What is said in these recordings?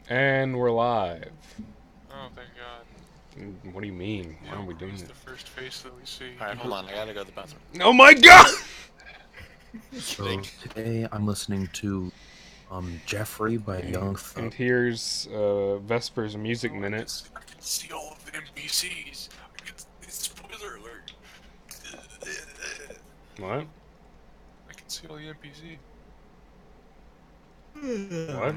And we're live. Oh, thank God. What do you mean? Why are we doing He's it? the first face that we see. Alright, hold on, I gotta go to the bathroom. Oh my god! So today I'm listening to Jeffrey by Young And Thug. here's Vesper's Music Minute. I can see all of the NPCs. Spoiler alert. What? I can see all the NPCs. What?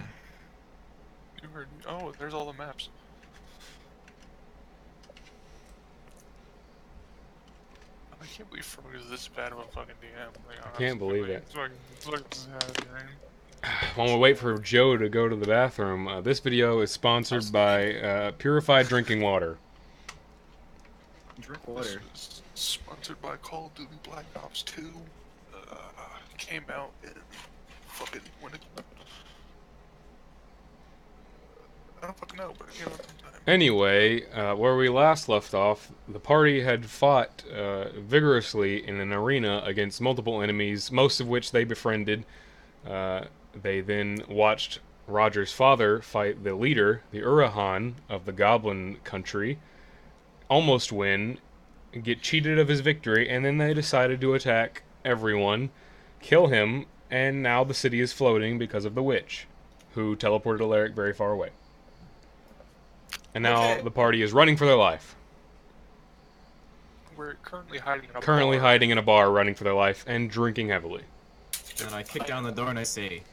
You heard me. Oh, there's all the maps. I can't believe Frog is this bad of a fucking DM. Like, I can't believe it. It's fucking sad, man. While we wait for Joe to go to the bathroom, this video is sponsored by Purified Drinking Water. Drink water. This is sponsored by Call of Duty Black Ops 2. Came out in fucking when it. I don't fucking know, but it came out sometime. Anyway, where we last left off, the party had fought vigorously in an arena against multiple enemies, most of which they befriended. They then watched Roger's father fight the leader, the Urahan of the Goblin country, almost win, get cheated of his victory, and then they decided to attack everyone, kill him, and now the city is floating because of the witch, who teleported Alaric very far away. And now the party is running for their life. We're currently hiding in a Currently bar. hiding in a bar, running for their life, and drinking heavily. And I kick down the door and I say,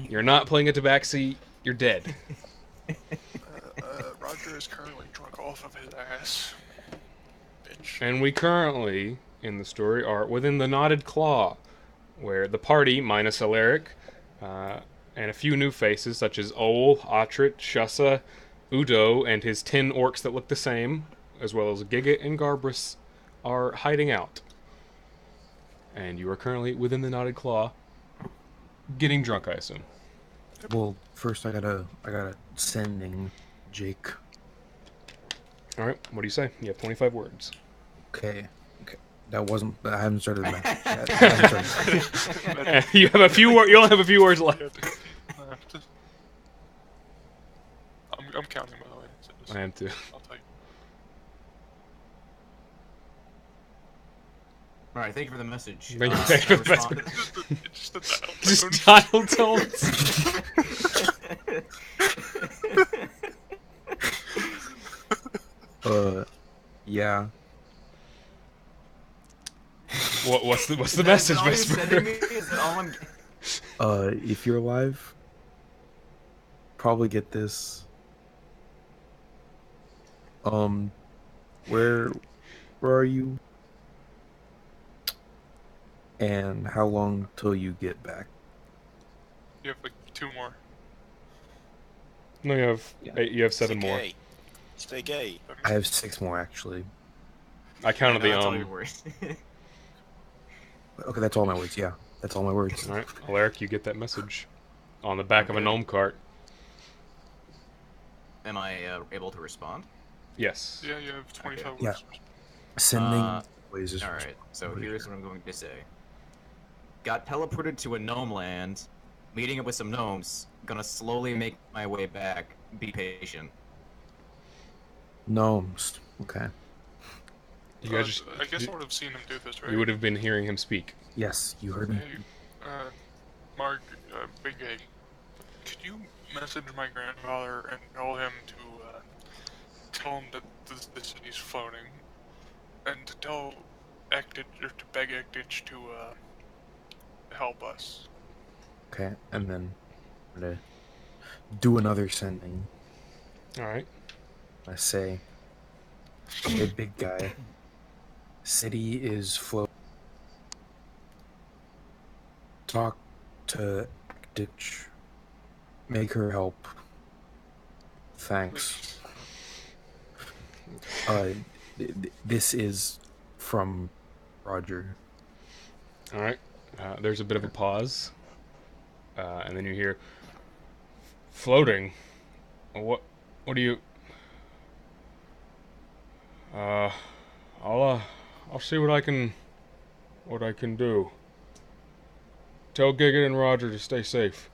You're not playing a tabaxi, you're dead. Roger is currently drunk off of his ass. Bitch. And we currently, in the story, are within the Knotted Claw, where the party, minus Alaric, and a few new faces such as Ol, Atrit, Shussa, Udo, and his 10 orcs that look the same, as well as Giga and Garbris, are hiding out. And you are currently within the Knotted Claw, getting drunk, I assume. Well, first I gotta sending Jake. Alright, what do you say? You have 25 words. Okay. That wasn't. I haven't started the match yet. I haven't started. You have a few words. You only have a few words left. I'm counting, by the way. So just, I am too. I'll tell you. alright, thank you for the message. Thank you I for the responded- Just the dial Just tone. dial tones. Yeah. What's the Is that message, all you're sending me? Vesper? Is that all I'm... If you're alive, probably get this. Where are you? And how long till you get back? You have like 2 more. No, you have Yeah. 8, you have 7 Stay more. gay. Stay gay. I have 6 more actually. I counted the That's all your words. Okay, that's all my words. Yeah, that's all my words. All right, Alaric, you get that message on the back of a Okay. gnome cart. Am I able to respond? Yes. Yeah, you have 25 Yeah. words. Sending lasers. Alright, so here's what I'm going to say. Got teleported to a gnome land, meeting up with some gnomes, gonna slowly make my way back. Be patient. Gnomes. Okay. You guys just, I guess I would have seen him do this, right? you would have been hearing him speak. Yes, you heard me. Hey, Mark, Big A, could you message my grandfather and tell him to, tell him that the city's floating, and to tell Ektich, or to beg Ektich to, help us. Okay, and then I'm gonna do another sending. All right. I say, hey, big guy. City is float. Talk to Ditch. Make her help. Thanks. This is from Roger. All right. There's a bit of a pause, and then you hear floating. What do you? I'll see what I can do. Tell Giga and Roger to stay safe.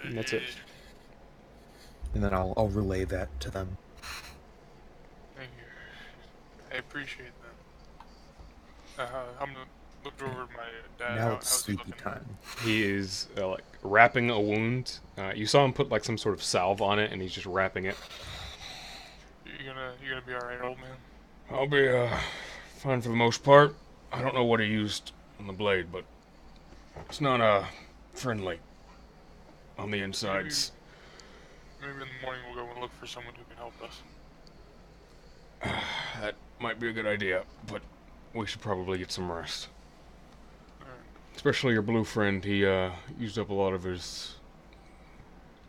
And that's it. And then I'll relay that to them. Thank you. I appreciate that. I'm gonna look over at my dad. Now it's How's he sleepy looking? time. He is like wrapping a wound. You saw him put like some sort of salve on it, and he's just wrapping it. You gonna be all right, old man? I'll be fine for the most part. I don't know what he used on the blade, but it's not friendly on the insides. Maybe in the morning we'll go and look for someone who can help us. That might be a good idea, but we should probably get some rest. Alright. Especially your blue friend. He used up a lot of his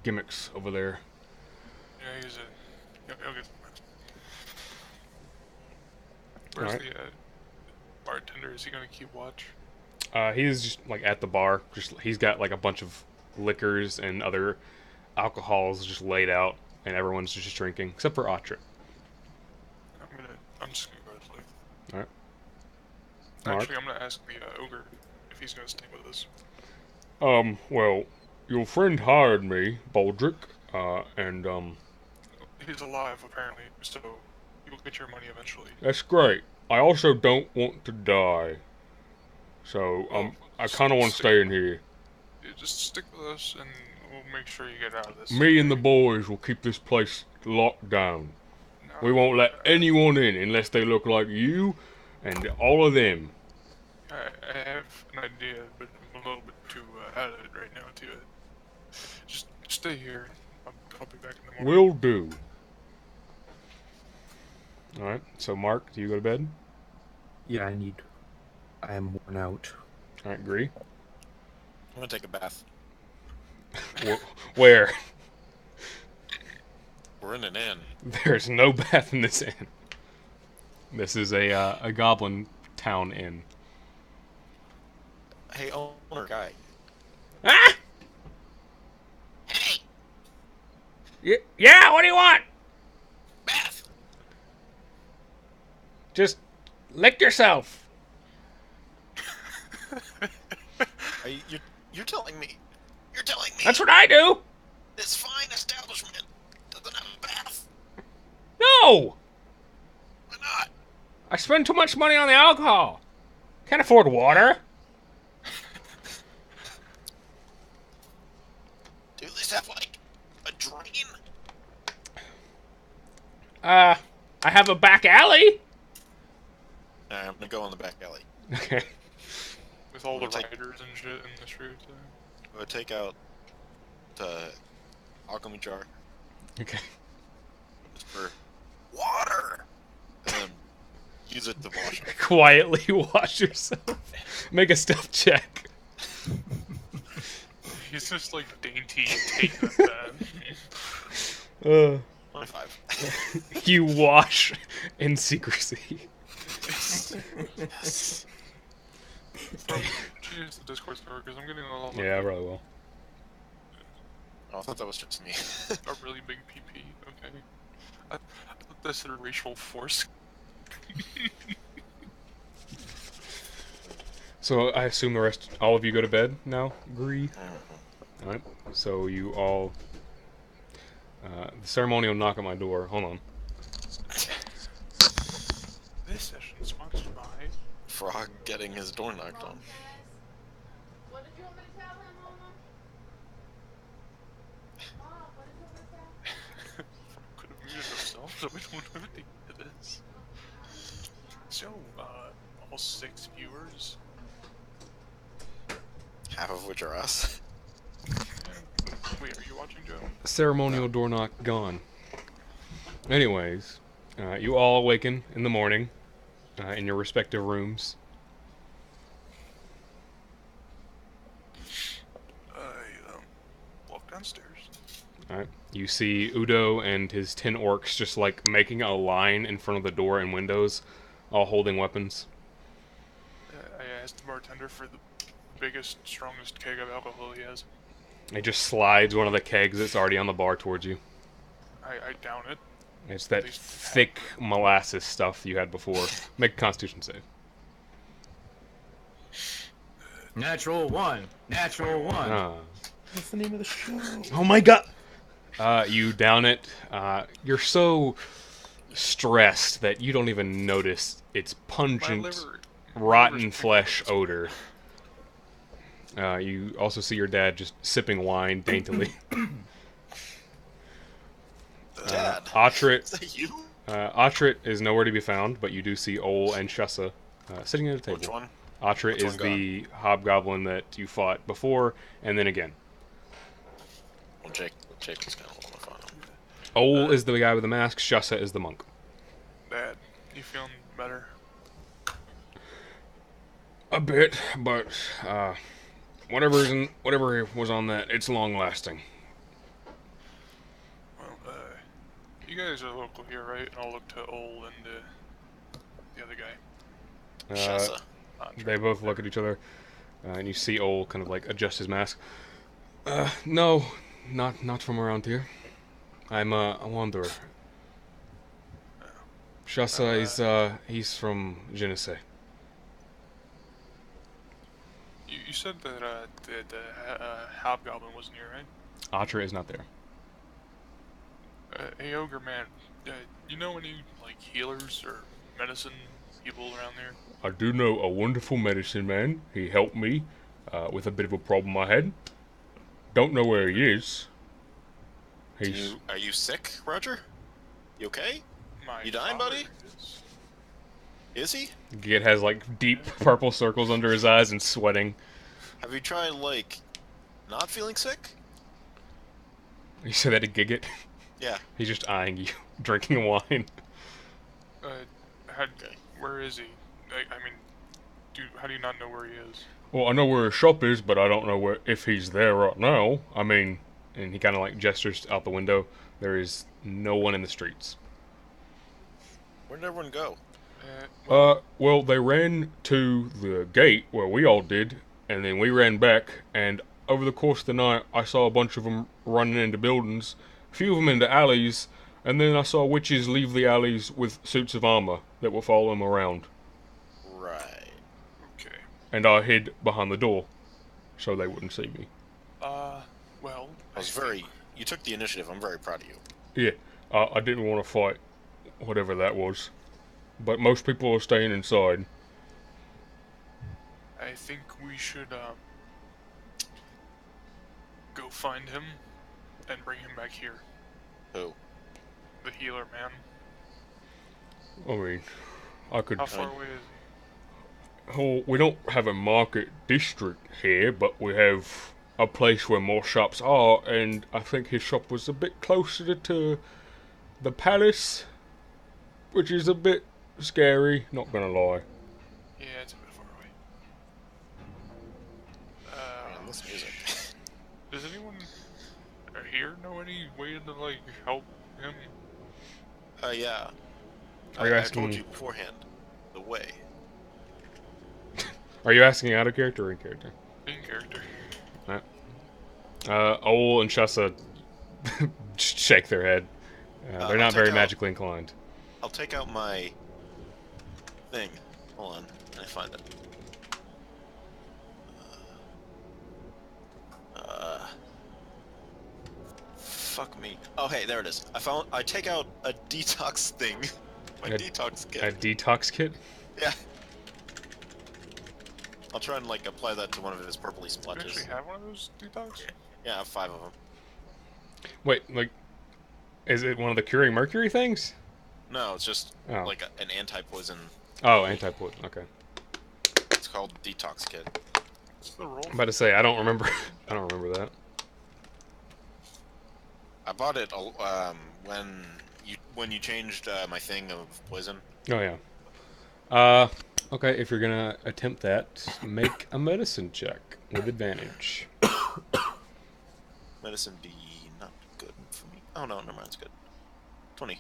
gimmicks over there. Yeah, he'll get some rest. Where's Alright. the bartender? Is he gonna keep watch? He's just like at the bar. He's got like a bunch of liquors and other alcohols just laid out, and everyone's just drinking except for Atra. I'm just gonna go to sleep. All right. Mark? Actually, I'm gonna ask the ogre if he's gonna stay with us. Well, your friend hired me, Baldric, and He's alive apparently, so you'll get your money eventually. that's great. I also don't want to die, so I kind of want to stay in here. Yeah, just stick with us, and we'll make sure you get out of this. Me and the boys will keep this place locked down. No, We won't let anyone in unless they look like you and all of them. I have an idea, but I'm a little bit too out of it right now to just stay here. I'll be back in the morning. Will do. Alright, so Mark, do you go to bed? Yeah, I am worn out. Alright, Gree. I'm gonna take a bath. Where? We're in an inn. There's no bath in this inn. This is a goblin town inn. Hey, owner guy. Ah! Hey, Yeah, what do you want? bath. Just lick yourself. Are you're telling me? You're telling me That's what I do. this fine establishment doesn't have a bath? No! Why not? I spend too much money on the alcohol. Can't afford water. Do you at least have like a drain? I have a back alley. Alright, I'm gonna go in the back alley. Okay. With all the We'll take- riders and shit in the streets. I'm gonna take out the alchemy jar Okay. just for water, and then use it to wash it. Quietly wash yourself. Make a stealth check. He's just like dainty taking a bath. 25. You wash in secrecy. Yes. Change the Discord server because I'm getting a lot of Yeah, I probably will. Oh, I thought that was just me. a really big PP. Okay. I thought that's a racial force. So I assume all of you go to bed now, Gree? Alright, so you all... the ceremonial knock at my door. Hold on. This session is sponsored by. Frog getting his door knocked on. What did you want me to tell him, Mama? Mom, what did you want me to tell him? Could have muted himself, so we don't have anything to this. So, all 6 viewers. Half of which are us. Wait, are you watching, Joe? Ceremonial door knock gone. Anyways, you all awaken in the morning in your respective rooms. I walk downstairs. Alright. You see Udo and his 10 orcs just like making a line in front of the door and windows, all holding weapons. I asked the bartender for the biggest, strongest keg of alcohol he has. He just slides one of the kegs that's already on the bar towards you. I down it. It's that These- thick molasses stuff you had before. Make a Constitution save. Natural one. Natural one. Ah. What's the name of the show? Oh my god! You down it. You're so stressed that you don't even notice its My pungent, liver. rotten liver's flesh pickled. odor. You also see your dad just sipping wine daintily. Dad. Otrit, Is that you? Otrit is nowhere to be found, but you do see Ol and Shussa sitting at a table. Which one? Otrit Which is one the hobgoblin that you fought before, and then again. Well, Jake was kind of looking to find him. Ol is the guy with the mask, Shussa is the monk. Dad, you feeling better? A bit, but whatever was on that, it's long lasting. Well, you guys are local here, right? And I'll look to Ol and the other guy. Shessa. They both look at each other, and you see Ol kind of like adjust his mask. No, not from around here. I'm a wanderer. Shasa he's from Je ne sais. You said that the hobgoblin wasn't here, right? Atra is not there. Hey, ogre man, you know any like healers or medicine people around there? I do know a wonderful medicine man. He helped me with a bit of a problem I had. Don't know where he is. Are you sick, Roger? You okay? My You dying, father buddy? is- Is he? Git has like deep purple circles under his eyes and sweating. Have you tried, like, not feeling sick? You say that to Gigit? Yeah. He's just eyeing you, drinking wine. Okay. Where is he? I mean, how do you not know where he is? Well, I know where his shop is, but I don't know if he's there right now. I mean, and he kind of like gestures out the window. There is no one in the streets. Where'd everyone go? Well, they ran to the gate where we all did, and then we ran back, and over the course of the night, I saw a bunch of them running into buildings, a few of them into alleys, and then I saw witches leave the alleys with suits of armor that were following them around. Right. Okay. And I hid behind the door, so they wouldn't see me. Well, You took the initiative. I'm very proud of you. Yeah, I didn't want to fight whatever that was, but most people are staying inside. I think we should go find him and bring him back here. Who? The healer man. I mean, I could... How far away is he? Oh, we don't have a market district here, but we have a place where more shops are, and I think his shop was a bit closer to the palace, which is a bit scary, not gonna lie. Yeah, it's a bit far away. Man, this music. Does anyone here know any way to like help him? Yeah. Are you I asking- told you beforehand. The way. Are you asking out of character or in character? In character. Ol and Shasa shake their head. They're I'll not take very out- magically inclined. I'll take out my thing. Hold on. I find it. Fuck me. Oh, hey, there it is. I take out a detox thing. My A- detox kit. A detox kit? Yeah. I'll try and, like, apply that to one of his purpley Do you splotches. actually have one of those detox? Yeah, I have 5 of them. Wait, like, is it one of the curing mercury things? No, it's just, Oh. like, an anti-poison. Oh, anti-poison, okay. It's called detox kit. What's the roll? I'm about to say, I don't remember I don't remember that. I bought it when you changed my thing of poison. Oh, yeah. Okay, if you're gonna attempt that, make a medicine check with advantage. Medicine D, not good for me. Oh no, never mind, it's good. 20.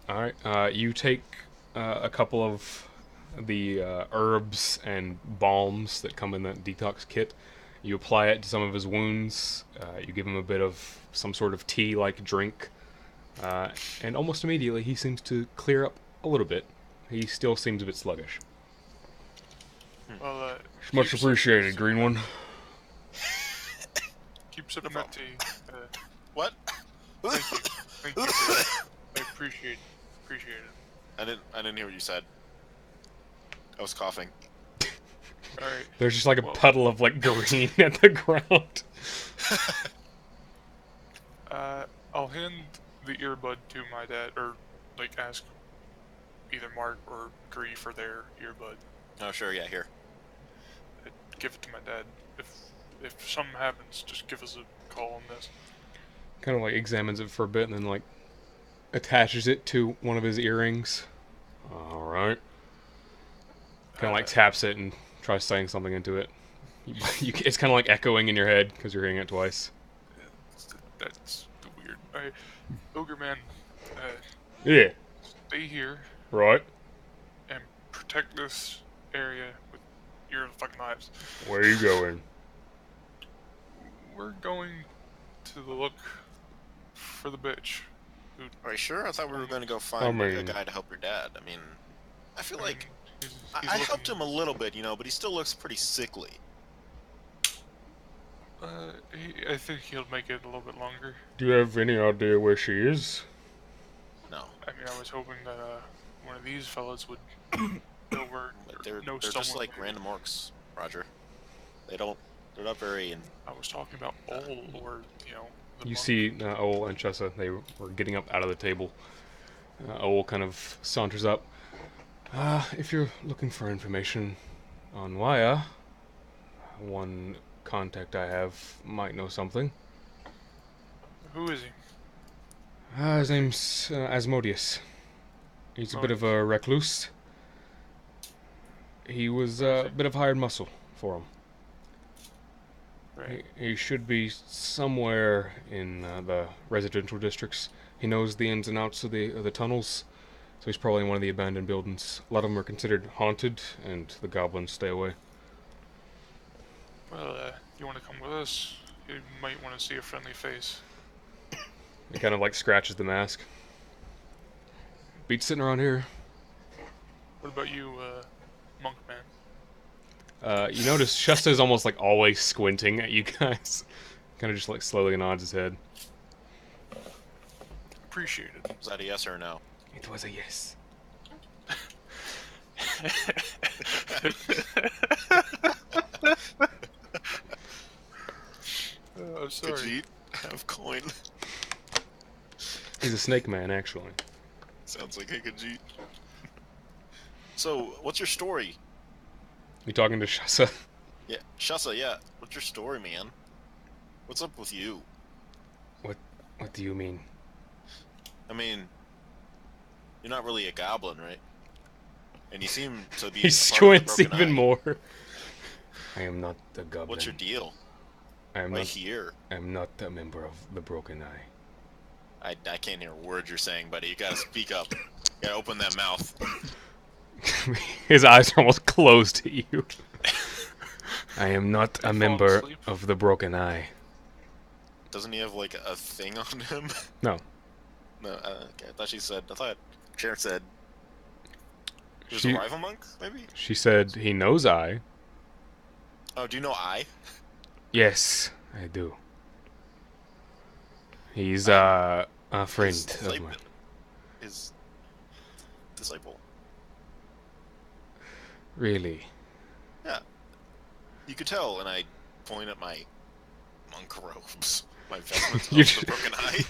Alright, you take a couple of the herbs and balms that come in that detox kit. You apply it to some of his wounds. You give him a bit of some sort of tea-like drink. And almost immediately he seems to clear up a little bit. He still seems a bit sluggish. Well, Much keep appreciated, some- Green One. Keep sipping No that tea. What? Thank you. Thank you. For I appreciate it. I didn't hear what you said. I was coughing. All right. There's just like a Well- puddle of like green at the ground. I'll hand the earbud to my dad, or like ask either Mark or Gree for their earbud. Oh, sure, yeah, here. Give it to my dad. If something happens, just give us a call on this. Kind of like examines it for a bit and then like attaches it to one of his earrings. All right. Kind of like taps it and tries saying something into it. It's kind of like echoing in your head because you're hearing it twice. That's weird. Alright, Ogre Man, Yeah. stay here Right. and protect this area with your fucking lives. Where are you going? We're going to look for the bitch. Are you sure? I thought we were going to go find I mean- a guy to help your dad. I mean, I feel like He's I helped looking- him a little bit, you know, but he still looks pretty sickly. I think he'll make it a little bit longer. Do you have any idea where she is? No, I mean, I was hoping that one of these fellas would know where, but or they're know just someone. like random orcs, Roger. They're not very. I was talking about Ol, or the You monk. see Owl and Chessa, they were getting up out of the table. Owl kind of saunters up. If you're looking for information on Waya, one contact I have might know something. Who is he? His name's Asmodeus. He's a bit of a recluse. He was a bit of hired muscle for him. Right. He should be somewhere in the residential districts. He knows the ins and outs of the tunnels, so he's probably in one of the abandoned buildings. A lot of them are considered haunted, and the goblins stay away. Well, you want to come with us? You might want to see a friendly face. He kind of like scratches the mask. Beats sitting around here. What about you, Monk Man? You notice Shasta is almost like always squinting at you guys. Kind of just like slowly nods his head. Appreciate it. Is that a yes or a no? It was a yes. I'm sorry. Khajiit, have coin. He's a snake man, actually. Sounds like a Khajiit. So, what's your story? You talking to Shasta? Yeah, Shasa, yeah. What's your story, man? What's up with you? What do you mean? I mean, you're not really a goblin, right? And you seem to be. He part of the squints Broken even Eye. more. I am not the goblin. What's your deal? I am Right not. here. I am not a member of the Broken Eye. I can't hear a word you're saying, buddy. You gotta speak up. You gotta open that mouth. His eyes are almost closed to you. I am not a fall member asleep? of the Broken Eye. Doesn't he have like a thing on him? No. No. Okay. I thought Sharon said he was She- a rival monk, maybe. She said he knows I. Oh, do you know I? Yes, I do. He's a friend His of disciple. mine. His disciple. Really? Yeah. You could tell, and I point at my monk robes, my vestments of You the Broken Eye.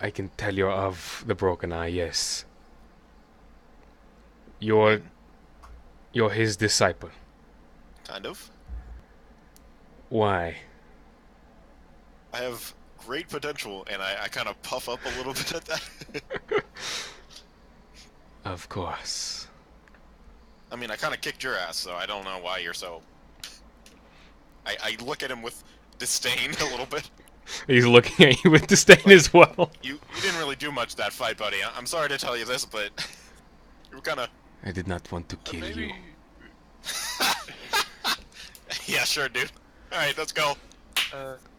I can tell you of the Broken Eye, yes. You're his disciple. Kind of. Why? I have great potential, and I kind of puff up a little bit at that. Of course. I mean, I kind of kicked your ass, so I don't know why you're so... I look at him with disdain a little bit. He's looking at you with disdain as well. You didn't really do much that fight, buddy. I'm sorry to tell you this, but you were kind of... I did not want to kill Maybe. you. Yeah, sure, dude. Alright, let's go.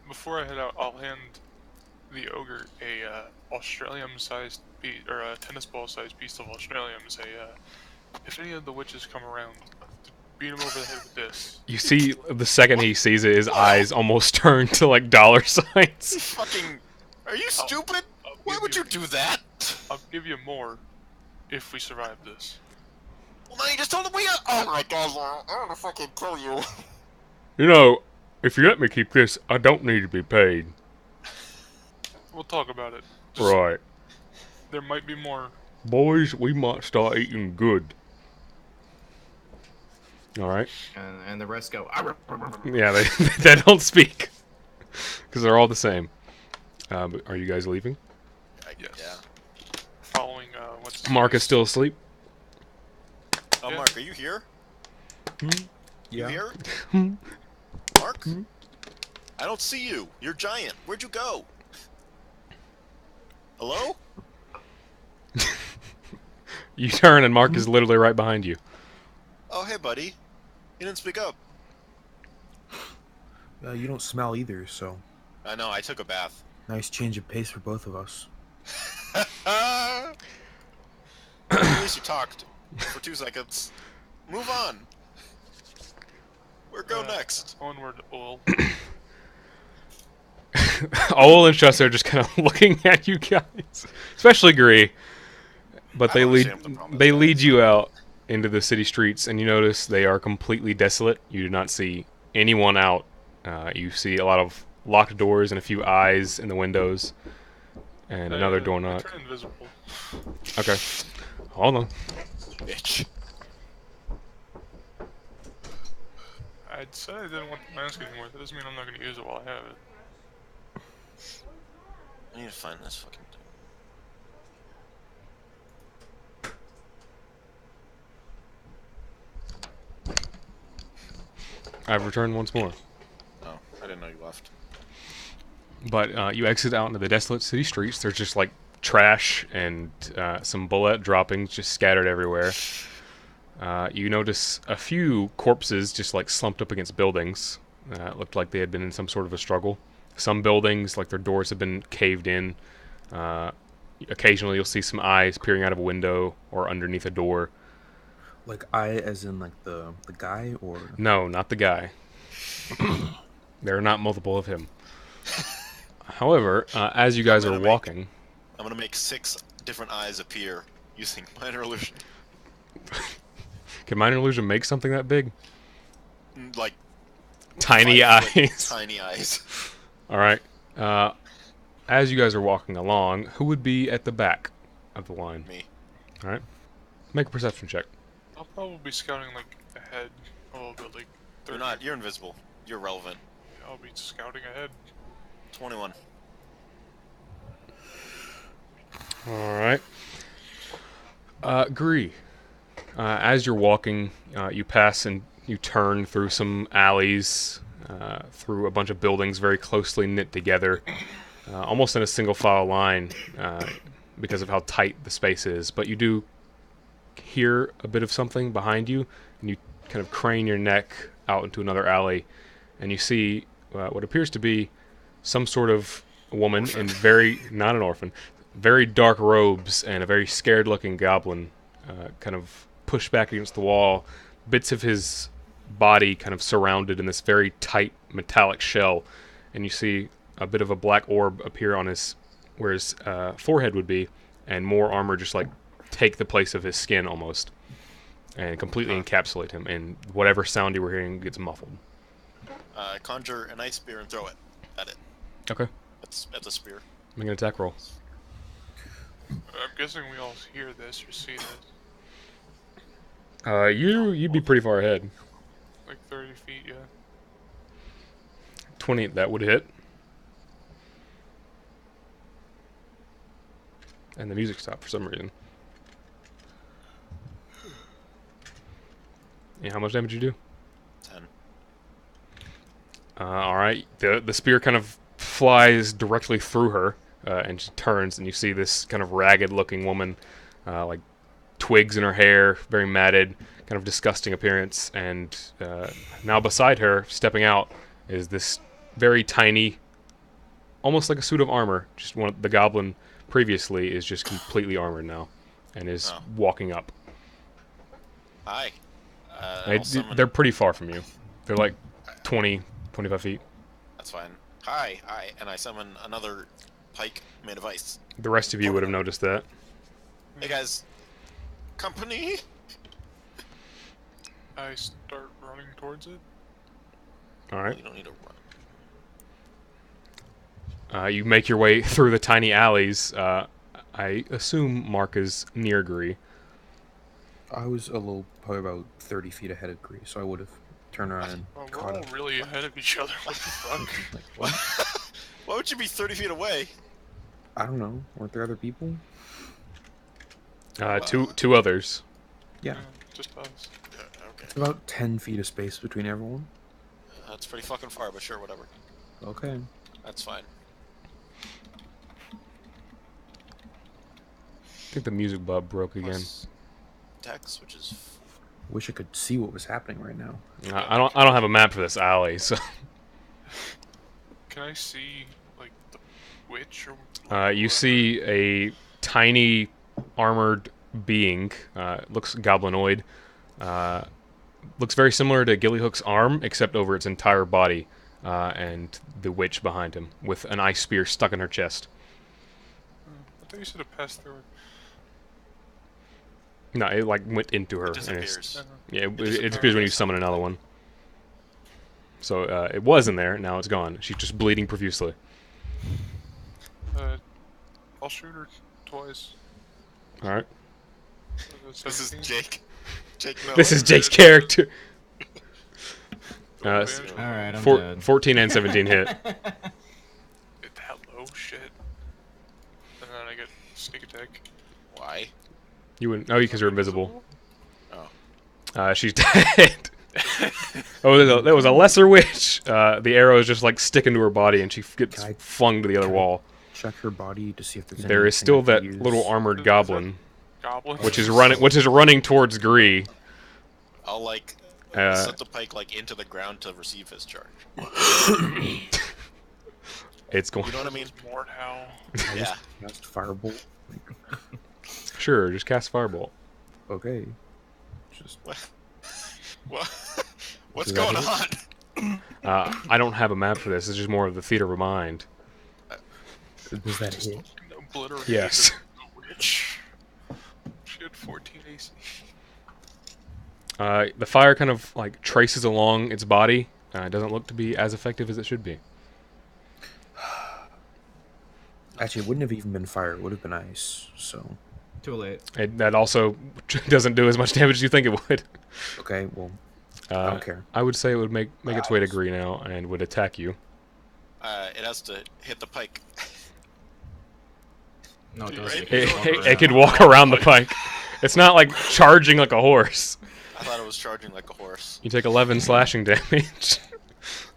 Before I head out, I'll hand the ogre a Australium-sized piece, or a tennis ball-sized piece of Australium. Say, if any of the witches come around, beat him over the head with this. You see, the second he sees it, his eyes almost turn to like dollar signs. Fucking. Are you stupid? I'll Why give would you do that? I'll give you more if we survive this. Well, now you just told him we. Oh my god, Laura. I'm gonna fucking kill you. You know, if you let me keep this, I don't need to be paid. We'll talk about it. Just- Right. There might be more. Boys, we might start eating good. Alright. And the rest go. Yeah, they don't speak. Because they're all the same. But are you guys leaving? Yes. Yeah. Following what's his Mark name? is still asleep. Oh, Yeah. Mark, are you here? Yeah. You here? Mark? I don't see you. You're giant. Where'd you go? Hello? You turn and Mark is literally right behind you. Oh, hey, buddy. You didn't speak up. You don't smell either, so I know, I took a bath. nice change of pace for both of us. At least you talked for 2 seconds. Move on. Where go next? Onward, Oil. Owl and Chester are just kind of looking at you guys. Especially Gree. But I they don't lead understand what the problem they is, lead guys. you out into the city streets, and you notice they are completely desolate. You do not see anyone out. You see a lot of locked doors and a few eyes in the windows, and another door knock. Turn invisible. Okay, hold on. Bitch. I'd say I didn't want the mask anymore. That doesn't mean I'm not going to use it while I have it. I need to find this fucking thing. I've returned once more. Oh, I didn't know you left. But you exit out into the desolate city streets. There's just like trash and some bullet droppings just scattered everywhere. You notice a few corpses just like slumped up against buildings. It looked like they had been in some sort of a struggle. Some buildings, like their doors have been caved in. Occasionally you'll see some eyes peering out of a window or underneath a door. Like I, as in like the guy, or No, not the guy. There are not multiple of him. However, as you guys I'm are gonna make- walking... I'm gonna make 6 different eyes appear using minor illusion. Can minor illusion make something that big? Like Tiny 5 foot eyes. Tiny eyes. Alright. As you guys are walking along, who would be at the back of the line? Me. Alright. Make a perception check. I'll probably be scouting like ahead a little bit, like 30. You're not. You're invisible. You're relevant. I'll be scouting ahead. 21. Alright. Gree. As you're walking, you pass and you turn through some alleys, through a bunch of buildings very closely knit together, almost in a single file line because of how tight the space is. But you do hear a bit of something behind you, and you kind of crane your neck out into another alley, and you see what appears to be some sort of woman in very, not an orphan, very dark robes and a very scared looking goblin kind of pushed back against the wall, bits of his body kind of surrounded in this very tight metallic shell, and you see a bit of a black orb appear on his, where his forehead would be, and more armor just like take the place of his skin almost, and completely encapsulate him, and whatever sound you were hearing gets muffled. Conjure an ice spear and throw it at it. Okay, That's a spear. make an attack roll. I'm guessing we all hear this or see this. You'd be pretty far ahead. Like 30 feet, yeah. 20, that would hit. And the music stopped for some reason. And how much damage did you do? 10. Alright, the spear kind of flies directly through her, and she turns, and you see this kind of ragged looking woman, like twigs in her hair, very matted, kind of disgusting appearance, and now beside her, stepping out, is this very tiny, almost like a suit of armor. Just one of the goblin previously is just completely armored now, and is walking up. Hi. I'll summon... They're pretty far from you. They're like 20, 25 feet. That's fine. Hi, and I summon another pike made of ice. The rest of you would have noticed that. Hey guys, company. I start running towards it. All right. You don't need to run. You make your way through the tiny alleys. I assume Mark is near Gree. I was probably about 30 feet ahead of Grease, so I would have turned around and Well, we're caught all up. really ahead of each other. What the fuck? Like, what? Why would you be 30 feet away? I don't know. Weren't there other people? Two others. Yeah. Just us. Okay. It's about 10 feet of space between everyone. That's pretty fucking far, but sure, whatever. Okay. That's fine. I think the music bug broke again. Plus Dex, which is... Wish I could see what was happening right now. I don't have a map for this alley, so Can I see, like, the witch? Or you see a tiny armored being. Looks goblinoid. Looks very similar to Gillyhook's arm, except over its entire body, and the witch behind him with an ice spear stuck in her chest. I thought you said it passed through it. No, it like went into her. It disappears. Yeah, it disappears when you summon another one. So it was in there, now it's gone. She's just bleeding profusely. I'll shoot her twice. Alright. This is Jake. Jake Miller. This is Jake's character. Alright, I'm dead. 14 and 17 hit. Hello, shit. And then I get sneak attack. Why? You wouldn't. Oh, because you're invisible. Oh. She's dead. Oh, that was a lesser witch. The arrow is just like sticking to her body, and she gets Can I- flung to the other wall. Check her body to see if there's There is anything still I that can use. little armored goblin, Goblin? which is running towards Gree. I'll like Uh, set the pike like into the ground to receive his charge. It's going. You know what I mean? Mordhau. Yeah. Cast firebolt. Sure, just cast firebolt. Okay. Just What? What's Does that going hit? on? I don't have a map for this. It's just more of the theater of the mind. does that hit? Obliterated Yes. the witch. She had 14 AC. The fire kind of like traces along its body. It doesn't look to be as effective as it should be. Actually, it wouldn't have even been fire. It would have been ice. So, Too late. That also doesn't do as much damage as you think it would. okay. Well, I don't care. I would say it would make its way to Gree now and would attack you. It has to hit the pike. No, it Dude, doesn't. right? It could walk around the pike. It's not like charging like a horse. I thought it was charging like a horse. You take 11 slashing damage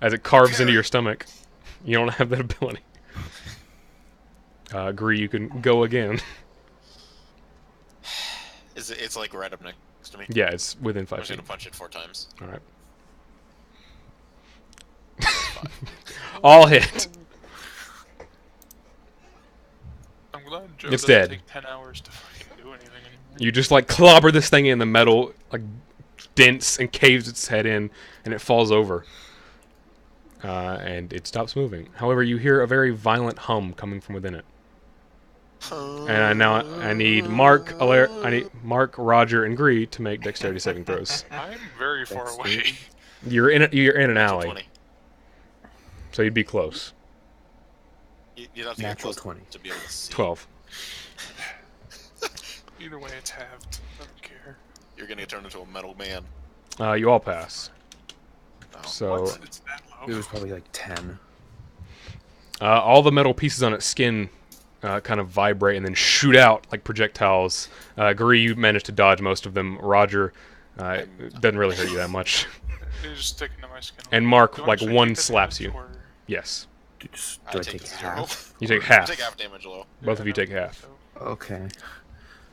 as it carves into your stomach. You don't have that ability. Gree, you can go again. It's like right up next to me. Yeah, it's within I'm 5 just feet. gonna punch it 4 times. Alright. All hit. I'm glad Joe It's doesn't dead. take 10 hours to fucking do anything anymore. You just like clobber this thing in the metal, like dents and caves its head in, and it falls over. And it stops moving. However, you hear a very violent hum coming from within it. And now I need Mark, Roger, and Gree to make dexterity saving throws. I'm very far away. You're in an Natural alley, 20. so you'd be close. You'd have to get Natural close 20. to be able to see. 12. Either way, it's halved. I don't care. You're gonna get turned into a metal man. You all pass. Oh. So What? It's that It low. was probably like 10. all the metal pieces on its skin kind of vibrate and then shoot out like projectiles. Gree, you managed to dodge most of them. Roger, it doesn't really hurt you that much. It's just sticking to my skin. And Mark, Do I like actually one take the slaps damage, you. or- Yes, Do I I take take 0. half? you take I half. take half damage low. Both of you Yeah, take half. so- Okay.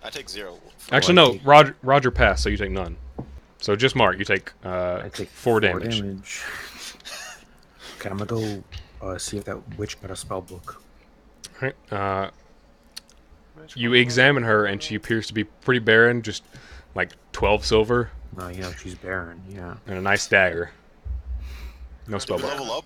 I take 0. Actually, no. Roger passed, so you take none. So just Mark, you take I take 4 damage. Okay, I'm gonna go see if that witch got a spell book. Alright, you examine her, and she appears to be pretty barren, just like 12 silver, No, you know she's barren. Yeah. And a nice dagger. No Do spell we book. level up?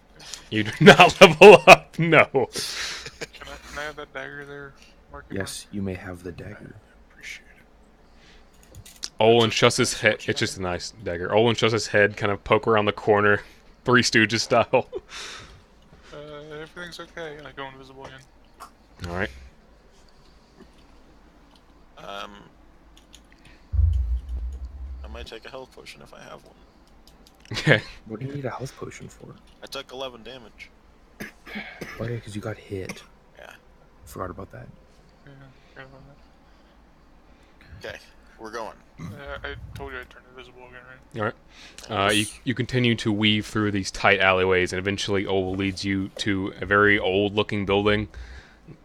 You do not level up. No. Can I have that dagger there, Marky Yes, you may have the dagger. Mark? Appreciate it. Olin shuts his head. It's just a nice dagger. Olin shuts his head, kind of poke around the corner, Three Stooges style. Everything's okay. I go invisible again. All right. I might take a health potion if I have one. Okay. What do you need a health potion for? I took 11 damage. Oh yeah, because you got hit. Yeah. Forgot about that. Yeah, forgot about that. Okay, we're going. I told you I'd turn invisible again, right? All right. You continue to weave through these tight alleyways, and eventually Ol leads you to a very old-looking building.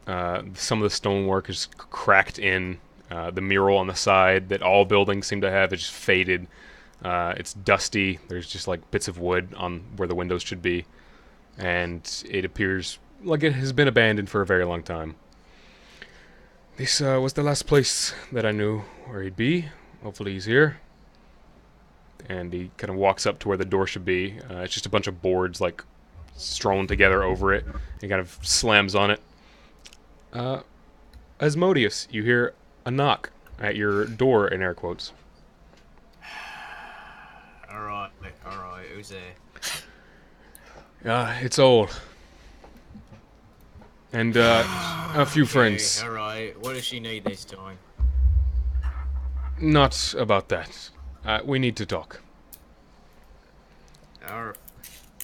Some of the stonework is cracked in. The mural on the side that all buildings seem to have is just faded. It's dusty. There's just like bits of wood on where the windows should be. And it appears like it has been abandoned for a very long time. This was the last place that I knew where he'd be. Hopefully he's here. And he kind of walks up to where the door should be. It's just a bunch of boards like strewn together over it. He kind of slams on it. Asmodeus, you hear a knock at your door in air quotes. Alright, who's there? It's old. And a few friends. Alright, what does she need this time? Not about that. We need to talk.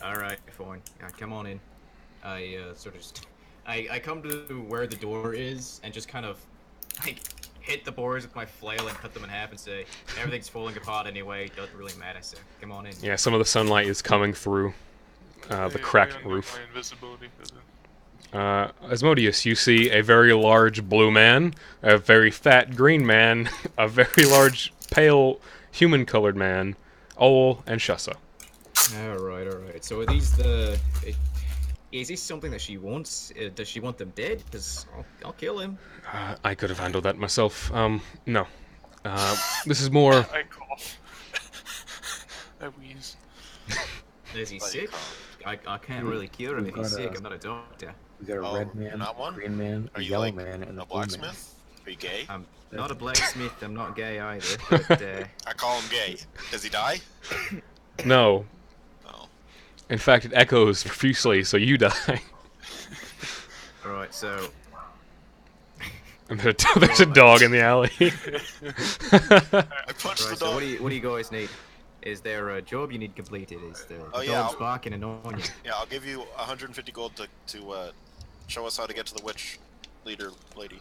Alright, fine. Come on in. I sort of just... I come to where the door is and just kind of like hit the boards with my flail and cut them in half and say, everything's falling apart anyway, doesn't really matter, so come on in. Yeah, some of the sunlight is coming through the cracked roof. My invisibility, Asmodeus, you see a very large blue man, a very fat green man, a very large pale human-colored man, Ol, and Shassa. Alright. So are these the... Is this something that she wants? Does she want them dead? Because I'll kill him. I could have handled that myself. No. This is more... I cough. I wheeze. Is he sick? I can't really cure him if he's sick. I'm not a doctor. We got a red man, not one? a green man, Are a you yellow like man, and a a blue man. blacksmith? Are you gay? I'm not a blacksmith. I'm not gay either. But I call him gay. Does he die? No. Oh. In fact, it echoes profusely, so you die. alright, so And there's a dog in the alley. I punched right, the so dog. what do you guys need? Is there a job you need completed? Is the Oh, yeah, dog's I'll- barking and annoying you? Yeah, I'll give you 150 gold to show us how to get to the witch leader lady.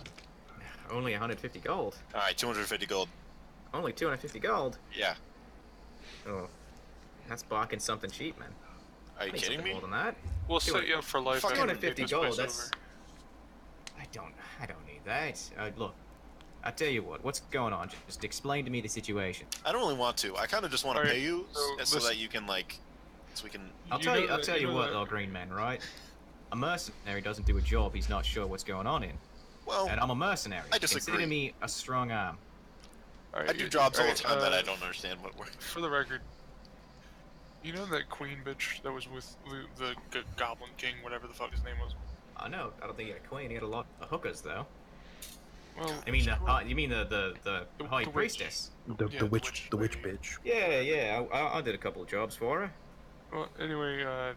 Only 150 gold. All right, 250 gold. Only 250 gold. Yeah. Oh, that's barking something cheap, man. Are you I need kidding something me? more than that. We'll set you up for life. Fucking after we 250 take this gold. place That's. over. I don't need that. Look, I tell you what. What's going on? Just explain to me the situation. I don't really want to. I kind of just want to Alright, pay you so so listen. that you can so we can. I'll You tell know you. I'll that- tell you you know what, that- though, Green Man. Right? A mercenary doesn't do a job he's not sure what's going on in, Well, and I'm a mercenary. I disagree. Consider me a strong arm. Alright, I do you- jobs all the alright, time that I don't understand what we're. For the record, you know that queen bitch that was with the Goblin King, whatever the fuck his name was? I know. I don't think he had a queen. He had a lot of hookers, though. Well, I mean, she- you mean the high the witch. priestess? Yeah, The witch bitch. Yeah. I did a couple of jobs for her. Well, anyway,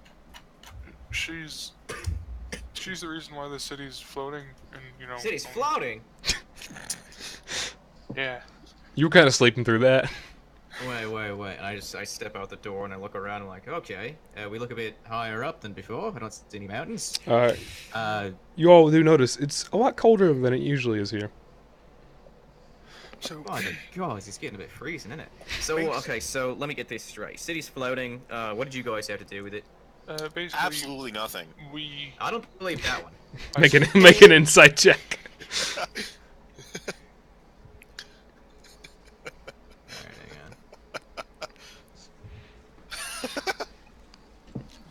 she's the reason why the city's floating, and you know. City's only- floating. Yeah. You were kind of sleeping through that. Wait. And I step out the door and I look around. I'm like, okay, we look a bit higher up than before. I don't see any mountains. You all do notice it's a lot colder than it usually is here. So. Oh my god, it's getting a bit freezing, isn't it? So Thanks. okay, so let me get this straight. City's floating. What did you guys have to do with it? Basically, Absolutely nothing. we. I don't believe that one. Make an insight check. Alright,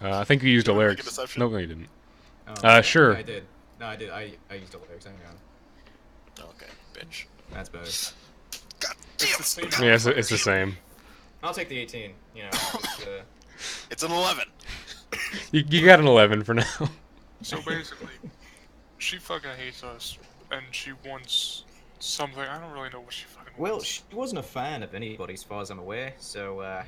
hang on. I think you used You wanna make a Alaric's. deception? No, you didn't. Oh, sure. yeah, I did. No, I did. I used Alaric. Hang on. Okay, bitch. That's better. God It's damn. the same. Yeah, it's the same. I'll take the 18. You know, just, It's an 11. You got an 11 for now. So basically, she fucking hates us, and she wants something. I don't really know what she fucking well, wants. she wasn't a fan of anybody, as far as I'm aware. So, I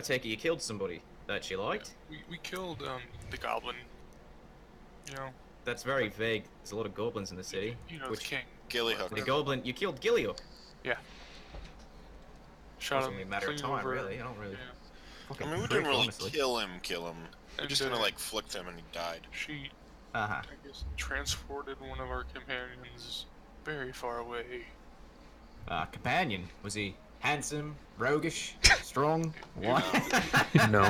take it you killed somebody that she liked. We killed the goblin. You know, That's very vague. There's a lot of goblins in the city. you know Which the king. Gilly hook. the goblin you killed Gillyhook. Yeah. Shot Doesn't him really matter of clean time, over. really. I don't really. Yeah. Fucking I mean, we prick, didn't really honestly. kill him. We're And, just gonna like flicked him and he died. She, Uh huh. I guess, transported one of our companions very far away. Companion. Was he handsome, roguish, strong? What? No,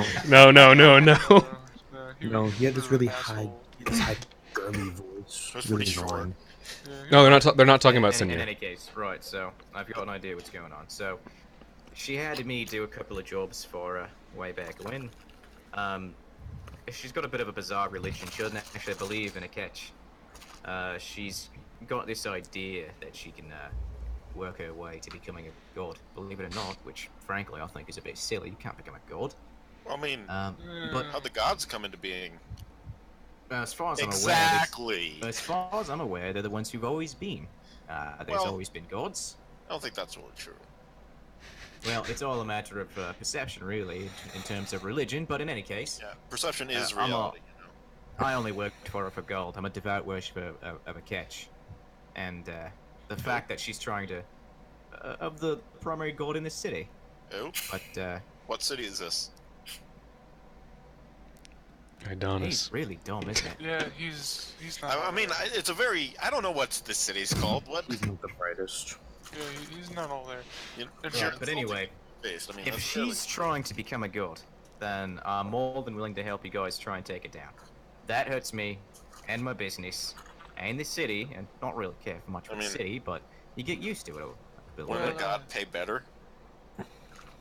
No, he had this really high, asshole. this high girly voice. That's Really pretty short. annoying. Yeah, No, they're not talking about in Seigneur. any case, right? So I've got an idea what's going on. So she had me do a couple of jobs for her way back when. She's got a bit of a bizarre religion. She doesn't actually believe in a catch. She's got this idea that she can work her way to becoming a god. Believe it or not, which frankly I think is a bit silly. You can't become a god. Well, I mean, But how'd the gods come into being? as far as Exactly. I'm aware, as far as I'm aware, they're the ones who've always been. There's Well- always been gods. I don't think that's really true. Well, it's all a matter of perception, really, in terms of religion. But in any case, Yeah, perception is I'm reality. I only work for her for gold. I'm a devout worshipper of a catch, and the fact that she's trying to of the primary god in this city. Oh, But what city is this? Adonis. he's really dumb, isn't it? Yeah, he's not. I mean, it's a very. I don't know what this city's called. What? He's not the brightest. Yeah, he's not all there. You know, And you're Yeah, but anyway, based. I mean, if that's she's trying to become a god, then I'm more than willing to help you guys try and take it down. That hurts me and my business and the city, and not really care for much for I the mean- city, but you get used to it a little Wouldn't bit. a god pay better?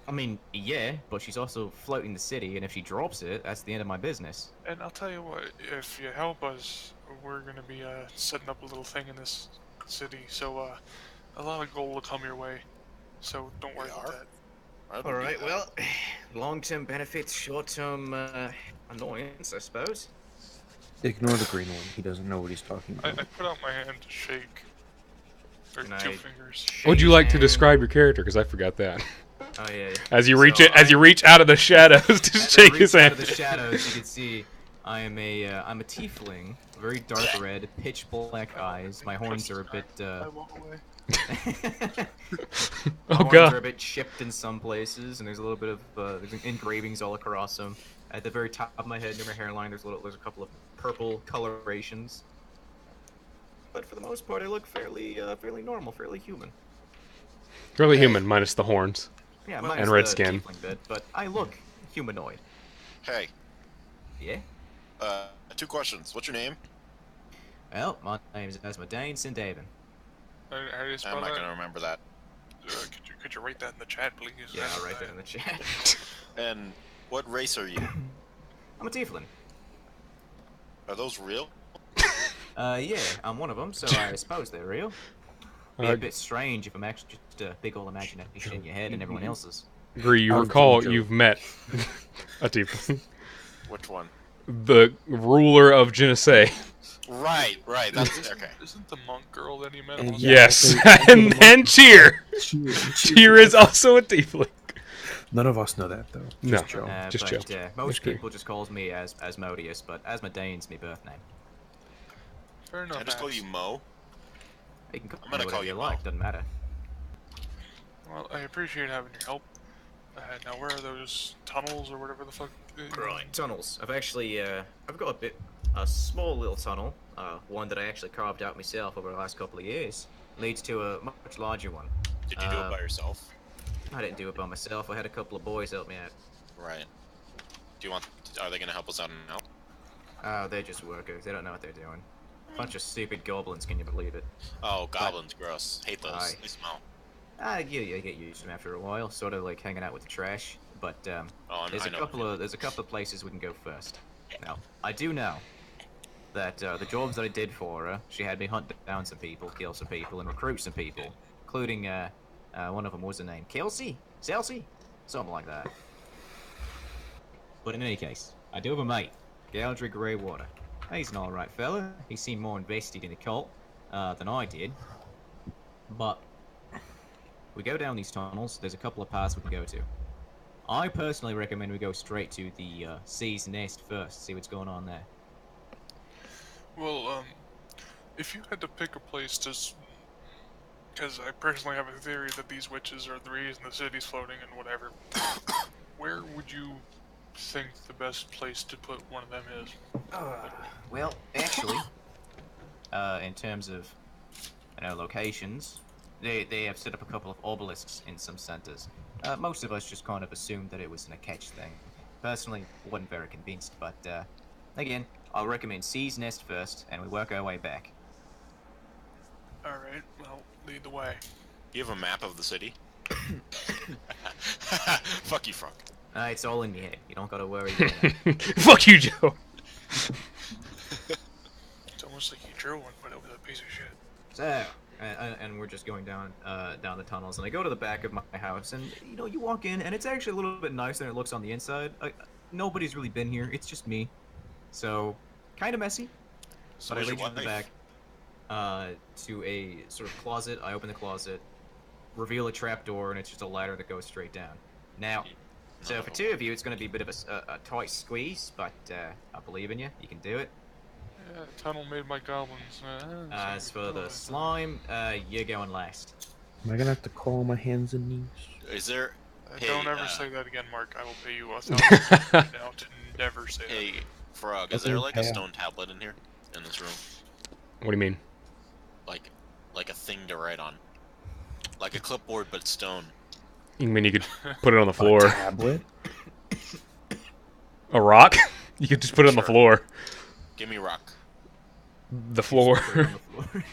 I mean, yeah, but she's also floating the city, and if she drops it, that's the end of my business. And I'll tell you what, if you help us, we're gonna be setting up a little thing in this city, so a lot of gold will come your way. So don't worry We about are? that. I don't All do right, that. well, long-term benefits, short-term annoyance, I suppose. Ignore the green one. He doesn't know what he's talking I about. put out my hand to shake. Or Can two I- fingers. Would you like to describe your character? Because I forgot that. Oh yeah. As you So reach out of the shadows to As I shake his reach out hand. of the shadows, you can see I'm a tiefling, very dark red, pitch black eyes. My horns are a bit I walk away. my Oh horns are a god. bit chipped in some places, and there's a little bit of there's engravings all across them. At the very top of my head, near my hairline, there's a couple of purple colorations. But for the most part, I look fairly normal, fairly human. Really human, minus the horns. Yeah, And minus red the skin. tiefling bit, but I look humanoid. Hey, Yeah. 2 questions. What's your name? Well, my name's Asmodean Sindavin. How do you spell I'm not that? gonna remember that. Could you write that in the chat, please? Yeah, I'll write that in the chat. And what race are you? I'm a tiefling. Are those real? Yeah, I'm one of them, so I suppose they're real. Be Uh, a bit strange if I'm actually just a big old imagination in your head and everyone else's. Agree, you I was recall doing you've met a tiefling. Which one? The ruler of Genesee. Right. That's okay. Isn't the monk girl that he met? And on- yeah, Yes, also- and then Cheer. Cheer. Cheer is also a tiefling. None of us know that though. No. Just Joe. Just but, chill. most Okay. people just calls me as Asmodeus, but Asmodean's my birth name. Fair enough. Can I just call Axe. you Mo? You can call I'm me gonna whatever call you you like, Mo. doesn't matter. Well, I appreciate having your help. Now, where are those tunnels or whatever the fuck? Tunnels. I've actually, I've got a small little tunnel, one that I actually carved out myself over the last couple of years. Leads to a much larger one. Did you do it by yourself? I didn't do it by myself. I had a couple of boys help me out. Right. Do you want? Are they gonna help us out now? Oh, they're just workers. They don't know what they're doing. Bunch of stupid goblins, can you believe it? Oh, goblins, gross. Hate those. Aye. They smell. You get used to them after a while, sort of like hanging out with the trash. But Oh, there's I a know. couple of places we can go first. Now, I do know that the jobs that I did for her, she had me hunt down some people, kill some people, and recruit some people, including one of them was the name Kelsey. Celsi? Something like that. But in any case, I do have a mate, Galdrick Greywater. He's an alright fella. He seemed more invested in the cult than I did. But we go down these tunnels. There's a couple of paths we can go to. I personally recommend we go straight to the Sea's Nest first, see what's going on there. Well, if you had to pick a place to, because I personally have a theory that these witches are the reason the city's floating and whatever, where would you think the best place to put one of them is? Well, actually, in terms of locations, they have set up a couple of obelisks in some centers. Most of us just kind of assumed that it was an Akech thing. Personally, wasn't very convinced, but again, I'll recommend Sea's Nest first, and we work our way back. Alright, well, lead the way. You have a map of the city? Fuck you, Frog. It's all in your head. You don't gotta worry about that. Fuck you, Joe. It's almost like you drew one, but it was a piece of shit. So, and we're just going down the tunnels, and I go to the back of my house, and you walk in, and it's actually a little bit nicer than it looks on the inside. Nobody's really been here. It's just me, so kind of messy. So But I is your lead you to the wife? back to a sort of closet. I open the closet, reveal a trapdoor, and it's just a ladder that goes straight down. Now, so for two of you, it's going to be a bit of a tight squeeze, but I believe in you. You can do it. Yeah, tunnel made by goblins. As for the slime, you're going last. Am I gonna have to crawl on my hands and knees? Is there... Hey, Don't ever say that again, Mark. I will pay you $1,000 right now to never say that. Hey, Frog, is Okay, there like a yeah. stone tablet in here? In this room? What do you mean? Like a thing to write on. Like a clipboard, but stone. You mean you could put it on the A floor? tablet? A rock? You could just put it on the Sure. floor. Give me rock. The floor. Put it on the floor.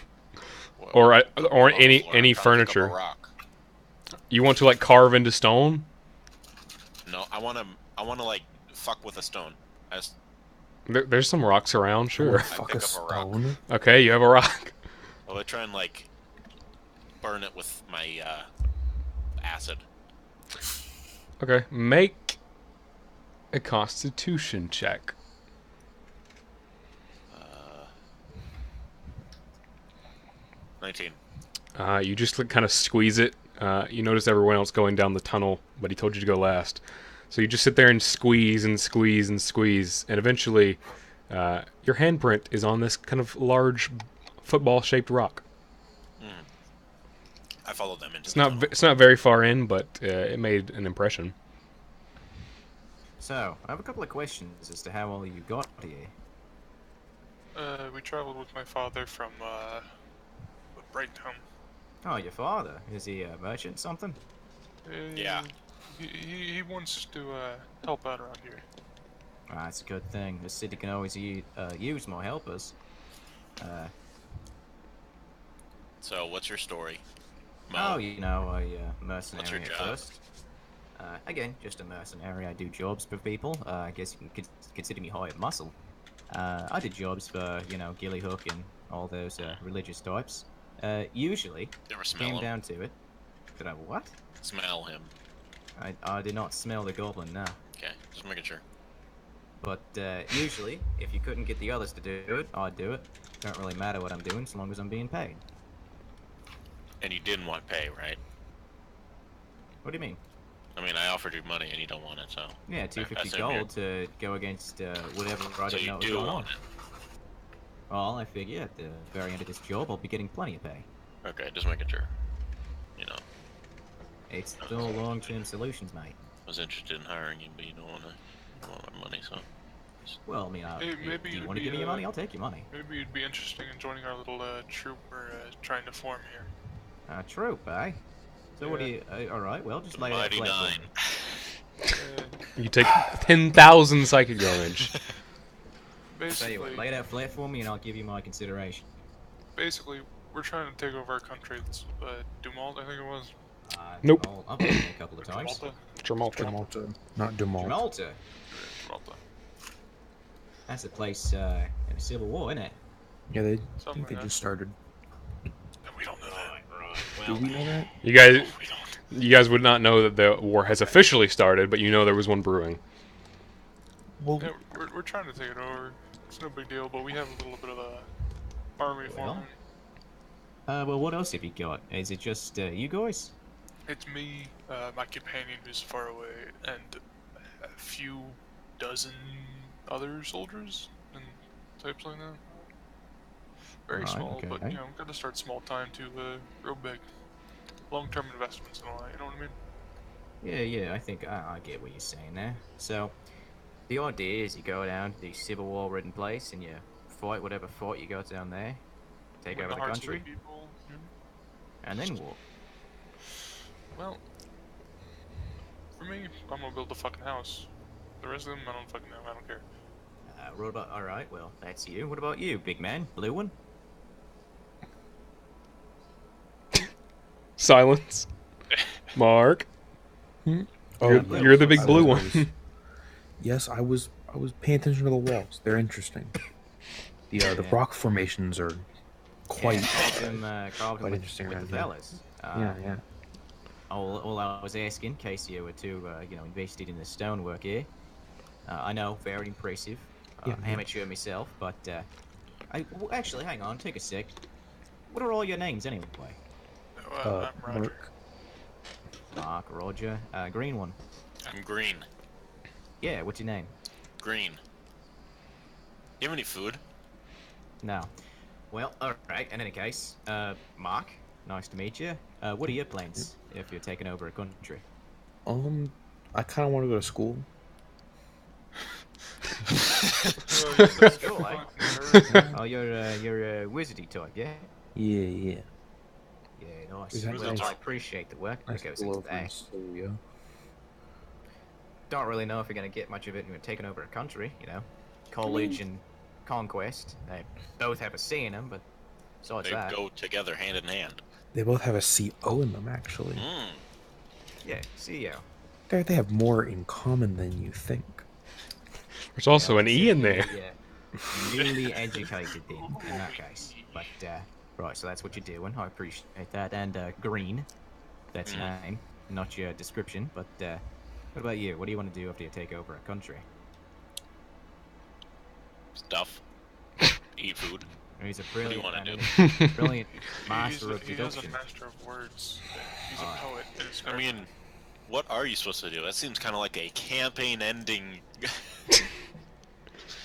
Or On the any floor. I'm trying to pick up a furniture. rock. You want to like carve into stone? No, I wanna like fuck with a stone. There's some rocks around, sure. Fuck pick a up a rock. stone. Okay, you have a rock. Well, I try and like burn it with my acid. Okay, make a Constitution check. 19. You just kind of squeeze it. You notice everyone else going down the tunnel, but he told you to go last. So you just sit there and squeeze and squeeze and squeeze, and eventually your handprint is on this kind of large football-shaped rock. I followed them into It's the tunnel. not it's not very far in, but it made an impression. So, I have a couple of questions as to how all you got here. We traveled with my father from, Brightown. Oh, your father? Is he a merchant something? Yeah. He wants to, help out around here. Ah, that's a good thing. The city can always use more helpers. So, what's your story? Oh, a What's your mercenary at job? first. Again, just a mercenary. I do jobs for people. I guess you can consider me hired muscle. I did jobs for, Gilly Hook and all those religious types. Usually, You ever smell came him? down to it. Did I what? Smell him. I did not smell the goblin, no. Okay, just making sure. But usually, if you couldn't get the others to do it, I'd do it. Don't really matter what I'm doing, as long as I'm being paid. And you didn't want pay, right? What do you mean? I mean, I offered you money and you don't want it, so... Yeah, 250 assume you're- gold to go against whatever I So didn't know you was do going on. want it. Well, I figure at the very end of this job, I'll be getting plenty of pay. Okay, just making sure. It's still long-term solutions, mate. I was interested in hiring you, but you don't want my money, so... Well, I mean, Hey, if maybe you you'd want to be, give me your money, I'll take your money. Maybe you'd be interested in joining our little, troop we're, trying to form here. Troop, eh? So what do you... alright, well, just lay it out Mighty flat Nine. for me. You take 10,000 psychic damage. Tell you Basically, what, lay it out flat for me and I'll give you my consideration. basically, we're trying to take over our country. It's, Dumalt, I think it was. Nope. I've been there a couple of times. Malta? Tramalta. Malta, not Dumalt. Malta. Malta. That's a place in a civil war, isn't it? Yeah, they Something like that. just started. We don't know that. Do we know that? You guys, You guys would not know that the war has officially started, but you know there was one brewing. Well, Yeah, we're trying to take it over. It's no big deal, but we have a little bit of a army Well. forming. Well, what else have you got? Is it just you guys? It's me, my companion who's far away, and a few dozen other soldiers and types like that. Very Right, small, but okay. you know, gotta start small time to grow big. Long-term investments and all that. You know what I mean? Yeah, I think I get what you're saying there. So, the idea is you go down to the civil war-ridden place and you fight whatever fight you got down there, take Win over the the hearts of country, the people. You know? and then what? Well, for me, I'm gonna build a fucking house. The rest of them, I don't fucking know. I don't care. All right, well, that's you. What about you, big man? Blue one? Silence. Mark. oh, You're the big I blue was- one. Yes, I was paying attention to the walls. They're interesting. The Yeah. rock formations are quite Carved them quite interesting with around the here. fellas. yeah. All I was asking, in case you were too, invested in the stonework here. I know, very impressive. Yeah. Amateur myself, but actually, hang on, take a sec. What are all your names anyway? I'm Roger. Mark. Mark, Roger, green one. I'm green. Yeah, what's your name? Green. You have any food? No. Well, alright, in any case, Mark, nice to meet you. What are your plans if you're taking over a country? I kind of want to go to school. Cool, eh? Oh, you're a wizardy type, yeah? Yeah. Yeah, nice. Is that Well, nice? I appreciate the work that Nice goes school into over in that. Syria. Don't really know if you're going to get much of it when you're taking over a country, you know? College and conquest, they both have a C in them, but besides They that, go together hand in hand. They both have a CO in them, actually. Mm. yeah, CEO. They have more in common than you think. There's also an E in there. Yeah, newly educated then, in that case. But, right, so that's what you're doing. I appreciate that. And, green, that's your name, not your description. But, what about you? What do you want to do after you take over a country? Stuff. Eat food. He's a do you brilliant, wanna man, brilliant He's master of he is a deduction. master of words. He's a Alright. poet. And it's I mean, what are you supposed to do? That seems kind of like a campaign-ending.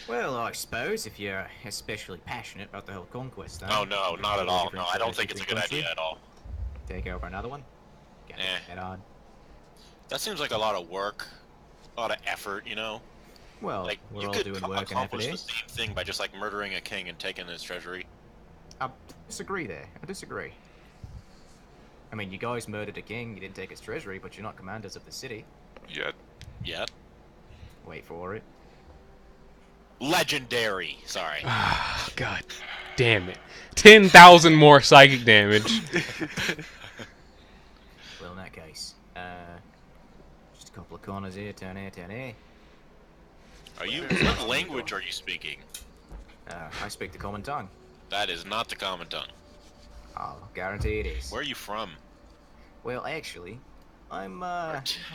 Well, I suppose if you're especially passionate about the whole conquest thing. Oh no, not at all. No, I don't differentiate think it's a between good country, idea at all. Take over another one. Get Eh. it on. That seems like a lot of work, a lot of effort. You know, Well, like we're you all could doing work and effort accomplish here. the same thing by just like murdering a king and taking his treasury. I disagree there. I disagree. I mean, you guys murdered a king, you didn't take his treasury, but you're not commanders of the city. Yet. Yet, Wait for it. legendary. Sorry. Ah, God damn it. 10,000 more psychic damage. Well, in that case, just a couple of corners here, turn here, turn here. Are you? What language are you speaking? I speak the common tongue. That is not the common tongue. I'll guarantee it is. Where are you from? Well, actually, I'm,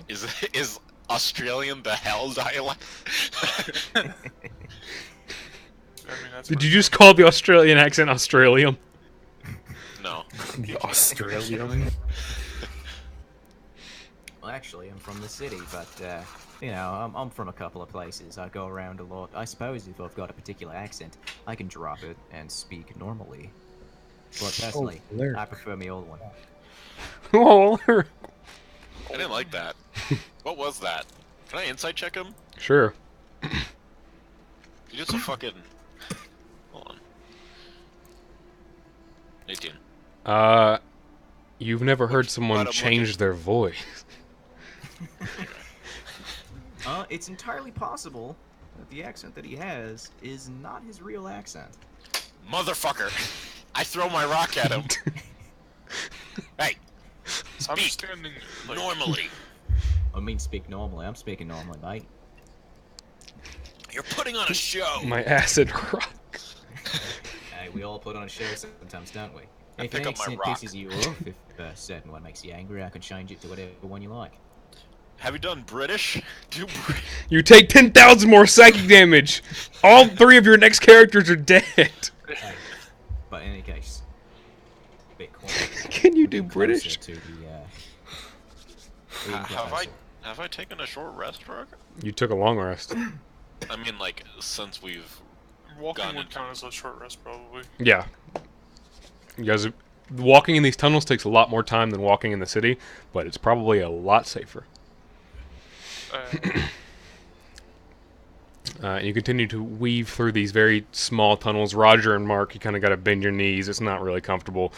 Is Australian the hell dialect? I mean, that's Did you just call the Australian accent Australium? No. The Australian. Well, actually, I'm from the city, but, you know, I'm from a couple of places. I go around a lot. I suppose if I've got a particular accent, I can drop it and speak normally. But personally, Alaric. I prefer my old one. Oh, I didn't like that. What was that? Can I insight check him? sure. He just a fucking. Hold on. 18. You've never heard someone But I'm change their voice. It's entirely possible that the accent that he has is not his real accent. Motherfucker! I throw my rock at him. Hey, I'm speak standing like, normally. I mean, speak normally. I'm speaking normally, mate. You're putting on a show. My acid rock. Hey, we all put on a show sometimes, don't we? If an pick up my accent rock. pisses you off, if a certain one makes you angry, I can change it to whatever one you like. Have you done British? Do British. You take 10,000 more psychic damage. All 3 of your next characters are dead. Hey, but in any case, bit quiet. Can you We're do getting closer British? To the, Have I taken a short rest, Rock? You took a long rest. I mean, like since we've Walking gone would into. count as a short rest, probably. Yeah. You guys, walking in these tunnels takes a lot more time than walking in the city, but it's probably a lot safer. You continue to weave through these very small tunnels. Roger and Mark, you kind of got to bend your knees. It's not really comfortable.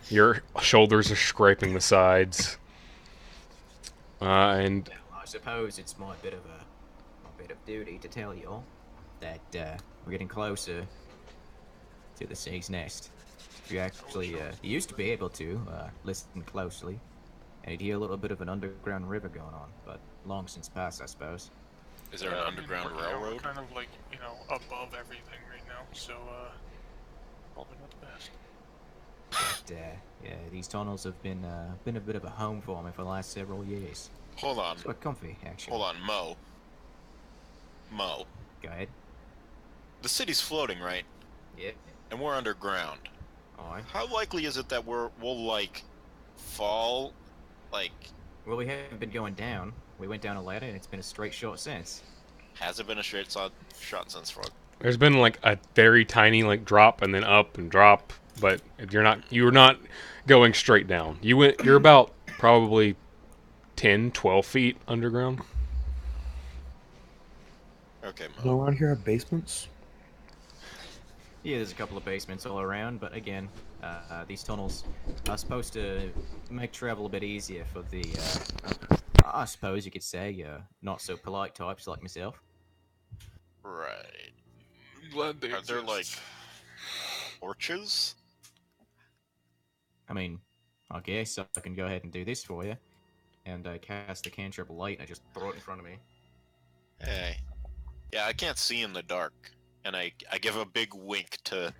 Your shoulders are scraping the sides. And I suppose it's my bit of duty to tell you all that we're getting closer to the Sea's Nest. You actually you used to be able to listen closely, and you'd hear a little bit of an underground river going on, but long since passed, I suppose. Is there an underground we're railroad? kind of like, above everything right now, so, probably not the best. But yeah, these tunnels have been a bit of a home for me for the last several years. Hold on. It's quite comfy, actually. Hold on, Mo. Mo. Go ahead. The city's floating, right? Yep. And we're underground. Alright. How likely is it that we'll like fall? Like, Well, we haven't been going down. We went down a ladder, and it's been a straight shot since. has it been a straight shot since Frog? there's been like a very tiny like drop and then up and drop, but you're not going straight down. You're about probably 10, 12 feet underground. Okay, No Mo. around here have basements? Yeah, there's a couple of basements all around, but again, these tunnels are supposed to make travel a bit easier for the, I suppose you could say, not so polite types like myself. Right. I'm glad they Are there like exist. torches? I mean, I guess I can go ahead and do this for you. And I cast the cantrip light, and I just throw it in front of me. Hey. Yeah, I can't see in the dark, and I give a big wink to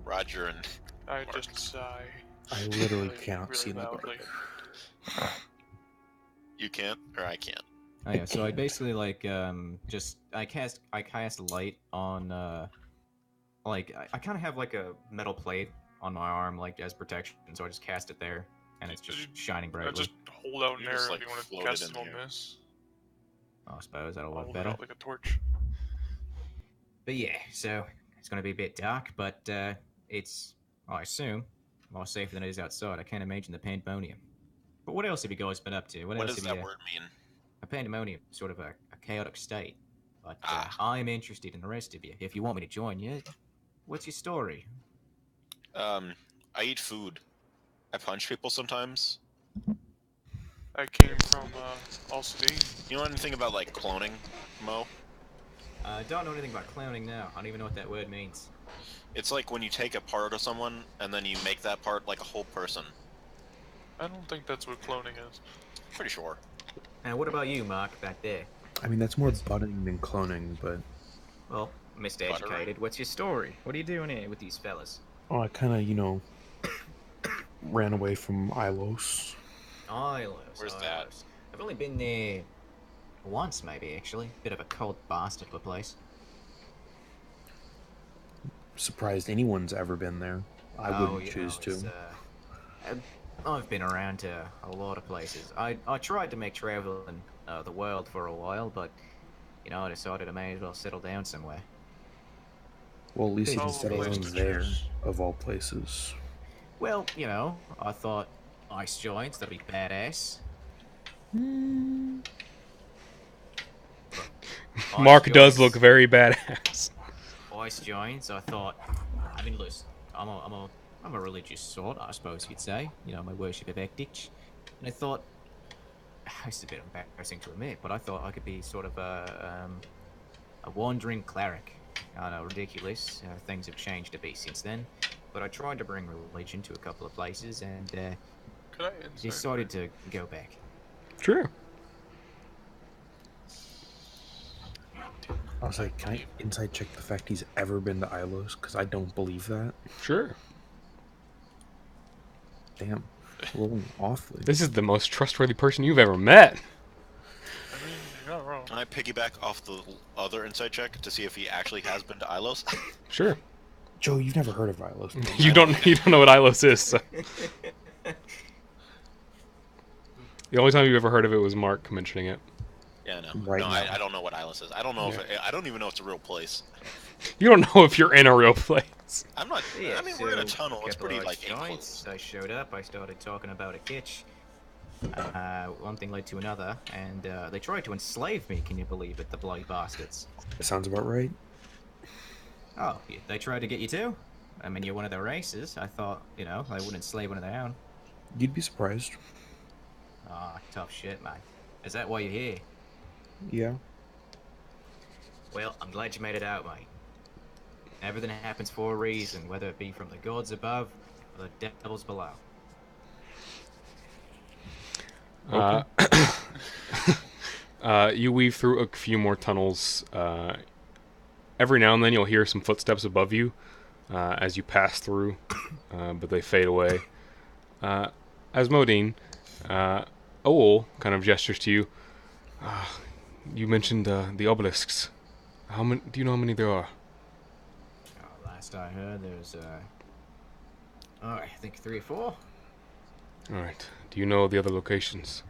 Roger and. I Mark. just sigh. I literally really, cannot really see in the dark. loudly. You can't, or I can't. Oh yeah, so I basically like I cast light on I kind of have like a metal plate on my arm like as protection, so I just cast it there, and it's just shining I brightly. just hold out an You arrow just, if like, you want to float cast it it in on the air. this. I suppose that'll I'll work hold it better. out like a torch. But yeah, so it's gonna be a bit dark, but it's I assume more safe than it is outside. I can't imagine the pandemonium. But what else have you guys been up to? What else does have that you? word mean? A pandemonium, sort of a chaotic state. But Ah. I'm interested in the rest of you. If you want me to join you, what's your story? I eat food. I punch people sometimes. I came from, LCD. You know anything about like cloning, Mo? I don't know anything about clowning now. I don't even know what that word means. It's like when you take a part of someone and then you make that part like a whole person. I don't think that's what cloning is. Pretty sure. And what about you, Mark, back there? I mean, that's more budding than cloning, but... Well, Mr. Buttering? Educated, what's your story? What are you doing here with these fellas? Oh, I kind of, ran away from Ilos. Ilos. Where's that? I've only been there once, maybe, actually. Bit of a cold bastard of a place. Surprised anyone's ever been there. I wouldn't choose to. I've been around to a lot of places. I tried to make traveling the world for a while, but, I decided I may as well settle down somewhere. Well, at least you Oh, can settle place in to there, choose. of all places. Well, I thought ice joints, that'd be badass. Ice Mark does joints- look very badass. Ice joints, I thought, listen, I'm a religious sort, I suppose you'd say. My worship of Ekdich. And I thought, it's a bit embarrassing to admit, but I thought I could be sort of a wandering cleric. I know, ridiculous. Things have changed a bit since then. But I tried to bring religion to a couple of places and Could I insert? decided to go back. True. I was like, can I inside check the fact he's ever been to Ilos? Because I don't believe that. Sure. Damn. Rolling awfully. This is the most trustworthy person you've ever met. I mean, you're not wrong. Can I piggyback off the other insight check to see if he actually has been to Ilos? Sure. Joe, you've never heard of Ilos. You don't know what Ilos is. So. The only time you've ever heard of it was Mark mentioning it. Yeah, no. Right no, now. I don't know what Ilos is. I don't know if I don't even know it's a real place. You don't know if you're in a real place. I'm not. I mean, we're in a tunnel. It's pretty like enclosed. nights, I showed up. I started talking about a kitsch. One thing led to another, and they tried to enslave me. Can you believe it, the bloody bastards? That sounds about right. Oh, they tried to get you too? I mean, you're one of their races. I thought, they wouldn't enslave one of their own. You'd be surprised. Ah, tough shit, man. Is that why you're here? Yeah. Well, I'm glad you made it out, mate. Everything happens for a reason, whether it be from the gods above or the devils below. You weave through a few more tunnels. Every now and then you'll hear some footsteps above you as you pass through, but they fade away. Asmodean, Owl kind of gestures to you. You mentioned the obelisks. How many? Do you know how many there are? Last I heard, there's, I think 3 or 4. All right. Do you know the other locations?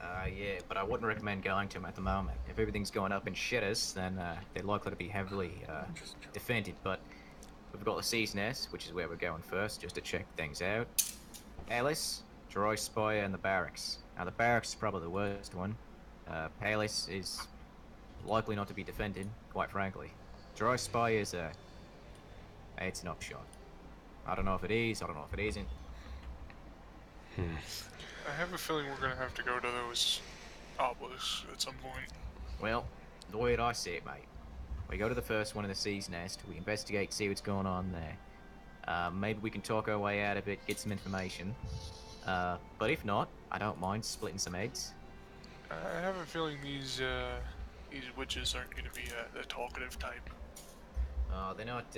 Yeah, but I wouldn't recommend going to them at the moment. If everything's going up in shitters, then they're likely to be heavily defended. But we've got the Sea's Nest, which is where we're going first, just to check things out. Alice, Dry Spire, and the Barracks. Now, the Barracks is probably the worst one. Palace is likely not to be defended, quite frankly. Dry Spire is it's an upshot. I don't know if it is, I don't know if it isn't. I have a feeling we're gonna have to go to those obelisks at some point. Well, the way that I see it, mate, we go to the first one in the Sea's Nest, we investigate, see what's going on there. Maybe we can talk our way out of it, get some information. But if not, I don't mind splitting some eggs. I have a feeling these witches aren't gonna be the talkative type. They're not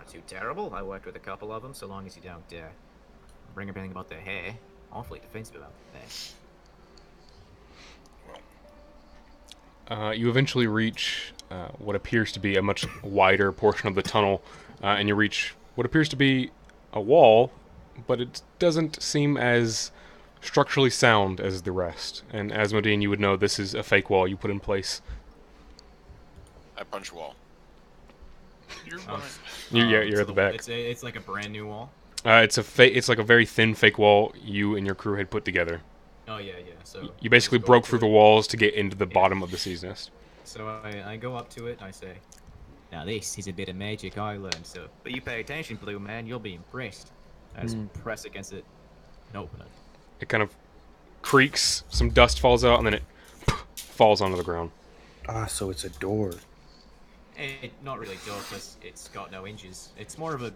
too terrible. I worked with a couple of them, so long as you don't bring up anything about their hair. Awfully defensive about that. You eventually reach what appears to be a much wider portion of the tunnel, and you reach what appears to be a wall, but it doesn't seem as structurally sound as the rest. And Asmodean, you would know this is a fake wall you put in place. I punch wall. You're right. You're So at the back. It's like a brand new wall. It's like a very thin fake wall you and your crew had put together. Oh yeah. So You basically just go broke up through to the it. walls to get into the bottom of the Sea's Nest. So I go up to it and I say, "Now this is a bit of magic I learned. So, but you pay attention, Blue Man, you'll be impressed." I just press against it and open it. It kind of creaks, some dust falls out, and then it falls onto the ground. Ah, so it's a door. Not really door, because it's got no hinges. It's more of a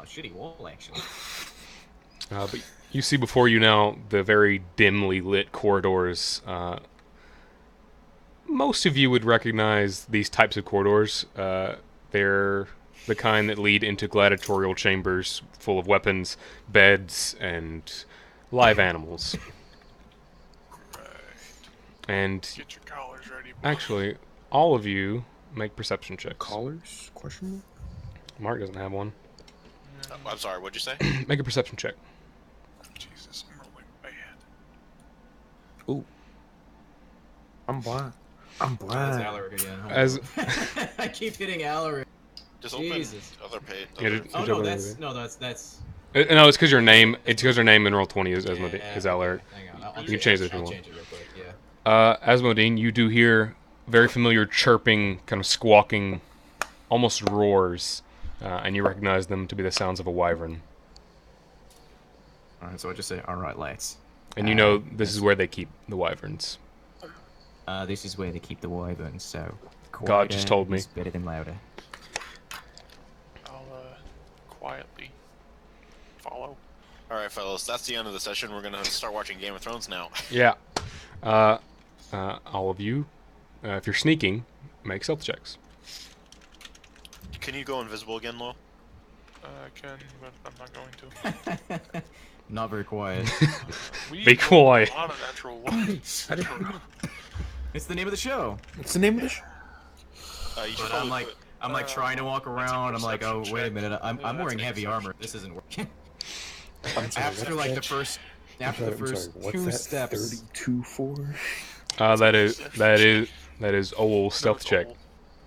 shitty wall, actually. But you see before you now the very dimly lit corridors. Most of you would recognize these types of corridors. They're the kind that lead into gladiatorial chambers full of weapons, beds, and live animals. Right. And Get your collars ready. boy. actually, all of you make perception checks. Collars? Question mark? Mark doesn't have one. I'm sorry. What'd you say? Make a perception check. Jesus, I'm rolling bad. Ooh. I'm blind. I'm It's blind. Alaric again. hold As on. I keep hitting Alaric. Just Jesus. open other page. Yeah, Other... just- Oh Good no, job, that's Alaric. that's. No, it's because your name. It's because your name in roll 20 is Yeah, is Alaric. okay, hang on. You can change it if you I'll want. change it real quick. Yeah. Asmodean, you do hear very familiar chirping, kind of squawking, almost roars, and you recognize them to be the sounds of a wyvern. Alright, so I just say, alright, lads. And you know this is where they keep the wyverns. This is where they keep the wyverns, so. God just told me. Is better than louder. I'll quietly follow. All right, fellas. That's the end of the session. We're gonna start watching Game of Thrones now. Yeah. All of you, if you're sneaking, make stealth checks. Can you go invisible again, Lo? I can, but I'm not going to. Not very quiet. We Be rolled quiet. A lot of natural ones. I didn't- It's the name of the show. What's the name of the show? You should But probably I'm like trying to walk that's a around. I'm like, oh perception wait a check. minute. I'm That's wearing a heavy perception armor. check. This isn't working. I'm sorry, After what's like that? the first, after the first What's two that? steps. 32 for? That is old No, stealth it's check. old.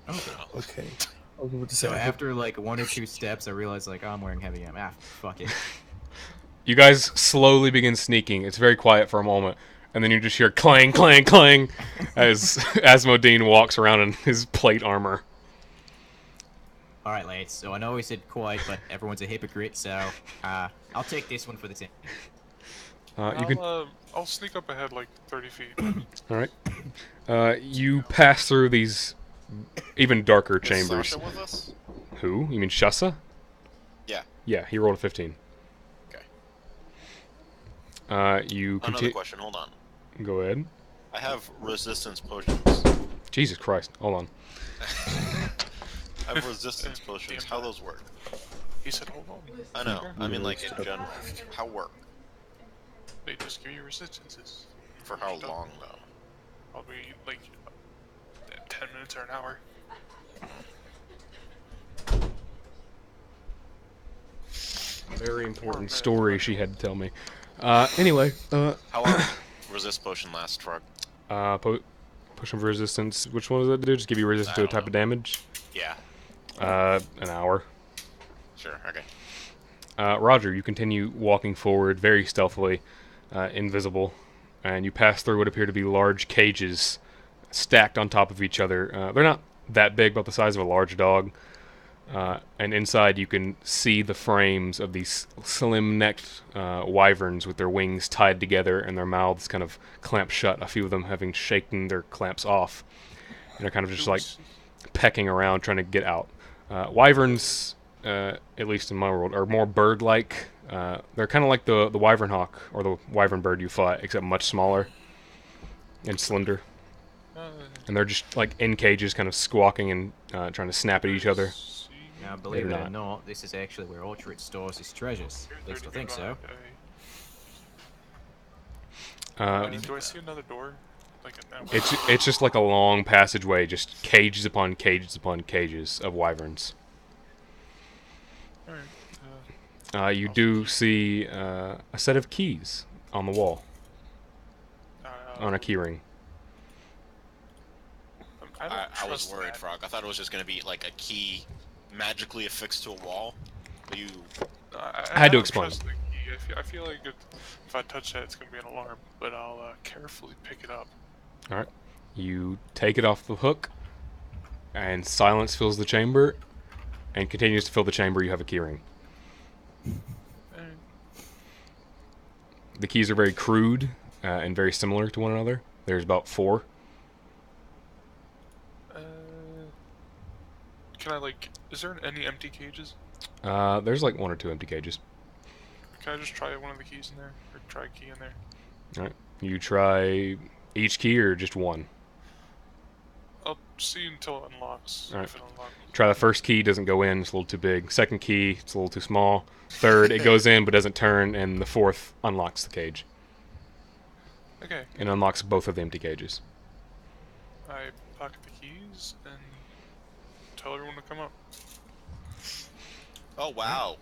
Okay. Okay. I was about to say, So I hope- after like 1 or 2 steps, I realized like, oh, I'm wearing heavy armor. Ah, fuck it. You guys slowly begin sneaking. It's very quiet for a moment, and then you just hear clang, clang, clang as Asmodean walks around in his plate armor. All right, lads. So I know we said quiet, but everyone's a hypocrite. So I'll take this one for the team. You can. I'll sneak up ahead like 30 feet. All right. You pass through these even darker Is chambers. Sasha with us? Who? You mean Shasa? Yeah. Yeah, he rolled a 15. Okay. You Another continue. question. Hold on. Go ahead. I have resistance potions. Jesus Christ. Hold on. I have resistance potions. How those work? He said, hold on. I know. I mean, like in general, how work? They just give you resistances. For how long though? Probably like 10 minutes or an hour. Very important story she had to tell me. Anyway, How long resist potion last, Frog? potion of resistance. Which one was that to do? Just give you resistance to a don't type know. of damage? Yeah. An hour. Sure. Okay. Roger, you continue walking forward very stealthily, invisible, and you pass through what appear to be large cages stacked on top of each other. They're not that big, about the size of a large dog. And inside you can see the frames of these slim-necked wyverns with their wings tied together and their mouths kind of clamped shut, a few of them having shaken their clamps off. And they're kind of just like pecking around trying to get out. Wyverns, at least in my world, are more bird-like. They're kind of like the wyvern hawk or the wyvern bird you fought, except much smaller and slender. And they're just like in cages, kind of squawking and trying to snap at each other. Now, believe it Maybe or not, this is actually where Orchard stores his treasures. At least I think so. Do I see another door? Like a It's just like a long passageway, just cages upon cages upon cages of wyverns. Alright. You do see a set of keys on the wall, on a keyring. I was worried, Frog. I thought it was just gonna be like a key magically affixed to a wall. But you. I had to don't explain. trust the key. I feel like if I touch that, it's gonna be an alarm. But I'll carefully pick it up. All right, you take it off the hook, and silence fills the chamber, and continues to fill the chamber. You have a keyring. Alright. The keys are very crude and very similar to one another. There's about 4. Can I like? Is there any empty cages? There's like 1 or 2 empty cages. Can I just try one of the keys in there, or try a key in there? All right, you try each key or just one. I'll see until it unlocks. Alright. If it unlocks. Try the first key, doesn't go in, it's a little too big. Second key, it's a little too small. Third, it goes in but doesn't turn, and the fourth unlocks the cage. Okay. And unlocks both of the empty cages. I pocket the keys and tell everyone to come up. Oh wow.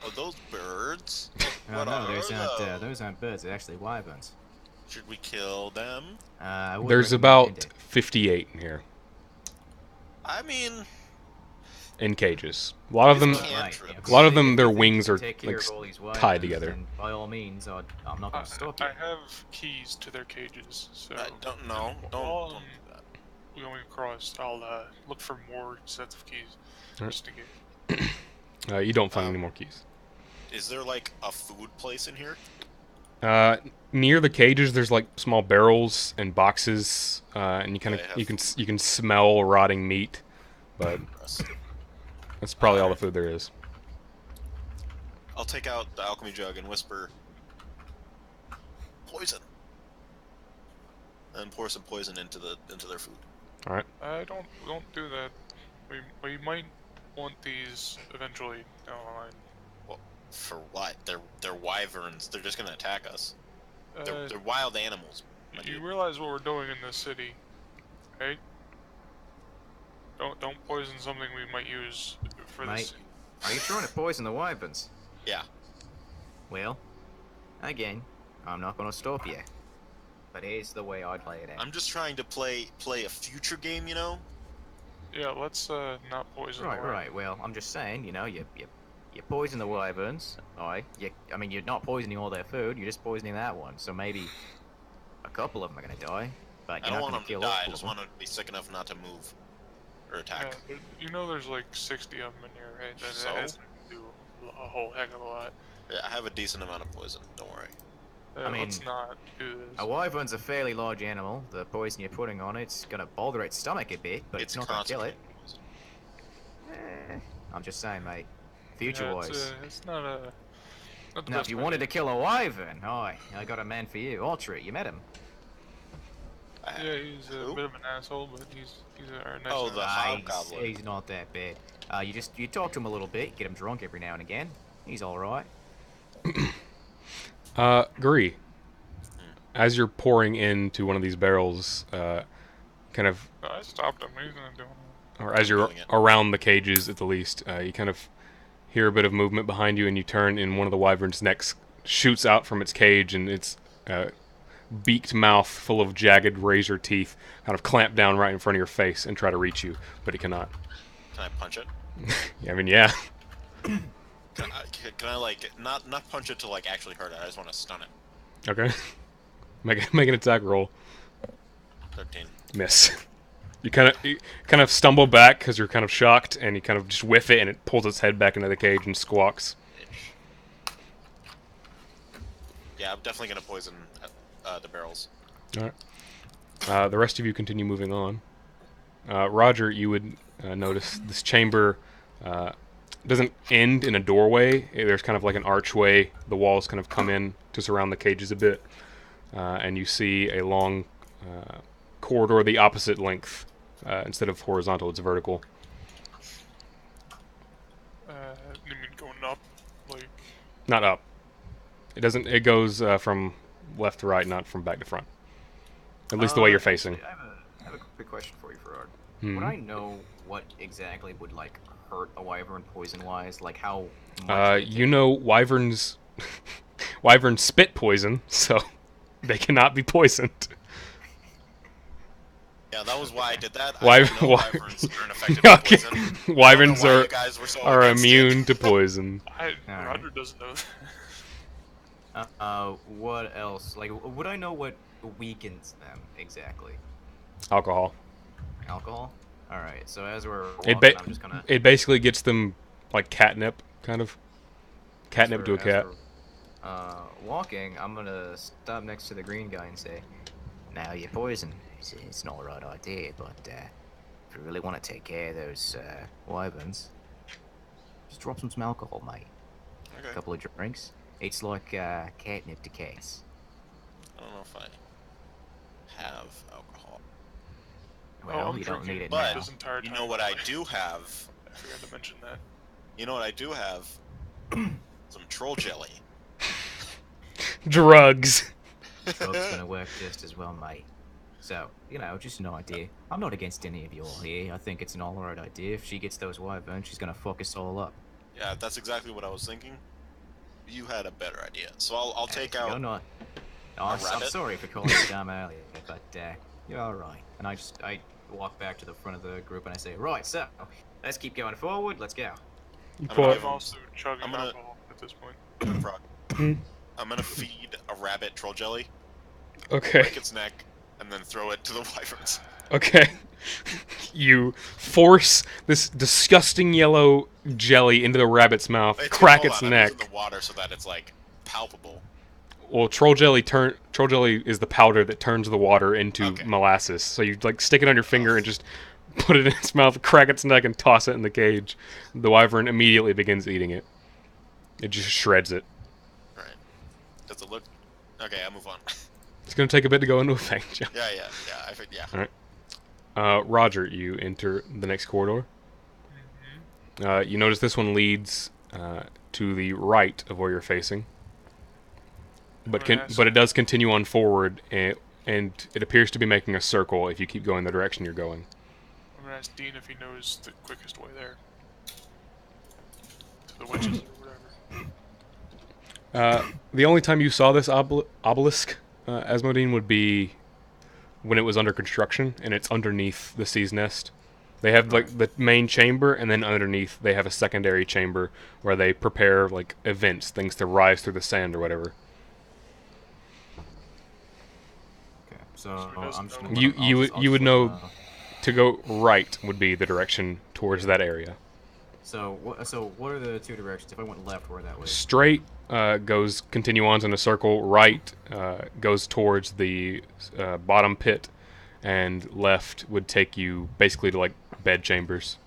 Are those birds? Oh What no, are those aren't birds. They're actually wyverns. Should we kill them? I wouldn't There's recommend about it. 58 in here, I mean, in cages. A lot of them, Right, yeah. a lot of If them, you their think you wings can are take care like of all these tied wyverns, together. then by all means, I'm not going to stop you. I have keys to their cages, so I don't know. while Don't. I'm going across, I'll look for more sets of keys Alright. just in case. You don't find any more keys. Is there like a food place in here? Near the cages, there's like small barrels and boxes, and you kind of They have you can smell rotting meat, but that's probably all the food there is. I'll take out the alchemy jug and whisper, poison, and pour some poison into their food. All right. Don't do that. We might want these eventually down the line. Well, for what? They're wyverns. They're just gonna attack us. Uh, They're wild animals. my you dude. realize what we're doing in this city, right? Don't poison something we might use for Mate. this. Are you trying to poison the wyverns? Yeah. Well, again, I'm not gonna stop you. But here's the way I'd play it out. I'm just trying to play a future game, you know? Yeah, let's not poison. Right, the way. right. Well, I'm just saying, you poison the wyverns. Alright. I mean, you're not poisoning all their food. You're just poisoning that one. So maybe a couple of them are gonna die. But I you're don't not want gonna them kill to die. all I of just them. want them to be sick enough not to move or Yeah, attack. you know there's like 60 of them in here, right? That So? adds to a whole heck of a lot. Yeah, I have a decent amount of poison. Don't worry. I mean, let's not do this. A wyvern's a fairly large animal. The poison you're putting on it's gonna bother its stomach a bit, but it's not gonna kill it. concentrated poison. I'm just saying, mate. Yeah, Future-wise. it's not a. Not the Now, best if you way. wanted to kill a wyvern, I got a man for you. Ultra, you met him. Yeah, he's a Who? bit of an asshole, but he's a nice. Oh, guy. the hobgoblin. He's not that bad. You talk to him a little bit, get him drunk every now and again. He's all right. Gree, as you're pouring into one of these barrels, kind of, No, I stopped him. He's not doing it. or as you're Doing it. around the cages at the least, you kind of hear a bit of movement behind you, and you turn, and one of the wyvern's necks shoots out from its cage, and its beaked mouth, full of jagged razor teeth, kind of clamp down right in front of your face and try to reach you, but it cannot. Can I punch it? I mean, yeah. Can I like not punch it to like actually hurt it? I just want to stun it. Okay. Make an attack roll. 13. Miss. You kind of stumble back because you're kind of shocked, and you kind of just whiff it, and it pulls its head back into the cage and squawks. Yeah, I'm definitely gonna poison the barrels. All right. The rest of you continue moving on. Roger, you would notice this chamber doesn't end in a doorway. There's kind of like an archway. The walls kind of come in to surround the cages a bit, and you see a long corridor the opposite length. Instead of horizontal, it's vertical. You mean going up? Like, Not up. It doesn't. It goes from left to right, not from back to front. At least the way you're facing. Actually, I have a quick question for you, Gerard. Hmm. Would I know what exactly would like hurt a wyvern poison-wise? Like how much? You know, wyverns spit poison, so they cannot be poisoned. Yeah, that was why I did that. Why- I didn't know why- wyverns aren't affected by Okay. poison. Wyverns I don't know why are you guys were so are against it. immune to poison. Alright. Roger doesn't know. What else? Like, would I know what weakens them exactly? Alcohol. Alcohol. All right. So as we're It walking, ba- I'm just gonna. It basically gets them like catnip, kind of. Catnip as to a we're- cat. as we're, walking, I'm gonna stop next to the green guy and say, "Now you're poisoned. It's not the right idea, but if you really want to take care of those wyverns, just drop some alcohol, mate. A Okay. couple of drinks. It's like catnip to cats. I don't know if I have alcohol. Well, I'm you don't drinking need it but- now. this entire You time. know what I do have? I forgot to mention that. You know what I do have? Some troll jelly. Drugs. Drugs gonna work just as well, mate. So, just an idea. I'm not against any of you all here. I think it's an alright idea. If she gets those wyverns, she's gonna fuck us all up. Yeah, that's exactly what I was thinking. You had a better idea, so I'll take You're out. not. Oh, a I'm rabbit? sorry for calling you dumb earlier, but you're alright. And I walk back to the front of the group and I say, right, so let's keep going forward. Let's go. You I'm pull gonna out- give I'm also chugging I'm gonna- alcohol at this point. Frog. I'm gonna feed a rabbit troll jelly, Okay. break its neck, and then throw it to the wyverns. Okay. You force this disgusting yellow jelly into the rabbit's mouth, Wait, crack hold its on, I'm neck. using the water so that it's like palpable. Well, troll jelly is the powder that turns the water into Okay. molasses. So you like stick it on your finger and just put it in its mouth, crack its neck, and toss it in the cage. The wyvern immediately begins eating it. It just shreds it. Right. Does it look? Okay, I move on. It's gonna take a bit to go into effect. yeah. I think yeah. Roger, you enter the next corridor. You notice this one leads to the right of where you're facing, but it does continue on forward, and it appears to be making a circle if you keep going the direction you're going. I'm gonna ask Dean if he knows the quickest way there. To the witches or whatever. The only time you saw this obelisk, Asmodean, would be when it was under construction, and it's underneath the Sea's Nest. They have like the main chamber, and then underneath they have a secondary chamber where they prepare like events, things to rise through the sand or whatever. Okay, so he doesn't I'm just know. gonna. You would know to go right would be the direction towards that area. So what are the two directions? If I went left, where that way? Straight continue on in a circle. Right goes towards the bottom pit, and left would take you basically to like bed chambers.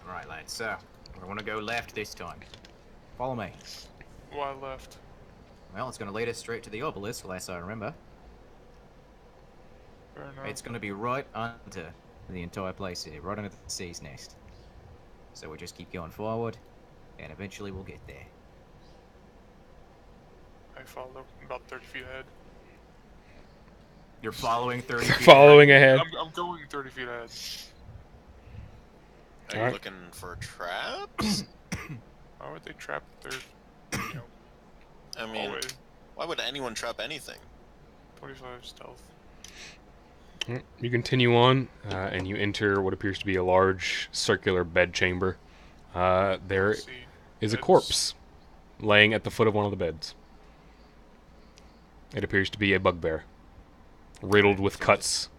All right, lads. So we're gonna go left this time. Follow me. Why left? Well, it's gonna lead us straight to the obelisk, unless I remember. Fair enough. It's gonna be right under the entire place here, right under the Sea's Nest. So we just keep going forward, and eventually we'll get there. I follow about 30 feet ahead. You're following 30 You're feet following ahead. I'm going 30 feet ahead. Are you Alright. looking for traps? Why would they trap their, you know, I mean, hallway? why would anyone trap anything? 25 stealth. You continue on, and you enter what appears to be a large circular bed chamber. There Let's see. is a Beds. corpse laying at the foot of one of the beds. It appears to be a bugbear, riddled with cuts.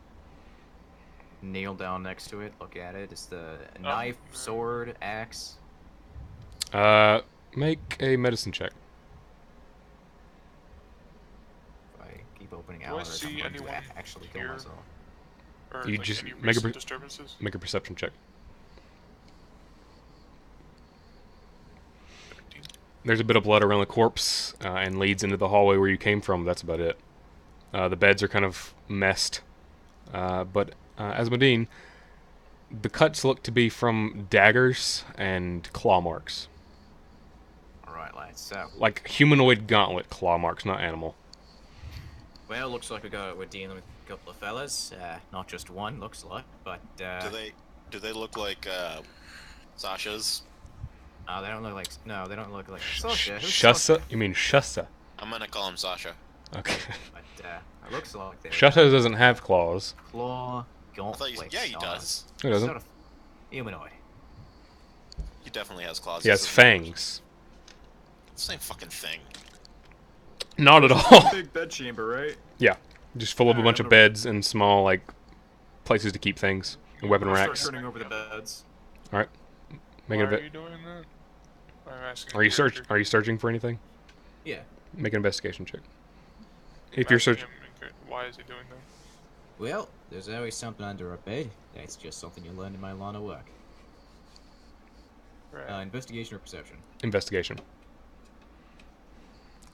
Kneel down next to it, look at it. It's the knife, sword, axe. Make a medicine check. If I keep opening Do I Alaric, see I'm going to anyone actually kill here? myself. Or You like just any make a recent per- disturbances? Make a perception check. 13. There's a bit of blood around the corpse, and leads into the hallway where you came from. That's about it. The beds are kind of messed, but Asmodean, the cuts look to be from daggers and claw marks, Alright, lads, so. like humanoid gauntlet claw marks, not animal. Well, looks like we're dealing with a couple of fellas. Not just one, looks like, but, Do they look like Sasha's? they don't look like, no, they don't look like Sasha. Who's Shussa? You mean Shussa? I'm gonna call him Sasha. Okay. But, it looks like they're Shussa doesn't have claws. claw I thought gauntlet. yeah, he does. He doesn't. Sort of humanoid. He definitely has claws. He has fangs. Same fucking thing. Not at all. Big bed chamber, right? Yeah, just full of a Alright, bunch I'm of gonna- beds and small like places to keep things, and weapon Start racks. turning over the beds. Make Why a are bit. you doing that? I'm asking. Are you the search? character. Are you searching for anything? Yeah. Make an investigation check. If I'm you're asking searching, him, why is he doing that? Well, there's always something under a bed. That's just something you learn in my line of work. Right. Investigation or perception? investigation.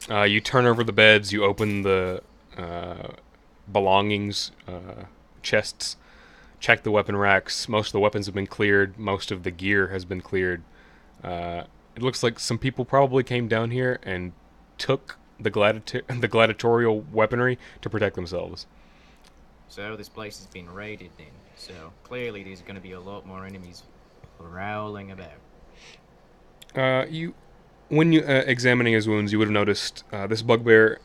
You turn over the beds. You open the belongings, chests. Check the weapon racks. Most of the weapons have been cleared. Most of the gear has been cleared. It looks like some people probably came down here and took the the gladiatorial weaponry to protect themselves. So this place has been raided then. So clearly there's going to be a lot more enemies prowling about. When you examining his wounds, you would have noticed this bugbear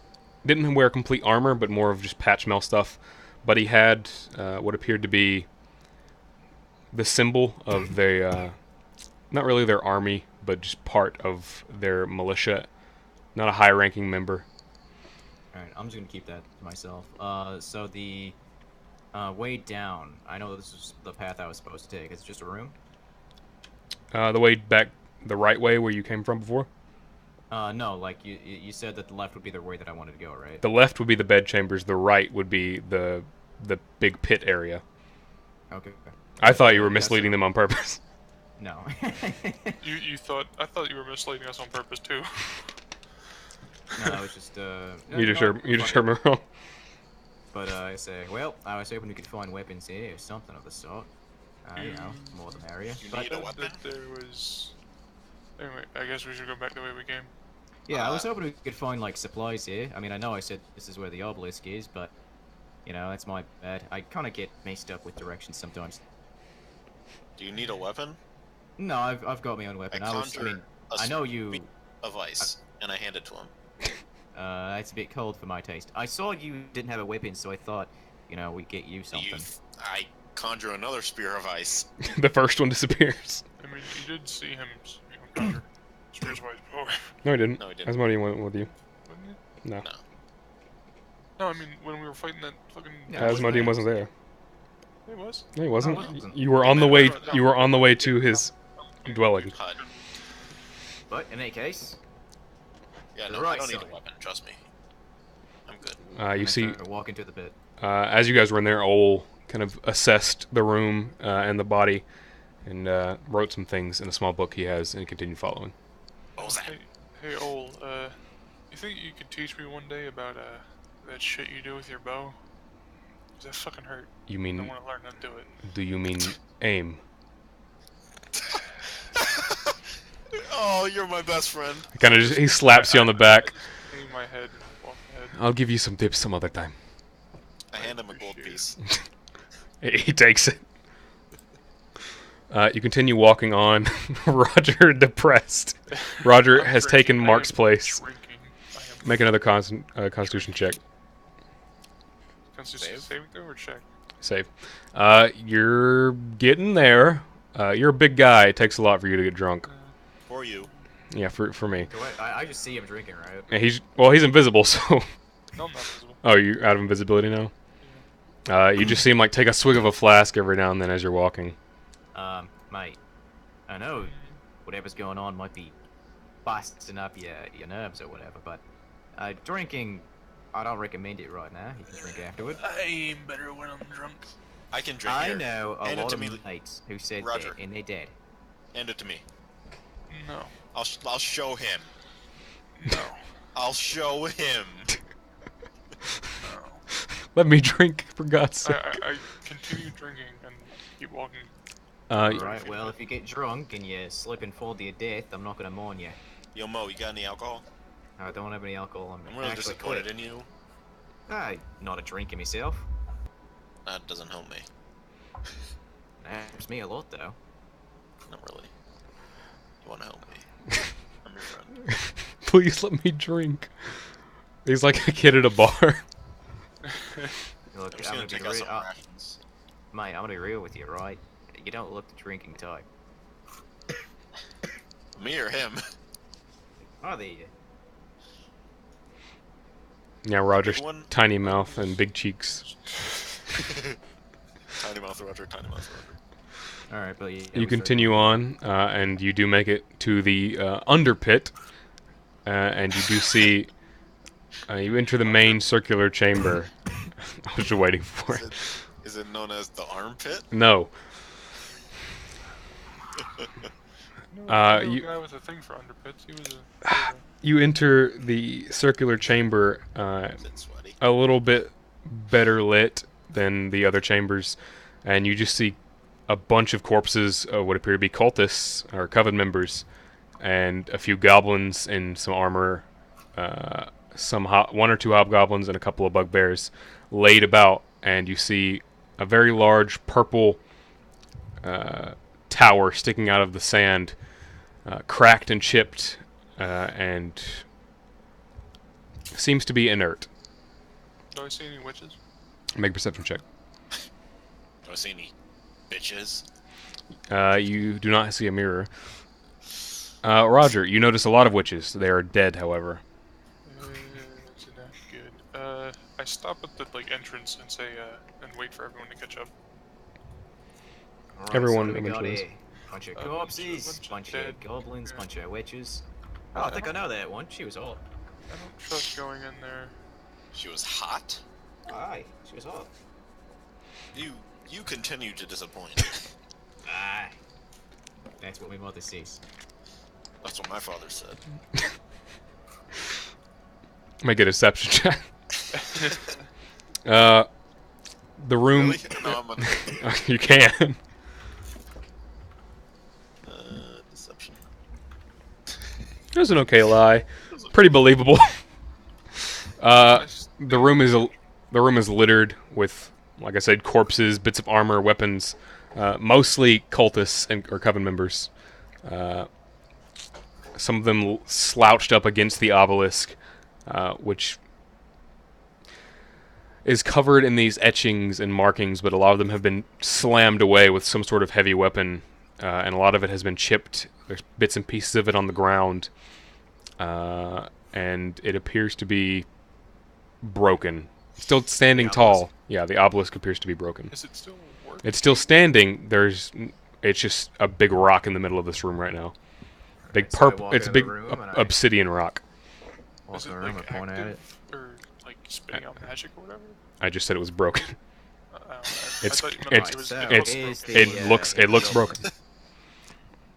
didn't wear complete armor, but more of just patch mail stuff. But he had what appeared to be the symbol of not really their army, but just part of their militia. Not a high-ranking member. Alright, I'm just going to keep that to myself. So the way down, I know this is the path I was supposed to take. It's just a room? The way back, the right way where you came from before. No, like you said that the left would be the way that I wanted to go, right? The left would be the bed chambers. The right would be the big pit area. Okay. I thought you were misleading them on purpose. No. You thought I thought you were misleading us on purpose too. No, I was just You just heard me wrong. But I say, well, I was hoping we could find weapons here or something of the sort. More the merrier. You But need a weapon? That there was. Anyway, I guess we should go back the way we came. yeah, I was hoping we could find like supplies here. I mean, I know I said this is where the obelisk is, but that's my bad. I kind of get messed up with directions sometimes. Do you need a weapon? No, I've got my own weapon. I know you. Of ice, and I hand it to him. It's a bit cold for my taste. I saw you didn't have a weapon, so I thought, we'd get you something. I conjure another spear of ice. The first one disappears. I mean, you did see him conjure spears of ice before, No, he didn't. No, he didn't. Asmodean went with you. wouldn't it? No. No. No, I mean, when we were fighting that fucking. Yeah, Asmodean wasn't there. It was. No, he wasn't. No, he wasn't. You were on the way. You were on the way to his dwelling. HUD. But in any case, Yeah, The no, I right don't need side. a weapon. Trust me. I'm good. You see, walk into the pit. as you guys were in there, Ol kind of assessed the room and the body, and wrote some things in a small book he has, and continued following. What was that? Hey, Ol, you think you could teach me one day about, that shit you do with your bow? 'Cause that fucking hurt. You I mean? want to learn how to do it. Do you mean aim? Oh, you're my best friend. Kind of just he slaps you on the back. Aim my head and walk ahead. I'll give you some tips some other time. I hand him a gold piece. He takes it. You continue walking on. Roger depressed. Roger I'm has drinking, taken I Mark's am place. drinking. I am Make another Constitution check. Constitution saving throw or check? Save. You're getting there. You're a big guy. It takes a lot for you to get drunk. For you. Yeah, for me. I just see him drinking, right? Yeah, he's invisible, so. No, I'm not visible. Oh, you're out of invisibility now. You just see him like take a swig of a flask every now and then as you're walking. Mate, I know whatever's going on might be busting up your nerves or whatever, but drinking, I don't recommend it right now. You can drink afterward. I aim better when I'm drunk. I can drink I here. know a Hand it lot to of me. mates who said Roger. that, and they're dead. Hand it to me. No. I'll show him. No. I'll show him. No. Let me drink, for God's sake. I continue drinking and keep walking. Alright, well, if you get drunk and you slip and fall to your death, I'm not gonna mourn you. Yo, Mo, you got any alcohol? I don't have any alcohol on me. I'm really Actually, disappointed in you. not a drinker myself. That doesn't help me. Helps me a lot, though. Not really. You wanna help me? I'm your friend. Please let me drink. He's like a kid at a bar. Look, I'm just gonna take out some rations. mate, I'm gonna be real with you, right? You don't look the drinking type. Me or him? Oh, there you Yeah, Roger's Big one? tiny mouth and big cheeks. Tiny mouth Roger, tiny mouth Roger. Alright, but You continue on, and you do make it to the under pit, and you do see. You enter the main circular chamber. I was just waiting for it. Is it known as the armpit? No. No, you- guy with a thing for underpits. He was You enter the circular chamber, Is it sweaty? a little bit better lit than the other chambers, and you just see a bunch of corpses of what appear to be cultists or coven members, and a few goblins in some armor, one or two hobgoblins and a couple of bugbears laid about, and you see a very large purple tower sticking out of the sand, cracked and chipped, and seems to be inert. Do I see any witches? Make a perception check. Do I see any bitches? You do not see a mirror. Roger, you notice a lot of witches. They are dead, however. That's not good. I stop at the entrance and say and wait for everyone to catch up. Alright, Everyone so we got eventually is. here. Bunch of corpses, bunch dead. of goblins, bunch of witches. Oh, I think I know that one. She was hot. I don't trust going in there. She was hot? Aye, she was hot. You continue to disappoint. Aye. That's what my mother says. That's what my father said. Make a deception check. The room. Really? No, I'm You can. It was an okay lie. Pretty believable. I s- The room is littered with, like I said, corpses, bits of armor, weapons, mostly cultists and or coven members. Uh, some of them slouched up against the obelisk, which is covered in these etchings and markings, but a lot of them have been slammed away with some sort of heavy weapon, and a lot of it has been chipped. There's bits and pieces of it on the ground, and it appears to be broken. Still standing The tall. obelisk? Yeah, the obelisk appears to be broken. Is it still working? It's still standing. It's just a big rock in the middle of this room right now. Big So I purple. walk It's a into the big room and I- obsidian rock. Walk Is in it the room like and point at it. active or like spitting out magic or whatever? I just said it was broken. I don't know. It's- I thought you meant it's- it was, so it it's- looks is broken. the, It looks here's the broken. obelisk.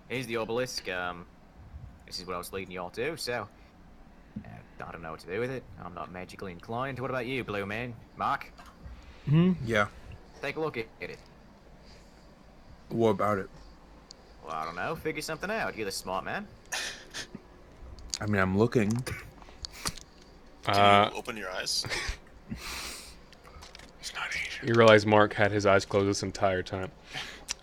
Here's the obelisk. This is what I was leading you all to. So, I don't know what to do with it. I'm not magically inclined. What about you, Blue Man? Mark, Yeah. take a look at it. What about it? Well, I don't know. Figure something out. You're the smart man. I mean, I'm looking. Can you open your eyes? He's not Asian. You realize Mark had his eyes closed this entire time.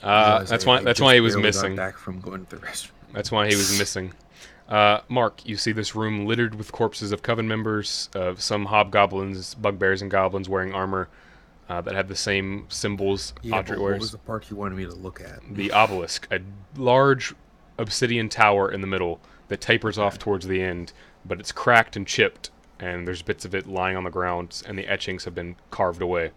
Realize That's I- why. I That's just why he was barely got missing. back from going to the restroom. That's why he was missing. Mark, you see this room littered with corpses of coven members, of some hobgoblins, bugbears, and goblins wearing armor that have the same symbols Yeah, Audrey but what was wears. the part you wanted me to look at? The obelisk, a large obsidian tower in the middle that tapers off towards the end, but it's cracked and chipped, and there's bits of it lying on the ground, and the etchings have been carved away.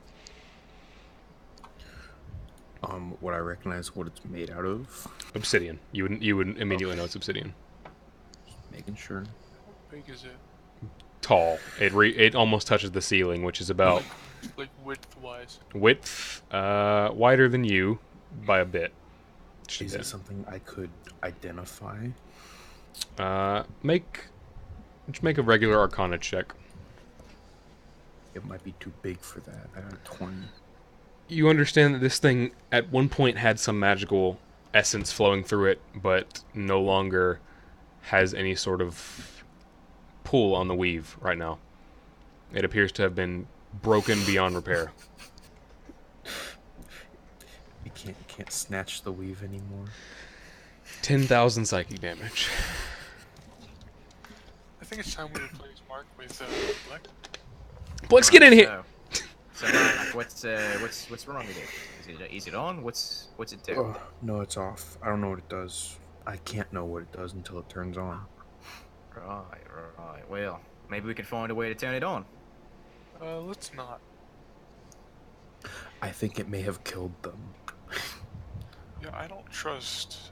Would I recognize what it's made out of? Obsidian. You would immediately know it's obsidian. Making sure. How big is it? Tall. It almost touches the ceiling, which is about Like width-wise. width wider than you by a bit. Just a Is bit. it something I could identify? Just make a regular Arcana check. It might be too big for that. I got a 20. You understand that this thing at one point had some magical essence flowing through it, but no longer has any sort of pull on the weave right now. It appears to have been broken beyond repair. You can't snatch the weave anymore. 10,000 psychic damage. I think it's time we replace Mark with Black. Let's get in here. So, Mark, what's wrong with it? Is it on? What's it do? Oh, no, it's off. I don't know what it does. I can't know what it does until it turns on. Right. Well, maybe we can find a way to turn it on. Let's not. I think it may have killed them. Yeah, I don't trust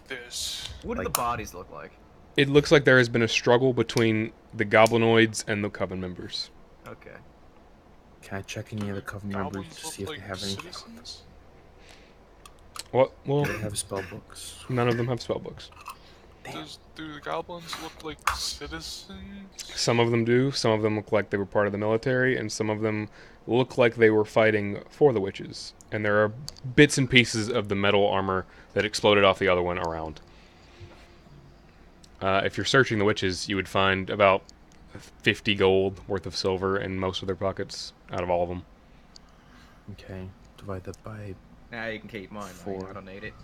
this. What do the Like- bodies look like? It looks like there has been a struggle between the goblinoids and the coven members. Okay. Can I check any of the coven members Goblins to look see if like they have any? citizens. Well, Do they have spell books? none of them have spellbooks. Do the goblins look like citizens? Some of them do. Some of them look like they were part of the military, and some of them look like they were fighting for the witches. And there are bits and pieces of the metal armor that exploded off the other one around. If you're searching the witches, you would find about 50 gold worth of silver in most of their pockets, out of all of them. Okay. Divide that by Now you can keep mine. Mate. 4. I don't need it.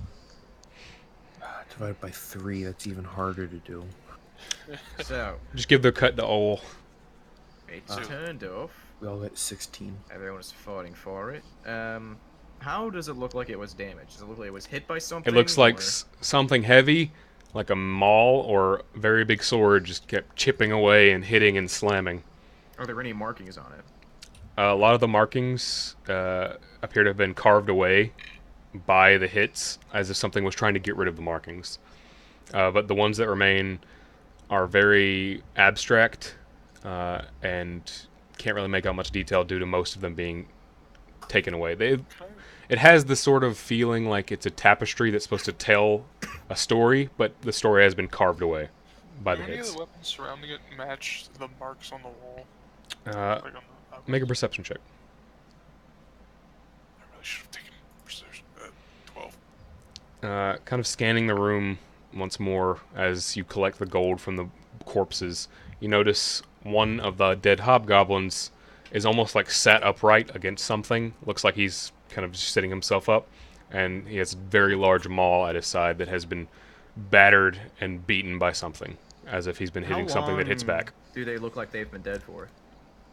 divide by 3. That's even harder to do. So Just give the cut to Ole. it's turned off. We all get 16. Everyone's fighting for it. How does it look like it was damaged? Does it look like it was hit by something? It looks like or- something heavy, like a maul or a very big sword, just kept chipping away and hitting and slamming. Are there any markings on it? A lot of the markings appear to have been carved away by the hits, as if something was trying to get rid of the markings. But the ones that remain are very abstract and can't really make out much detail due to most of them being taken away. It has the sort of feeling like it's a tapestry that's supposed to tell a story, but the story has been carved away by Do the any of hits. the weapons surrounding it match the marks on the wall? Uh, Like on the make a perception check. I really should have taken precision. 12. Kind of scanning the room, once more as you collect the gold from the corpses. You notice one of the dead hobgoblins is almost like sat upright against something. Looks like he's kind of just sitting himself up, and he has a very large maul at his side that has been battered and beaten by something, as if he's been hitting something that hits back. Do they look like they've been dead for?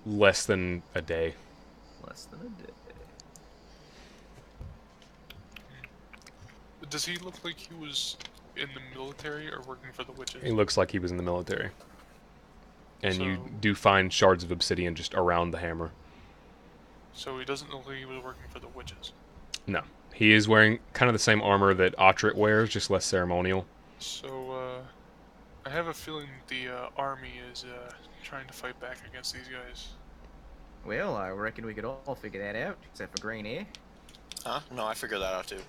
Less than a day. Less than a day. Does he look like he was in the military or working for the witches? He looks like he was in the military. And you So- do find shards of obsidian just around the hammer. So he doesn't look like he was working for the witches. No. He is wearing kind of the same armor that Otrit wears, just less ceremonial. So, I have a feeling the army is trying to fight back against these guys. Well, I reckon we could all figure that out, except for Green here. Huh? No, I figured that out too.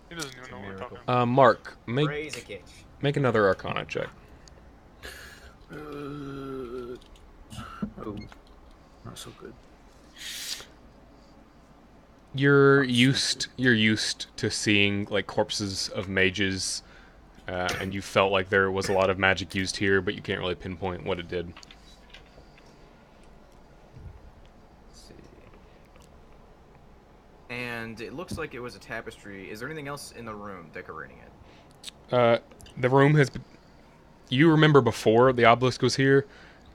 He doesn't even know what we're miracle. talking about. Mark, Raise a catch. make another Arcana check. Oh, not so good. You're used to seeing like corpses of mages, and you felt like there was a lot of magic used here, but you can't really pinpoint what it did. Let's see. And it looks like it was a tapestry. Is there anything else in the room decorating it? The room has been... You remember before the obelisk was here,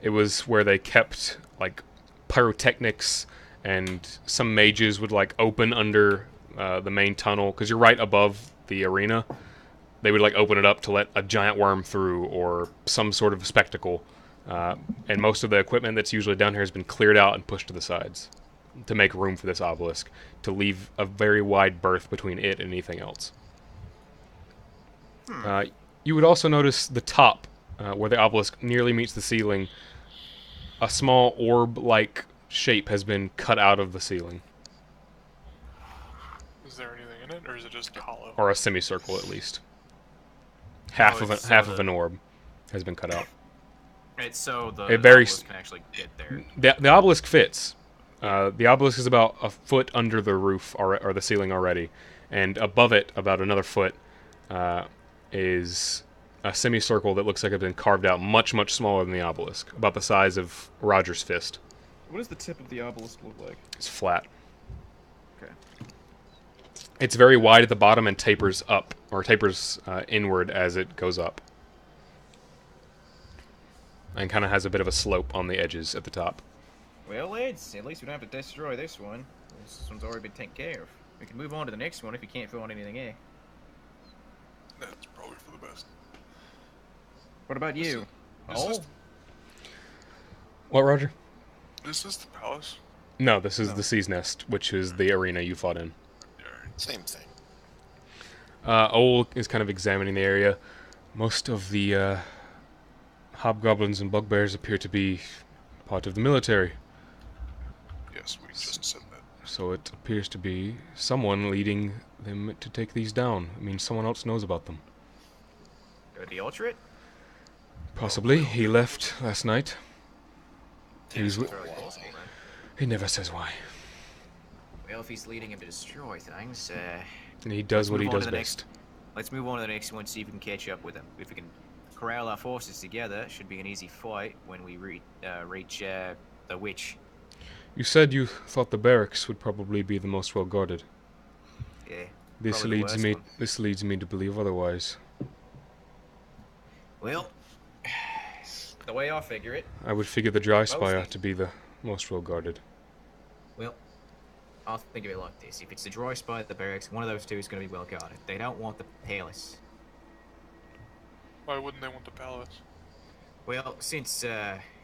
it was where they kept like pyrotechnics, and some mages would like open under the main tunnel, because you're right above the arena. They would like open it up to let a giant worm through, or some sort of spectacle. And most of the equipment that's usually down here has been cleared out and pushed to the sides to make room for this obelisk, to leave a very wide berth between it and anything else. You would also notice the top, where the obelisk nearly meets the ceiling. A small orb-like shape has been cut out of the ceiling, Is there anything in it, or is it just hollow? or a semicircle at least. Half of it's half so of the- an orb has been cut out. It's so the It varies- obelisk can actually get there. The obelisk fits. The obelisk is about a foot under the roof or the ceiling already, and above it, about another foot, is a semicircle that looks like it's been carved out much, much smaller than the obelisk, about the size of Roger's fist. What does the tip of the obelisk look like? It's flat. Okay. It's very wide at the bottom and tapers up, or tapers inward as it goes up. And kind of has a bit of a slope on the edges at the top. Well, lads, at least we don't have to destroy this one. This one's already been taken care of. We can move on to the next one if you can't find anything here. That's probably for the best. What about you? Is this, What, Roger? is this the palace? No, this is the Sea's Nest, which is the arena you fought in. Same thing. Ol is kind of examining the area. Most of the hobgoblins and bugbears appear to be part of the military, Yes, we just said that. so it appears to be someone leading them to take these down. I mean, someone else knows about them. The Ultrat? Possibly. He left last night. He was Very possible, then. He never says why. Well, if he's leading him to destroy things, And he does what he move on does to the best. let's move on to the next one, see if we can catch up with him. If we can corral our forces together, it should be an easy fight when we reach the witch. You said you thought the barracks would probably be the most well guarded. Yeah. This Probably the leads worst me. one. This leads me to believe otherwise. Well, the way I figure it, I would figure the dry spire Mostly. to be the most well guarded. well, I'll think of it like this. If it's the dry spot at the barracks, one of those two is going to be well guarded. They don't want the palace. Why wouldn't they want the palace? Well, since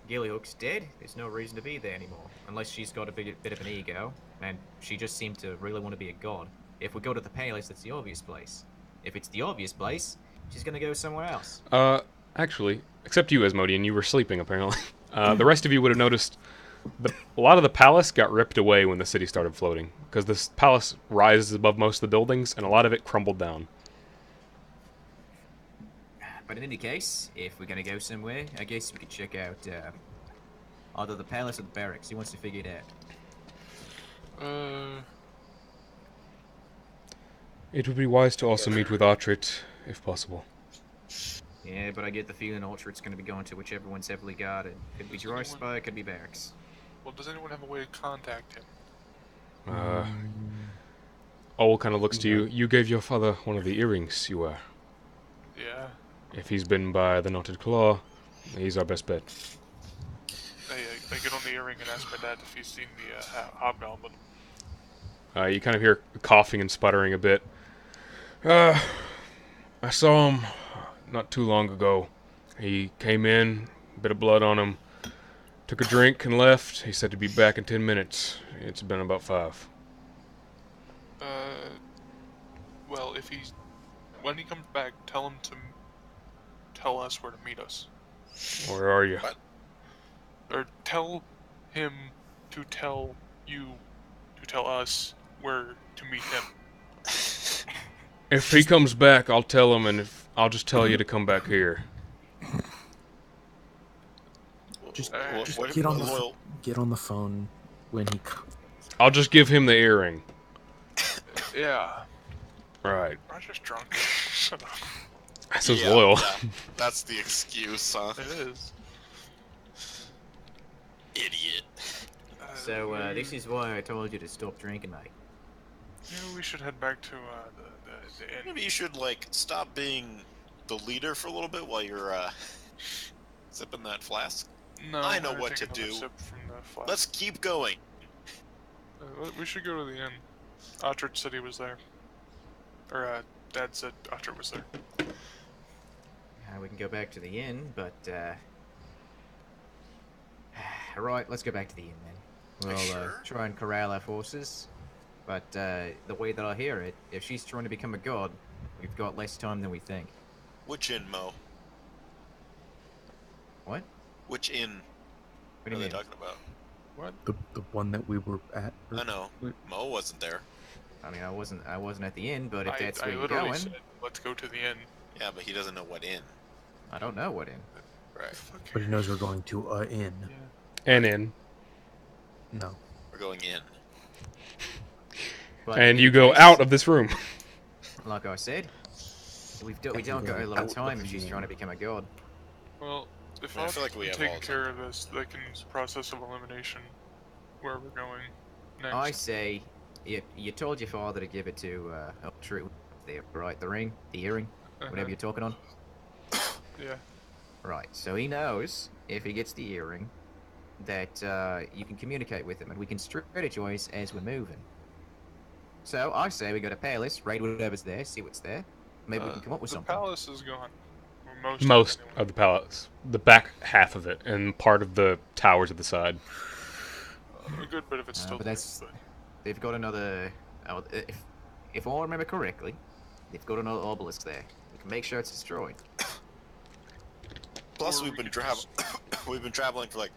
Gillyhook's dead, there's no reason to be there anymore. Unless she's got a bit of an ego, and she just seemed to really want to be a god. If we go to the palace, that's the obvious place. If it's the obvious place, she's gonna go somewhere else. Actually, except you, Asmodean, you were sleeping apparently. The rest of you would have noticed a lot of the palace got ripped away when the city started floating, because this palace rises above most of the buildings, and a lot of it crumbled down. But in any case, if we're gonna go somewhere, I guess we could check out either the palace or the barracks. Who wants to figure it out? It would be wise to also meet with Artrit, if possible. Yeah, but I get the feeling Ultra's going to be going to whichever one's heavily guarded. Could be Does Dry anyone- Spy, could be Barracks. Well, does anyone have a way to contact him? Owl kind of looks to you. You gave your father one of the earrings you wear. Yeah. If he's bitten by the knotted claw, he's our best bet. I get on the earring and ask my dad if he's seen the hobgoblin. You kind of hear coughing and sputtering a bit. I saw him not too long ago. He came in, bit of blood on him, took a drink and left. He said to be back in 10 minutes. It's been about 5. Well, when he comes back, tell him to tell us where to meet us. Where are you? What? Or tell him to tell you to tell us where to meet him. If he comes back, I'll tell him, and if I'll just tell you to come back here. Just, Alright. just What if get on loyal- get on the phone when he comes. I'll just give him the earring. Yeah. Right. Roger's drunk. Shut up. So Yeah, loyal. That's the excuse, huh? It is. Idiot. So, this is why I told you to stop drinking, mate. Maybe we should head back to the inn. Maybe you should, like, stop being the leader for a little bit while you're, sipping that flask. No, I know I'm what taking to another do. sip from the flask. Let's keep going. We should go to the inn. Ottrit said he was there. Or, Dad said Ottrit was there. We can go back to the inn, but, Alright, let's go back to the inn then. We'll Sure. try and corral our forces. But the way that I hear it, if she's trying to become a god, we've got less time than we think. Which inn, Mo? What? Which inn What do are you they mean? talking about? What? The one that we were at. I know. Mo wasn't there. I mean, I wasn't at the inn, but if that's I where you're literally going, said, let's go to the inn. Yeah, but he doesn't know what inn. I don't know what inn. Right. But he knows we're going to a inn. And in. No. We're going in. But And in you any go case, out of this room. Like I said, we don't got a lot of time if she's trying to become a god. Well, if I feel like we can have take all the care of this, they can process of elimination where we're going next. I say, you told your father to give it to True, right? The ring, the earring, whatever you're talking on. Yeah. Right. So he knows if he gets the earring that you can communicate with him, and we can strategize as we're moving. So I say we go to Palace, raid whatever's there, see what's there. Maybe we can come up with the something. palace is gone. Or Most anyway. of the palace. The back half of it, and part of the towers at the side. A good bit of it's still But there, that's they've got another. If I remember correctly, they've got another obelisk there. We can make sure it's destroyed. Plus, Or we've we been could just- we've been traveling for like.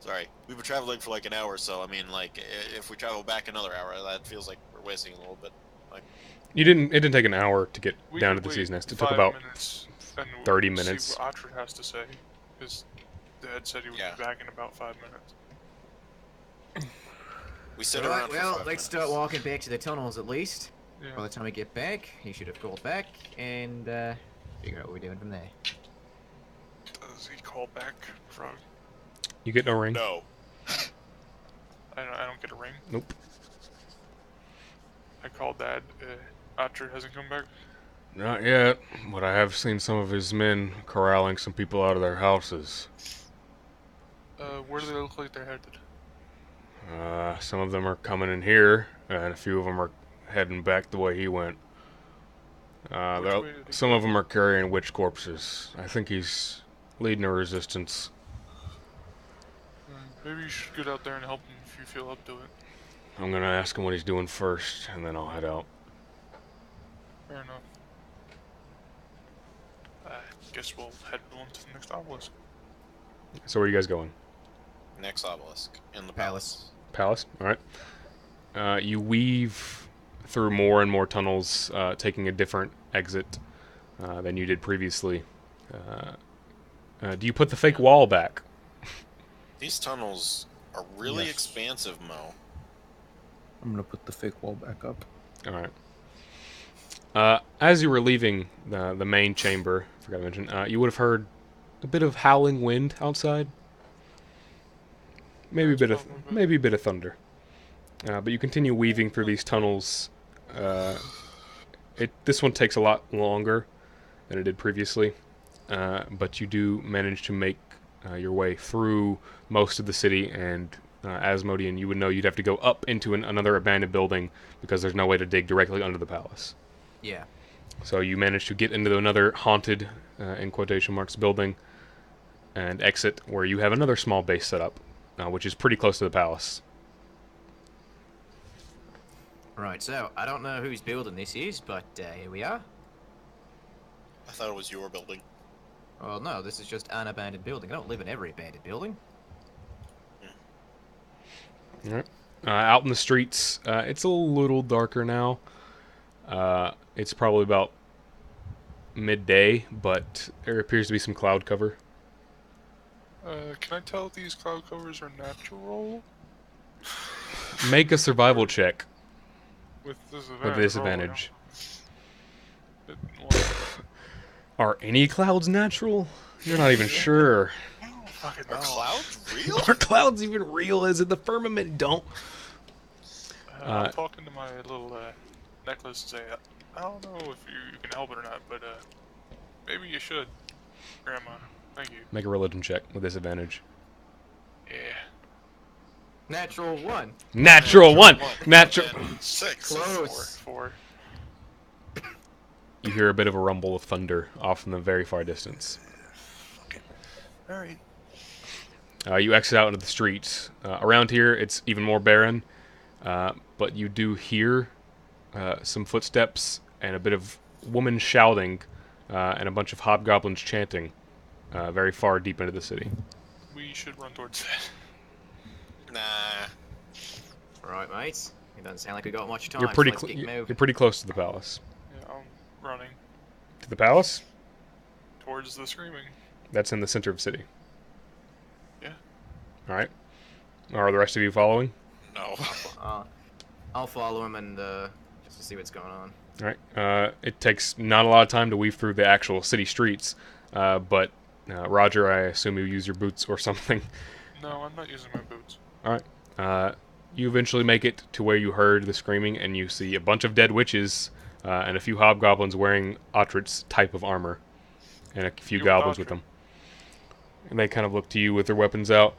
Sorry, we've been traveling for like an hour. So I mean, like, if we travel back another hour, that feels like we're wasting a little bit. Like, It didn't take an hour to get We down could to the wait sea's nest. It took 5 about minutes and 30 see minutes. what Ottrit has to say. Because Dad said he would Yeah. be back in about 5 minutes. we sit Alright, around. for well, 5 let's minutes. start walking back to the tunnels at least. Yeah. By the time we get back, he should have called back and figure out what we're doing from there. Does he call back, Frog? You get no ring. No. I don't get a ring. Nope. I called Dad. Ottrit hasn't come back. Not yet, but I have seen some of his men corralling some people out of their houses. Where do they look like they're headed? Some of them are coming in here, and a few of them are heading back the way he went. Which way did he Some of them are carrying witch corpses. I think he's leading a resistance. Maybe you should get out there and help him if you feel up to it. I'm gonna ask him what he's doing first, and then I'll head out. Fair enough. I guess we'll head on to the next obelisk. So where are you guys going? Next obelisk in the Palace. Palace? Alright. You weave through more and more tunnels, taking a different exit than you did previously. Do you put the fake wall back? These tunnels are really Yes. expansive, Mo. I'm gonna put the fake wall back up. All right. As you were leaving the main chamber, I forgot to mention, you would have heard a bit of howling wind outside. Maybe a bit of thunder. But you continue weaving through these tunnels. This one takes a lot longer than it did previously, but you do manage to make your way through most of the city. And Asmodean, you would know you'd have to go up into another abandoned building because there's no way to dig directly under the palace. Yeah. So you manage to get into another haunted, in quotation marks, building and exit where you have another small base set up, which is pretty close to the palace. Right, so I don't know whose building this is, but here we are. I thought it was your building. Well, no, this is just an abandoned building. I don't live in every abandoned building. All right. Out in the streets, it's a little darker now. It's probably about midday, but there appears to be some cloud cover. Can I tell if these cloud covers are natural? Make a survival check With with disadvantage. It, Are any clouds natural? You're not even sure. I don't fucking Are know. clouds real? Are clouds even real? Is it the firmament? Don't. I'm talking to my little necklace and say, I don't know if you can help it or not, but maybe you should, Grandma. Thank you. Make a religion check with disadvantage. Yeah. Natural 1. Natural one. Natural. And 6. Close. Four. You hear a bit of a rumble of thunder off in the very far distance. Alright. You exit out into the streets. Around here, it's even more barren, but you do hear some footsteps and a bit of woman shouting and a bunch of hobgoblins chanting very far deep into the city. We should run towards that. Nah. Right, mates. It doesn't sound like we got much time. You're pretty so let's get you're moving. pretty close to the palace. Yeah, I'm running To the palace? towards the screaming. That's in the center of the city. Yeah. All right. Are the rest of you following? No. I'll follow him and just to see what's going on. All right. It takes not a lot of time to weave through the actual city streets, but Roger, I assume you use your boots or something. No, I'm not using my boots. All right. You eventually make it to where you heard the screaming, and you see a bunch of dead witches and a few hobgoblins wearing Ottrit's type of armor, and a few You goblins Ottrit? with them. And they kind of look to you with their weapons out.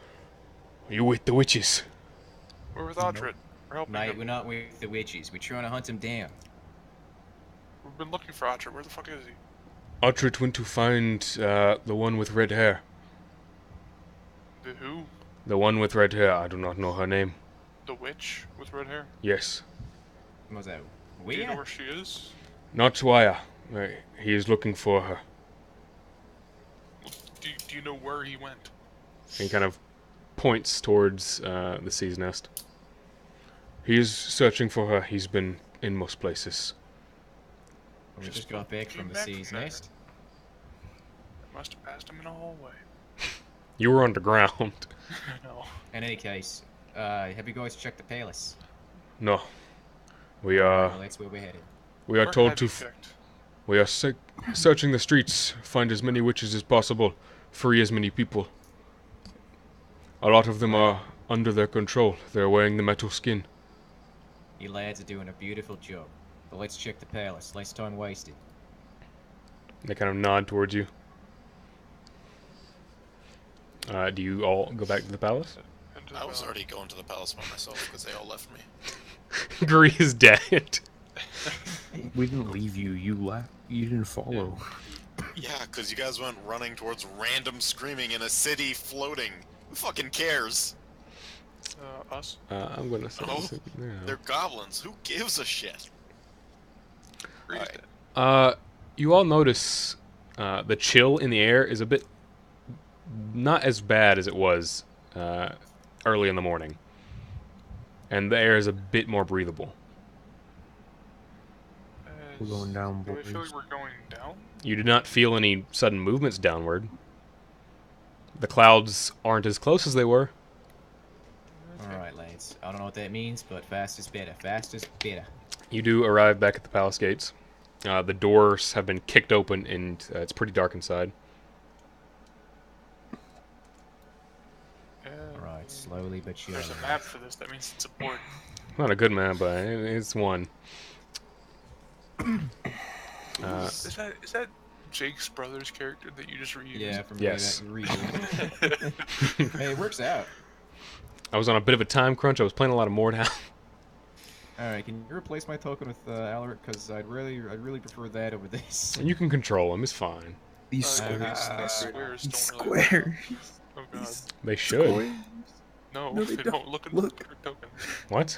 Are you with the witches? We're with Audrit. We're helping Mate, him. we're not with the witches. We're trying to hunt him down. We've been looking for Audrit. Where the fuck is he? Ottrit went to find the one with red hair. The who? The one with red hair. I do not know her name. The witch with red hair? Yes. Was that Do you know weird? where she is? Not Swire. He is looking for her. Do you know where he went? He kind of points towards the sea's nest. He is searching for her. He's been in most places. We just got back from the sea's there. nest. Must have passed him in a hallway. You were underground. No. In any case, have you guys checked the palace? No. We Well, are that's where we're headed. we are Where told have to you checked? we are searching the streets, find as many witches as possible, free as many people. A lot of them are under their control. They're wearing the metal skin. You lads are doing a beautiful job. But let's check the palace. Less time wasted. They kind of nod towards you. Do you all go back to the palace? Into I the was valley. already going to the palace by myself because they all left me. Gree is dead. We didn't leave you. You didn't follow. Yeah, because you guys went running towards random screaming in a city floating. Who fucking cares? Us? I'm gonna say No. this now. They're goblins. Who gives a shit? Grease Alright. dead. You all notice the chill in the air is a bit not as bad as it was early in the morning, and the air is a bit more breathable. We're going down, Do I feel boys. like we're going down? You do not feel any sudden movements downward. The clouds aren't as close as they were. Alright, lads. Alright, I don't know what that means, but fast is better. Fast is better. You do arrive back at the palace gates. The doors have been kicked open, and it's pretty dark inside. Alright, slowly but surely. There's a map for this. That means it's important. Not a good map, but it's one. Is that Jake's brother's character that you just reused? Yeah, from Yes. Hey, it works out. I was on a bit of a time crunch. I was playing a lot of Mordhau. Alright, can you replace my token with Alaric? Because I'd really prefer that over this. You can control them. It's fine. These These squares. squares don't Squares. really Oh god. They should. Squares. No, No, they they don't. don't. Look at our tokens. What?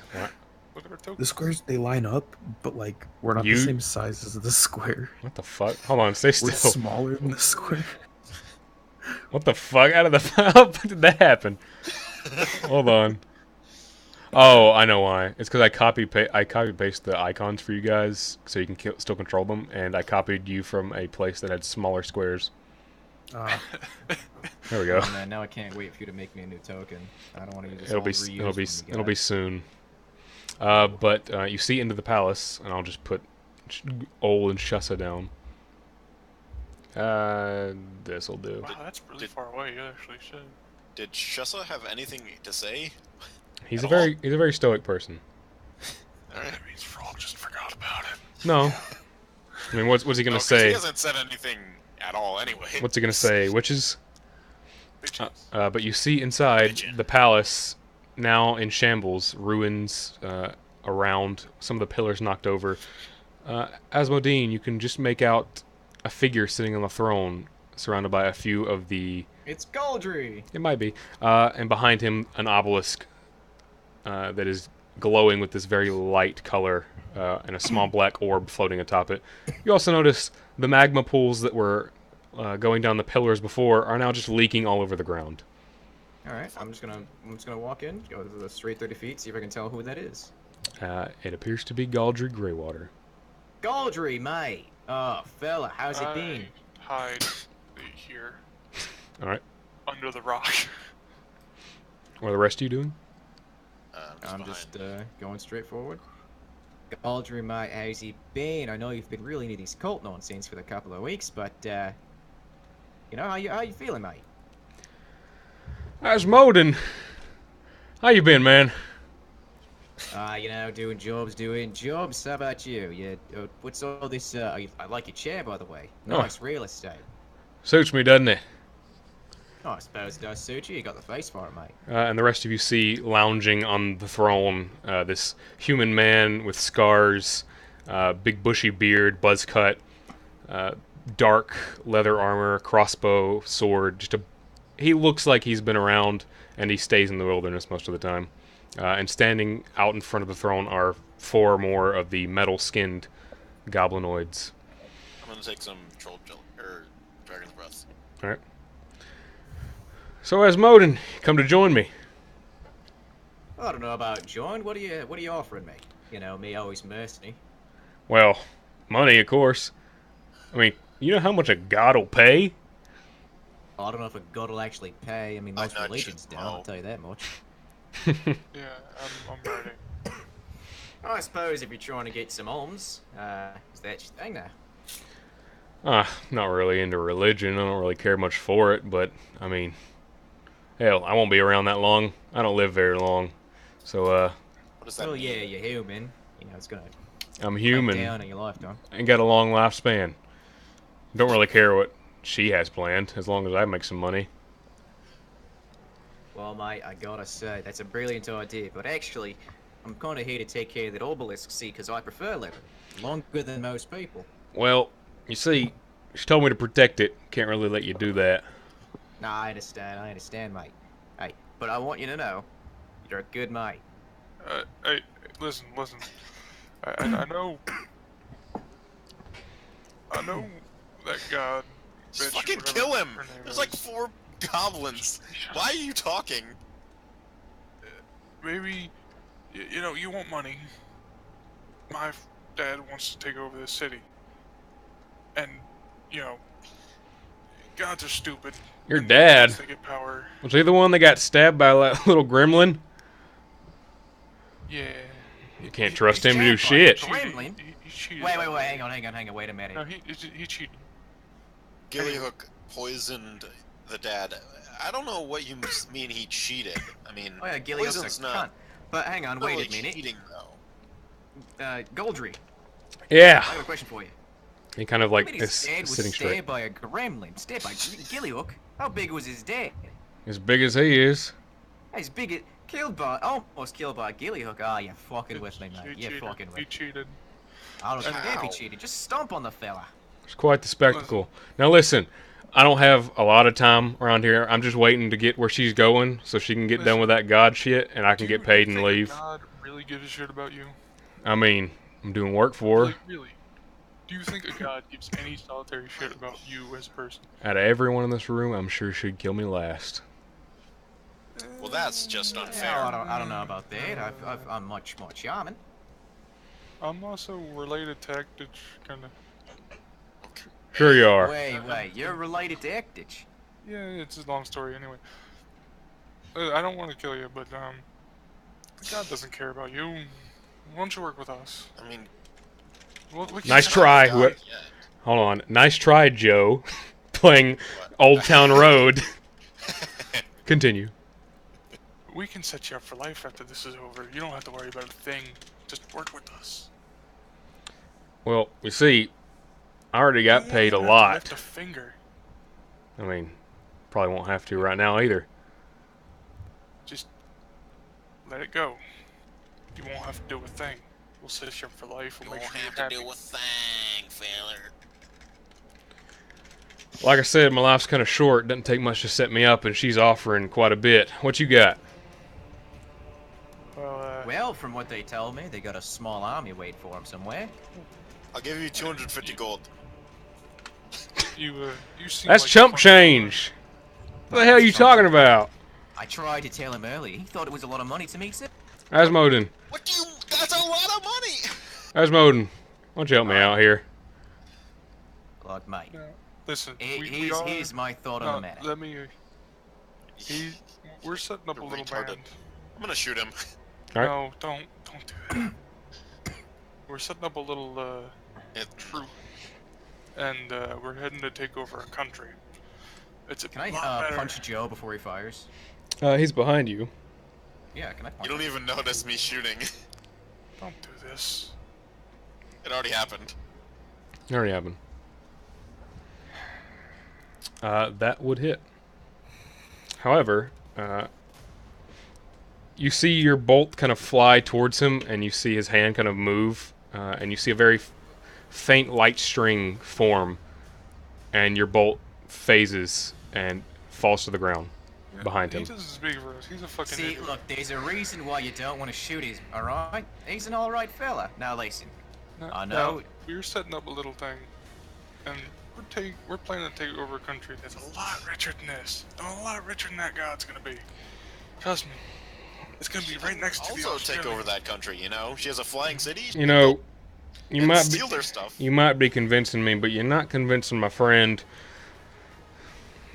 Look at our tokens. The squares, they line up, but like we're not You- the same size as the square. What the fuck? Hold on, stay We're still. smaller than the square. What the fuck? Out of the how did that happen? Hold on. Oh, I know why. It's because I copy paste the icons for you guys, so you can still control them, and I copied you from a place that had smaller squares. There we go. Oh, man, now I can't wait for you to make me a new token. I don't want to use this It'll old be reused it'll be one you it'll got. be soon. But you see into the palace, and I'll just put Ol and Shessa down. This'll do. Wow, that's really Did- far away. You actually should. Did Shessa have anything to say? He's At a all? he's a very stoic person. Alright. That means Frog just forgot about it. No. I mean, what's he gonna No, 'cause say? He hasn't said anything at all anyway. What's he gonna say? Witches? Bitches. But you see inside Pigeon. the palace, now in shambles, ruins around, some of the pillars knocked over. Asmodean, you can just make out a figure sitting on the throne, surrounded by a few of the... It's Galdry! It might be. And behind him, an obelisk that is glowing with this very light color, and a small black orb floating atop it. You also notice the magma pools that were going down the pillars before are now just leaking all over the ground. Alright, I'm just gonna walk in, go to the straight 30 feet, see if I can tell who that is. It appears to be Galdry Greywater. Galdry, mate! Oh, fella, how's it been? Hide here Alright. under the rock. What are the rest of you doing? I'm behind. just going straight forward. Galdry, mate, how's it been? I know you've been really into this cult nonsense for a couple of weeks, but you know, how you feeling, mate? Asmodean! How you been, man? You know, doing jobs. How about you? What's all this? I like your chair, by the way. Oh. Nice real estate. Suits me, doesn't it? Oh, I suppose it does suit you. You got the face for it, mate. And the rest of you see lounging on the throne this human man with scars, big bushy beard, buzz cut, dark leather armor, crossbow, sword. He looks like he's been around, and he stays in the wilderness most of the time. And standing out in front of the throne are 4 more of the metal-skinned goblinoids. I'm gonna take some troll or dragon's breath. All right. So, Asmodean, come to join me. I don't know about join. What are you offering me? You know, me always mercenary. Well, money, of course. I mean, you know how much a god will pay? I don't know if a god will actually pay. I mean, most not religions sure. don't. I'll tell you that much. Yeah, I'm ready. I suppose if you're trying to get some alms, is that your thing now? Not really into religion. I don't really care much for it, but, I mean, hell, I won't be around that long. I don't live very long. So, What does that Well, mean? yeah, you're human. You know, it's gonna I'm cut human down in your lifetime. and got a long lifespan. Don't really care what she has planned, as long as I make some money. Well, mate, I gotta say, that's a brilliant idea, but actually, I'm kind of here to take care of that obelisk, see, because I prefer leather. Longer than most people. Well, you see, she told me to protect it. Can't really let you do that. Nah, I understand, mate. Hey, but I want you to know, you're a good mate. Hey, listen. I know that god. Just bitch, fucking whatever kill him! her name There's is. like 4 goblins. Why are you talking? Maybe, you know, you want money. My dad wants to take over the city. And, you know, gods are stupid. Your And dad? once they get power. Was he the one that got stabbed by that little gremlin? Yeah. You can't trust him to do shit. Gremlin? He cheated. Wait, hang on, wait a minute. No, he cheated. Gillyhook poisoned the dad. I don't know what you mean he cheated. I mean, Oh yeah, Gillyhook's poison's a not cunt. But hang on, wait really a minute. cheating, though. Goldry, Yeah. I have a question for you. He kind of like His is dad was sitting straight. stabbed by a gremlin. Stabbed by Gillyhook. How big was his dad? As big as he is. As big as almost killed by Gillyhook. Ah, you're fucking with me, mate. He You're cheated. fucking with He me. cheated. I don't care if he Ow. cheated. Just stomp on the fella. It's quite the spectacle. Now listen, I don't have a lot of time around here. I'm just waiting to get where she's going so she can get done with that god shit and I can get paid and leave. God really gives a shit about you? I mean, I'm doing work for her. Like, really? Do you think a god gives any solitary shit about you as a person? Out of everyone in this room, I'm sure she'd kill me last. Well, that's just unfair. Yeah, I don't know about that. I'm much more charming. I'm also related to Actich, kinda. Sure you are. Wait, you're related to Ektich. Yeah, it's a long story anyway. I don't want to kill you, but God doesn't care about you. Why don't you work with us? I mean, We can Nice set try. up a Who- guy. yeah. Hold on. Nice try, Joe. Playing Old Town Road. Continue. We can set you up for life after this is over. You don't have to worry about a thing. Just work with us. Well, you see, I already got paid a You don't have to lift lot. a finger. I mean, probably won't have to right now either. Just let it go. You won't have to do a thing. We'll set you up for life. We'll You make won't sure have you're to happy. do a thing, feller. Like I said, my life's kind of short. Doesn't take much to set me up, and she's offering quite a bit. What you got? Well, from what they tell me, they got a small army waiting for him somewhere. I'll give you 250 gold. You seem That's like chump a fun change. What the hell are you talking about? I tried to tell him earlier. He thought it was a lot of money to me, sir. Asmodean. What do you? That's a lot of money. Asmodean. Why don't you help me out here? Look, mate. guy. Listen, Here's my thought on the matter. Let me. We're setting up a You're little retarded. band. I'm gonna shoot him. Alright. No, don't do that. We're setting up a little troop, and we're heading to take over a country. It's a Can I lot better. punch Joe before he fires? He's behind you. Yeah, can I punch You don't even notice me shooting. Don't do this. It already happened. It already happened. That would hit. However, you see your bolt kind of fly towards him, and you see his hand kind of move, and you see a very faint light string form, and your bolt phases and falls to the ground behind him. He doesn't speak for us. He's a fucking See, idiot. look, there's a reason why you don't want to shoot him, alright? He's an alright fella. Now listen, I know- We're setting up a little thing, and we're planning to take over a country that's a lot richer than this. A lot richer than that God's gonna be. Trust me. It's gonna be right next to the Also take Australian. over that country. You know, she has a flying city. You know, you and might be, steal their stuff. you might be convincing me, but you're not convincing my friend.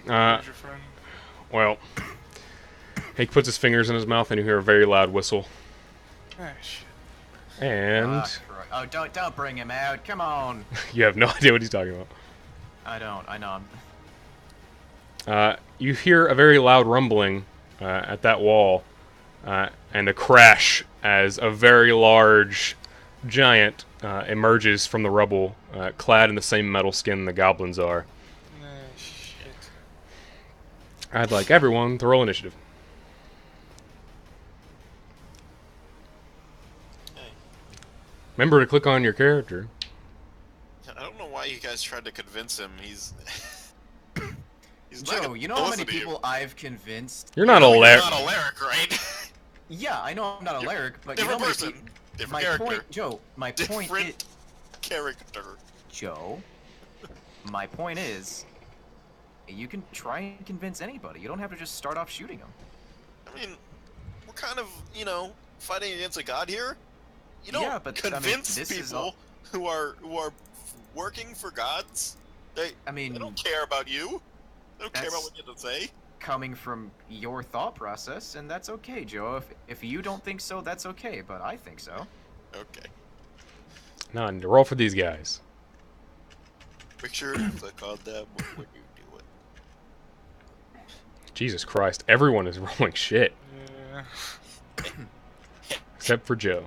Who's your friend? Well, he puts his fingers in his mouth, and you hear a very loud whistle. Ah, shit. And Christ. Oh, don't bring him out. Come on. you have no idea what he's talking about. I don't. I know. You hear a very loud rumbling at that wall, and a crash as a very large giant emerges from the rubble, clad in the same metal skin the goblins are. Ah, shit. I'd like everyone to roll initiative. Remember to click on your character. I don't know why you guys tried to convince him. He's not Joe, gonna you know how many listen to you. people I've convinced? You're not You're Alaric. not Alaric, right? Yeah, I know I'm not You're Alaric, but you know Different how many person. people... Different My character. point, Joe, my point is... Different character. Joe, my point is, you can try and convince anybody. You don't have to just start off shooting them. I mean, we're kind of, you know, fighting against a god here. You don't Yeah, but, I mean, convince this is people who are working for gods. They I mean, don't care about you. They don't care about That's- what you have to say. coming from your thought process, and that's okay, Joe. If you don't think so, that's okay, but I think so. Okay. Now, roll for these guys. Make sure to click on them when you do it. Jesus Christ, everyone is rolling shit. Yeah. Except for Joe.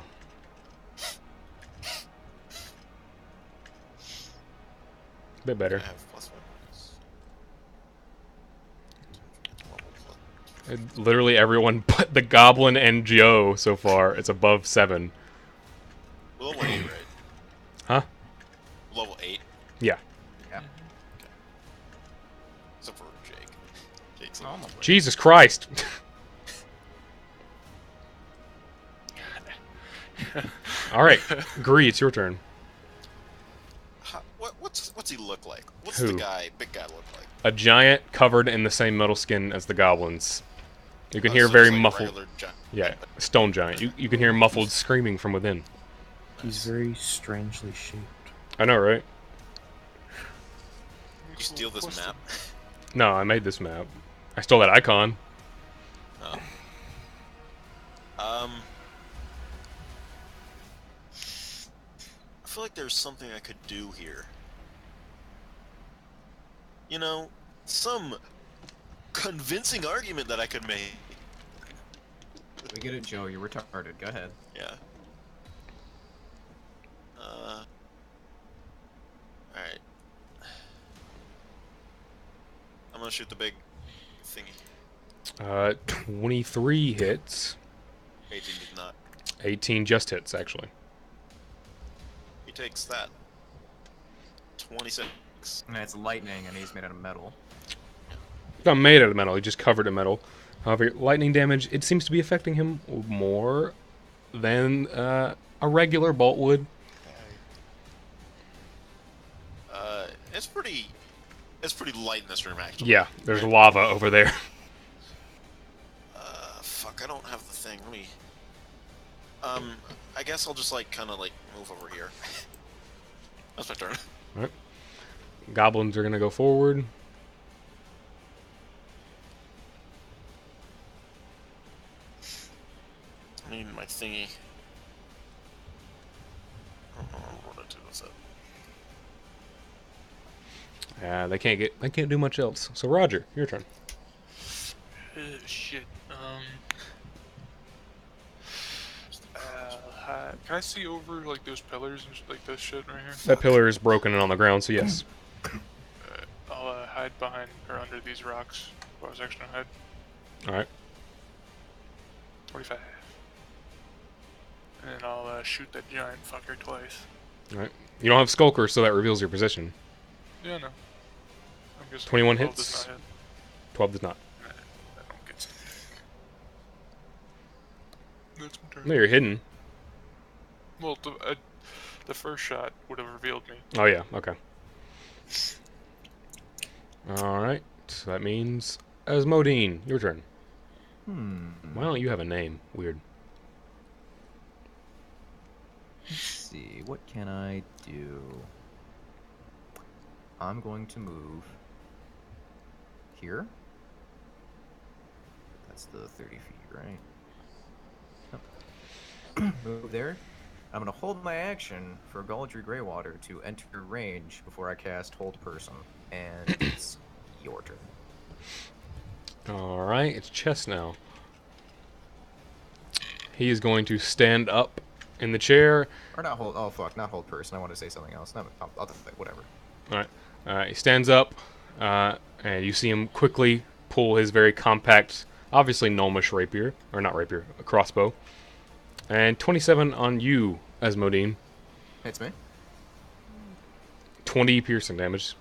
A bit I better. have +1. Literally everyone but the Goblin and Joe so far. It's above 7. Level 8, right? Huh? Level 8. Yeah. Yeah. Except for Jake. Jake's Oh, level my Jesus Christ. Alright, Gree, it's your turn. What's he look like? What's Who? the big guy look like? A giant covered in the same metal skin as the goblins. You can Oh, hear so very just like a muffled... regular Yeah, stone giant. You can hear muffled screaming from within. He's very strangely shaped. I know, right? You steal this map? No, I made this map. I stole that icon. Oh. I feel like there's something I could do here. You know, some convincing argument that I could make. We get it, Joe. You're retarded. Go ahead. Yeah. Alright. I'm gonna shoot the big thingy. 23 hits. 18 did not. 18 just hits, actually. He takes that. 26. And it's lightning, and he's made out of metal. Not made out of metal, he just covered in metal. However, lightning damage, it seems to be affecting him more than a regular bolt would. It's pretty light in this room, actually. Yeah, there's lava over there. Fuck, I don't have the thing. Let me... I guess I'll just, like, kinda, like, move over here. That's my turn. Alright. Goblins are gonna go forward. I need my thingy. I don't know what to do with it. They can't do much else. So Roger, your turn. Shit. Can I see over like those pillars and like this shit right here? That pillar is broken and on the ground, so yes. I'll hide behind or under these rocks. What I was actually gonna hide. Alright. 25. And then I'll shoot that giant fucker twice. Alright. You don't have Skulker, so that reveals your position. Yeah, no. I'm guessing 21 12 does hits? not hit. 12 does not. Nah, I don't get it. That's my turn. No, you're hidden. Well, the first shot would have revealed me. Oh yeah, okay. Alright, so that means Asmodean, your turn. Why don't you have a name? Weird. Let's see, what can I do? I'm going to move here. That's the 30 feet, right? Yep. Move there. I'm going to hold my action for Galadriel Greywater to enter range before I cast Hold Person. And it's your turn. Alright, it's Chess now. He is going to stand up in the chair. Or not Hold... Oh, fuck. Not Hold Person. I want to say something else. No, I'll do it. Whatever. Alright. He stands up, and you see him quickly pull his very compact, obviously gnomish rapier. Or not rapier, a crossbow. And 27 on you, Asmodean. Hits me. 20 piercing damage.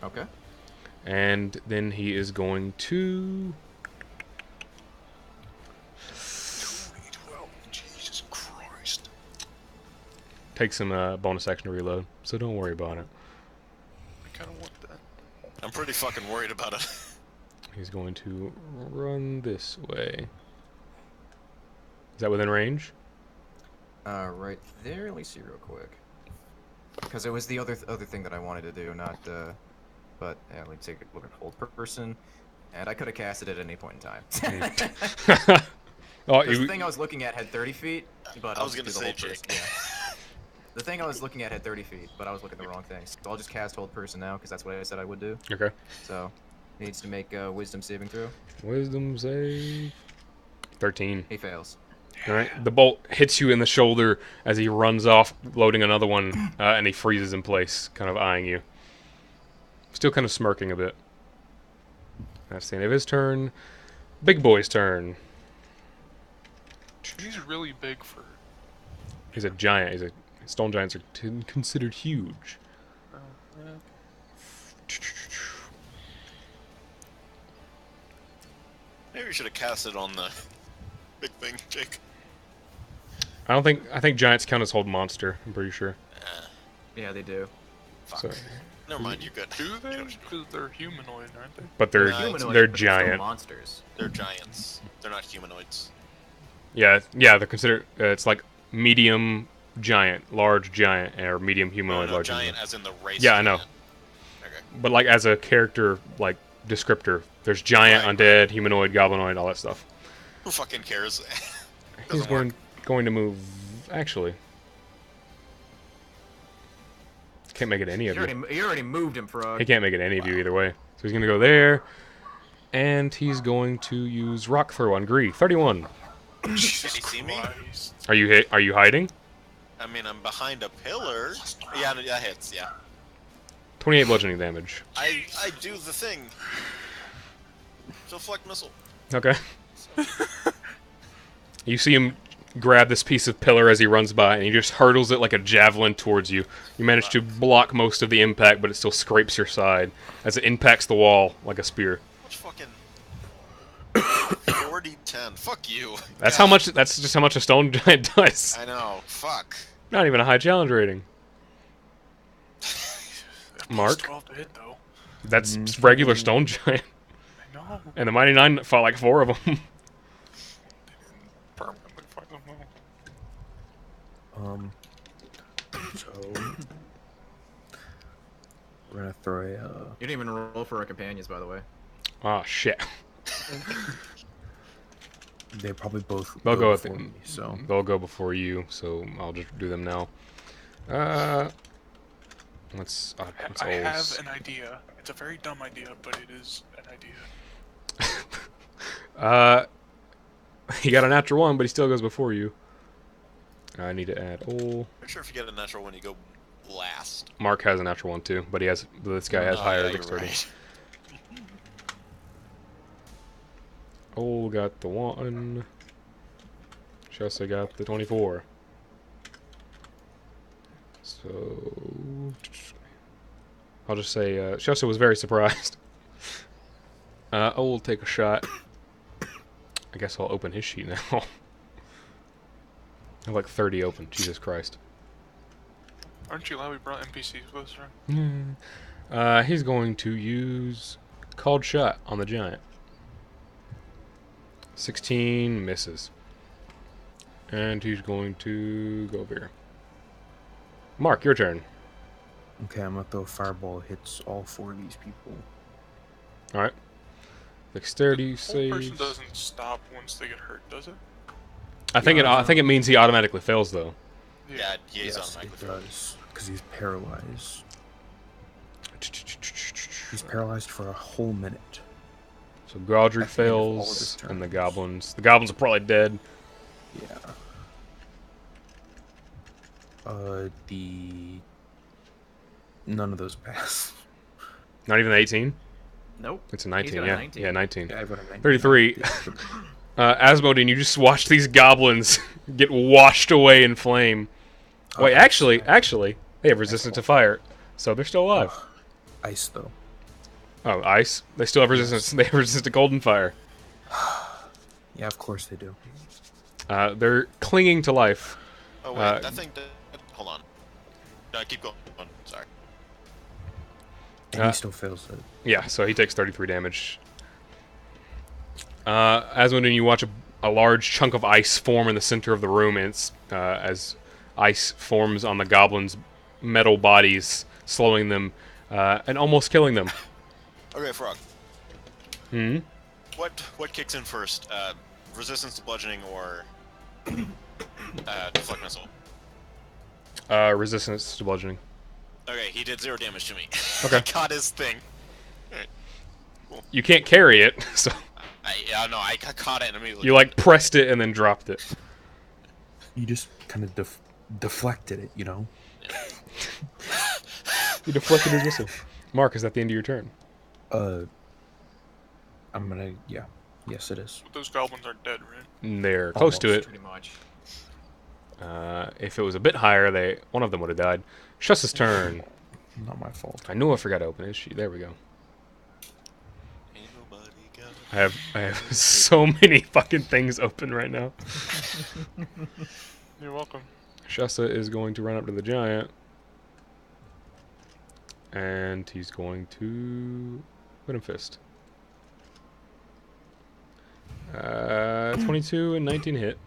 Okay. And then he is going to... 2012. Jesus Christ. take some bonus action to reload, so don't worry about it. I kind of want that. I'm pretty fucking worried about it. He's going to run this way. Is that within range? Right there. Let me see real quick. Because it was the other thing that I wanted to do, not. But yeah, let me take a look at Hold Person. And I could have cast it at any point in time. Oh, The thing I was looking at had 30 feet, but I I'll was just gonna do the say, whole Jake. person. Yeah. The thing I was looking at had 30 feet, but I was looking at the wrong thing. So I'll just cast hold person now, because that's what I said I would do. Okay. So, he needs to make a wisdom saving throw. Wisdom save. 13. He fails. Alright. The bolt hits you in the shoulder as he runs off, loading another one, and he freezes in place, kind of eyeing you. Still kind of smirking a bit. That's the end of his turn. Big boy's turn. He's really big for. He's a giant. Stone giants are considered huge. Maybe we should have cast it on the big thing, Jake. I think giants count as hold monster. I'm pretty sure. Yeah, they do. Fuck. So, Never mind, you're good. Do they? Because they're humanoid, aren't they? but they're Humanoid, they're but still giant. monsters. They're giants. They're not humanoids. Yeah, they're considered. It's like medium giant, large giant, or medium humanoid, No, large giant humanoid. as in the race. Yeah, I know. giant. Okay. But like as a character, like descriptor, there's giant, Right. undead, humanoid, goblinoid, all that stuff. Who fucking cares? He's Doesn't work. going to move. Actually, can't make it any of you. You already moved him, Frog. He can't make it any of you either way. So he's gonna go there, and he's going to use rock throw on Gree. 31. Jesus he see me? Christ. Are you hiding? I mean, I'm behind a pillar. Yeah, that hits. Yeah. 28 bludgeoning damage. I do the thing. Deflect missile. Okay. You see him grab this piece of pillar as he runs by, and he just hurtles it like a javelin towards you. You manage to block most of the impact, but it still scrapes your side as it impacts the wall like a spear. What's fucking 40-10? Fuck you. That's God. how much. That's just how much a stone giant does. I know. Fuck. Not even a high challenge rating. Plus Mark? 12 to hit, though. That's just regular stone giant. I know. And the Mighty Nine fought like 4 of them. Permanently fight them, though. So we're gonna throw a. You didn't even roll for our companions, by the way. Oh shit. They probably both. They'll go with before them. me, so They'll go before you, so I'll just do them now. Let's I have Ols. an idea. It's a very dumb idea, but it is an idea. He got a natural 1, but he still goes before you. I need to add Ol. I'm sure if you get a natural one, you go last. Mark has a natural 1 too, but this guy has Oh, higher yeah, you're dexterity. right. Ol got the 1. Shessa got the 24. So I'll just say Shessa was very surprised. Ol will take a shot. I guess I'll open his sheet now. I have like 30 open. Jesus Christ. Aren't you glad we brought NPCs with us, right? He's going to use Called Shot on the giant. 16 misses. And he's going to go over here. Mark, your turn. okay, I'm gonna throw a fireball. Hits all 4 of these people. Alright. Dexterity Whole saves. person doesn't stop once they get hurt, does it? I think it means he automatically fails though. Yeah, he's Yes, on it microphone. does, because he's paralyzed. He's paralyzed for a whole minute. So Godric At the end of all of fails, his and the turns. goblins. The goblins are probably dead. Yeah. None of those pass. Not even 18? Nope. It's a 19, got a yeah. 19. Yeah, 19. Yeah, I've got a 19. 33. Asmodean, you just watch these goblins get washed away in flame. Wait, actually, they have resistance to fire, so they're still alive. Ice, though. Oh, ice? They still have resistance. They have resistance to cold and fire. Yeah, of course they do. They're clinging to life. Oh wait, that thing. Hold on. No, keep going. Sorry. And he still fails it. Yeah, so he takes 33 damage. Asmodean, you watch a large chunk of ice form in the center of the room, and it's, as ice forms on the goblins' metal bodies, slowing them and almost killing them. Okay, Frog. Hmm. What kicks in first? Resistance to bludgeoning or deflect missile? Resistance to bludgeoning. Okay, he did 0 damage to me. Okay. I caught his thing. You can't carry it, so I caught it immediately. you like pressed it and then dropped it. You just kind of deflected it, you know? You deflected his missile. Mark, is that the end of your turn? I'm gonna, yeah. Yes, it is. Those goblins are dead, right? They're close to it. Pretty much. If it was a bit higher, one of them would have died. Shus's turn. Not my fault. I knew I forgot to open his sheet. There we go. Ain't nobody got I have so many fucking things open right now. You're welcome. Shusa is going to run up to the giant. And he's going to Venom Fist. 22 and 19 hit.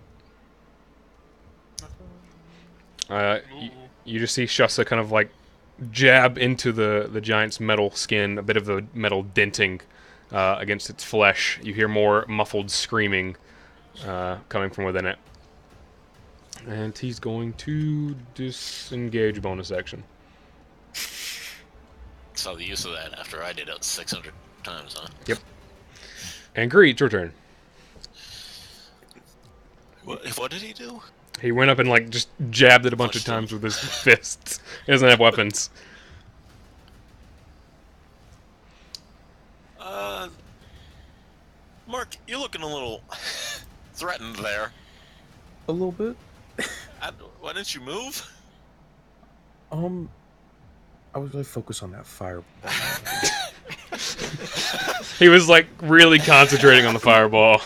You just see Shusa kind of like jab into the giant's metal skin, a bit of the metal denting against its flesh. You hear more muffled screaming coming from within it. And he's going to disengage bonus action. Saw the use of that after I did it 600 times, huh? Yep. And Greed, it's your turn. What did he do? He went up and like just jabbed it a bunch of times with his fists. He doesn't have weapons. Mark, you're looking a little threatened there. A little bit. Why didn't you move? I was really focused on that fireball. He was like really concentrating on the fireball.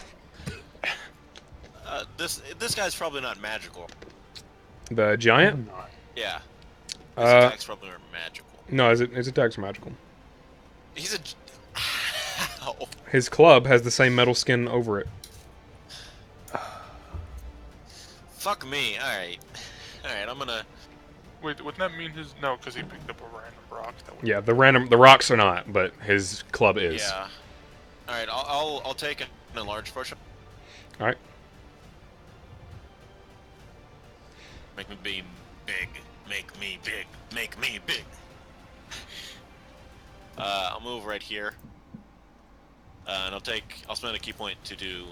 This guy's probably not magical. The giant? Yeah. His attacks probably are magical. No, his attacks are magical. He's a... Ow. His club has the same metal skin over it. Fuck me. Alright. Alright, I'm gonna... Wait, wouldn't that mean his... No, because he picked up a random rock. That would... Yeah, the rocks are not, but his club is. Yeah. Alright, I'll take an enlarge potion. Alright. Make me be big. Make me big. Make me big. I'll move right here. And I'll spend a key point to do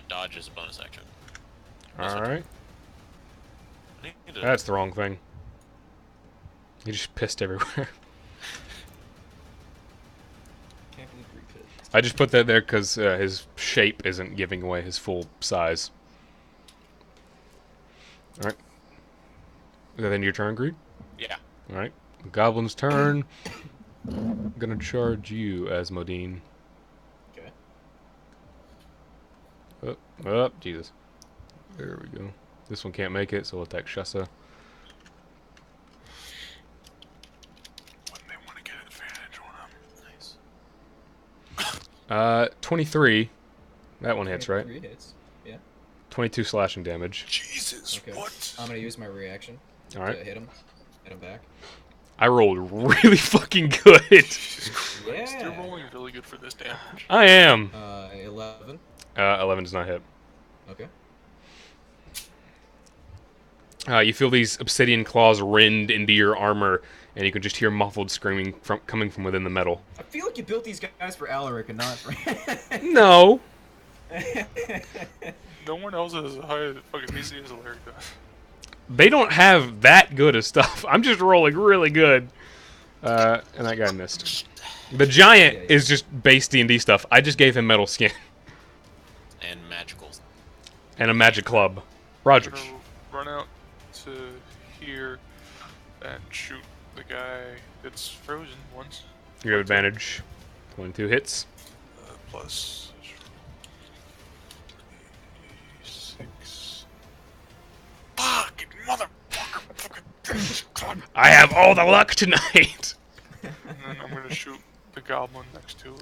dodge as a bonus action. Alright. That's the wrong thing. He just pissed everywhere. Can't believe Greek hit. I just put that there because his shape isn't giving away his full size. Alright. Is that the end of your turn, Greed? Yeah. Alright. Goblin's turn. I'm gonna charge you, Asmodean. Okay. Oh, Jesus. There we go. This one can't make it, so we'll attack Shusa. When they want to get advantage on him. Nice. 23. That one hits, right? 3 hits. Yeah. 22 slashing damage. Jesus, Okay. what? I'm gonna use my reaction Alright. to hit him back. I rolled really fucking good. Yeah. You're rolling really good for this damage. I am. 11. 11 does not hit. Okay. You feel these obsidian claws rend into your armor, and you can just hear muffled screaming coming from within the metal. I feel like you built these guys for Alaric and not for. No. No one else has a high fucking PC as Alaric does. They don't have that good of stuff. I'm just rolling really good. And that guy missed. The giant is just base D&D stuff. I just gave him metal skin. And magical. And a magic club. Rogers. I'm gonna run out to here and shoot the guy that's frozen once. You have advantage. 22 hits. Plus 6. Fucking motherfucker! Fucking I have all the luck tonight. And then I'm gonna shoot the goblin next to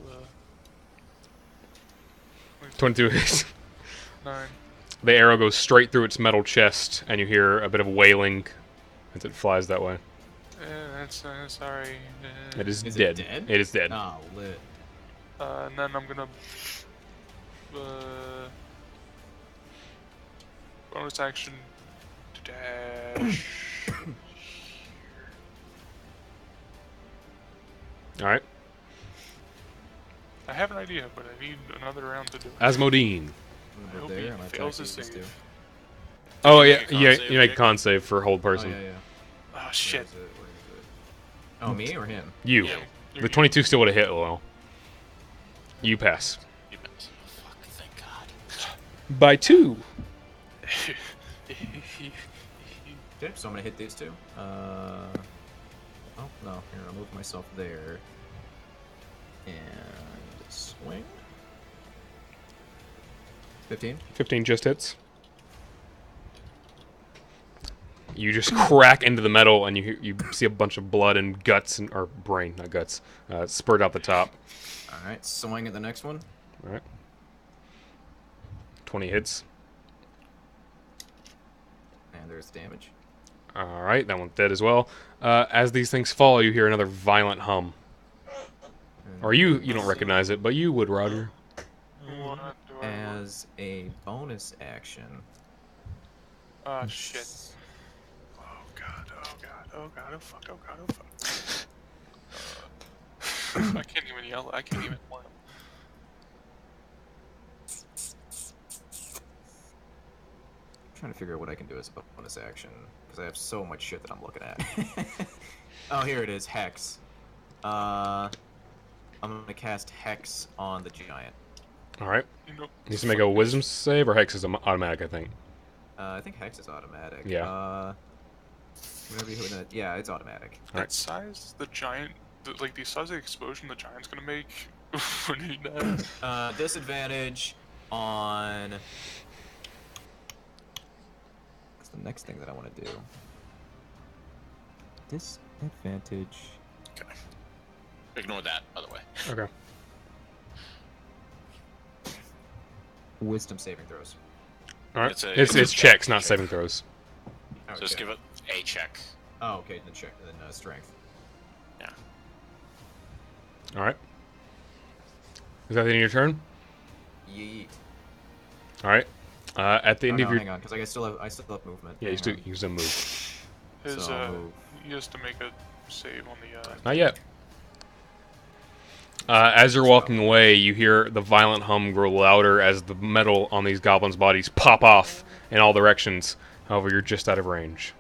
22 hits. 9. The arrow goes straight through its metal chest, and you hear a bit of wailing as it flies that way. That's sorry. It is Is it dead. dead? It is dead. Oh, lit. And then I'm gonna bonus action to dash. All right. I have an idea, but I need another round to do it. Asmodean. I Move hope there, he and I fails attack his you, just save. Oh you yeah, make a con yeah. save, You make a Jake? con save for hold Oh person. yeah, yeah. Oh Where shit. is it? Where is it? Oh, me or him? You. Yeah. The 22 still would have hit well. You pass You missed. Oh, fuck, thank God. by 2. Okay, so I'm gonna hit these two. Oh no, here I'll move myself there. And swing. 15. 15 just hits. You just crack into the metal, and you see a bunch of blood and guts, or brain, not guts, spurt out the top. Alright, swing at the next one. All right. 20 hits. And there's damage. All right, that one's dead as well. As these things fall, you hear another violent hum. And Or you don't recognize it, but you would, Roger. What do I want? As a bonus action. Ah, shit. Oh god, oh god, oh god, oh fuck, oh god, oh fuck. I can't even yell, I can't even laugh. I'm trying to figure out what I can do as a bonus action. Because I have so much shit that I'm looking at. Oh, here it is, Hex. I'm gonna cast Hex on the giant. All right. You know, Needs to make a wisdom save, or Hex is automatic, I think. I think Hex is automatic. Yeah. Whenever you hit it, yeah, it's automatic. that size, the giant, like the size of the explosion the giant's gonna make when he dies. Disadvantage on. What's the next thing that I want to do? Disadvantage. Okay. Ignore that, by the way. Okay. Wisdom saving throws. All right. It's It's, a checks, not check. saving throws. Oh, So just give it a check. Oh, okay. Then check. Then strength. Yeah. All right. Is that the end of your turn? Yeet. All right. At the Oh, end no, of your hang on, because I still have movement. yeah, you Hang still on. use a move. His, So I'll move. he has to make a save on the, Not yet. As you're walking away, you hear the violent hum grow louder as the metal on these goblins' bodies pop off in all directions. However, you're just out of range.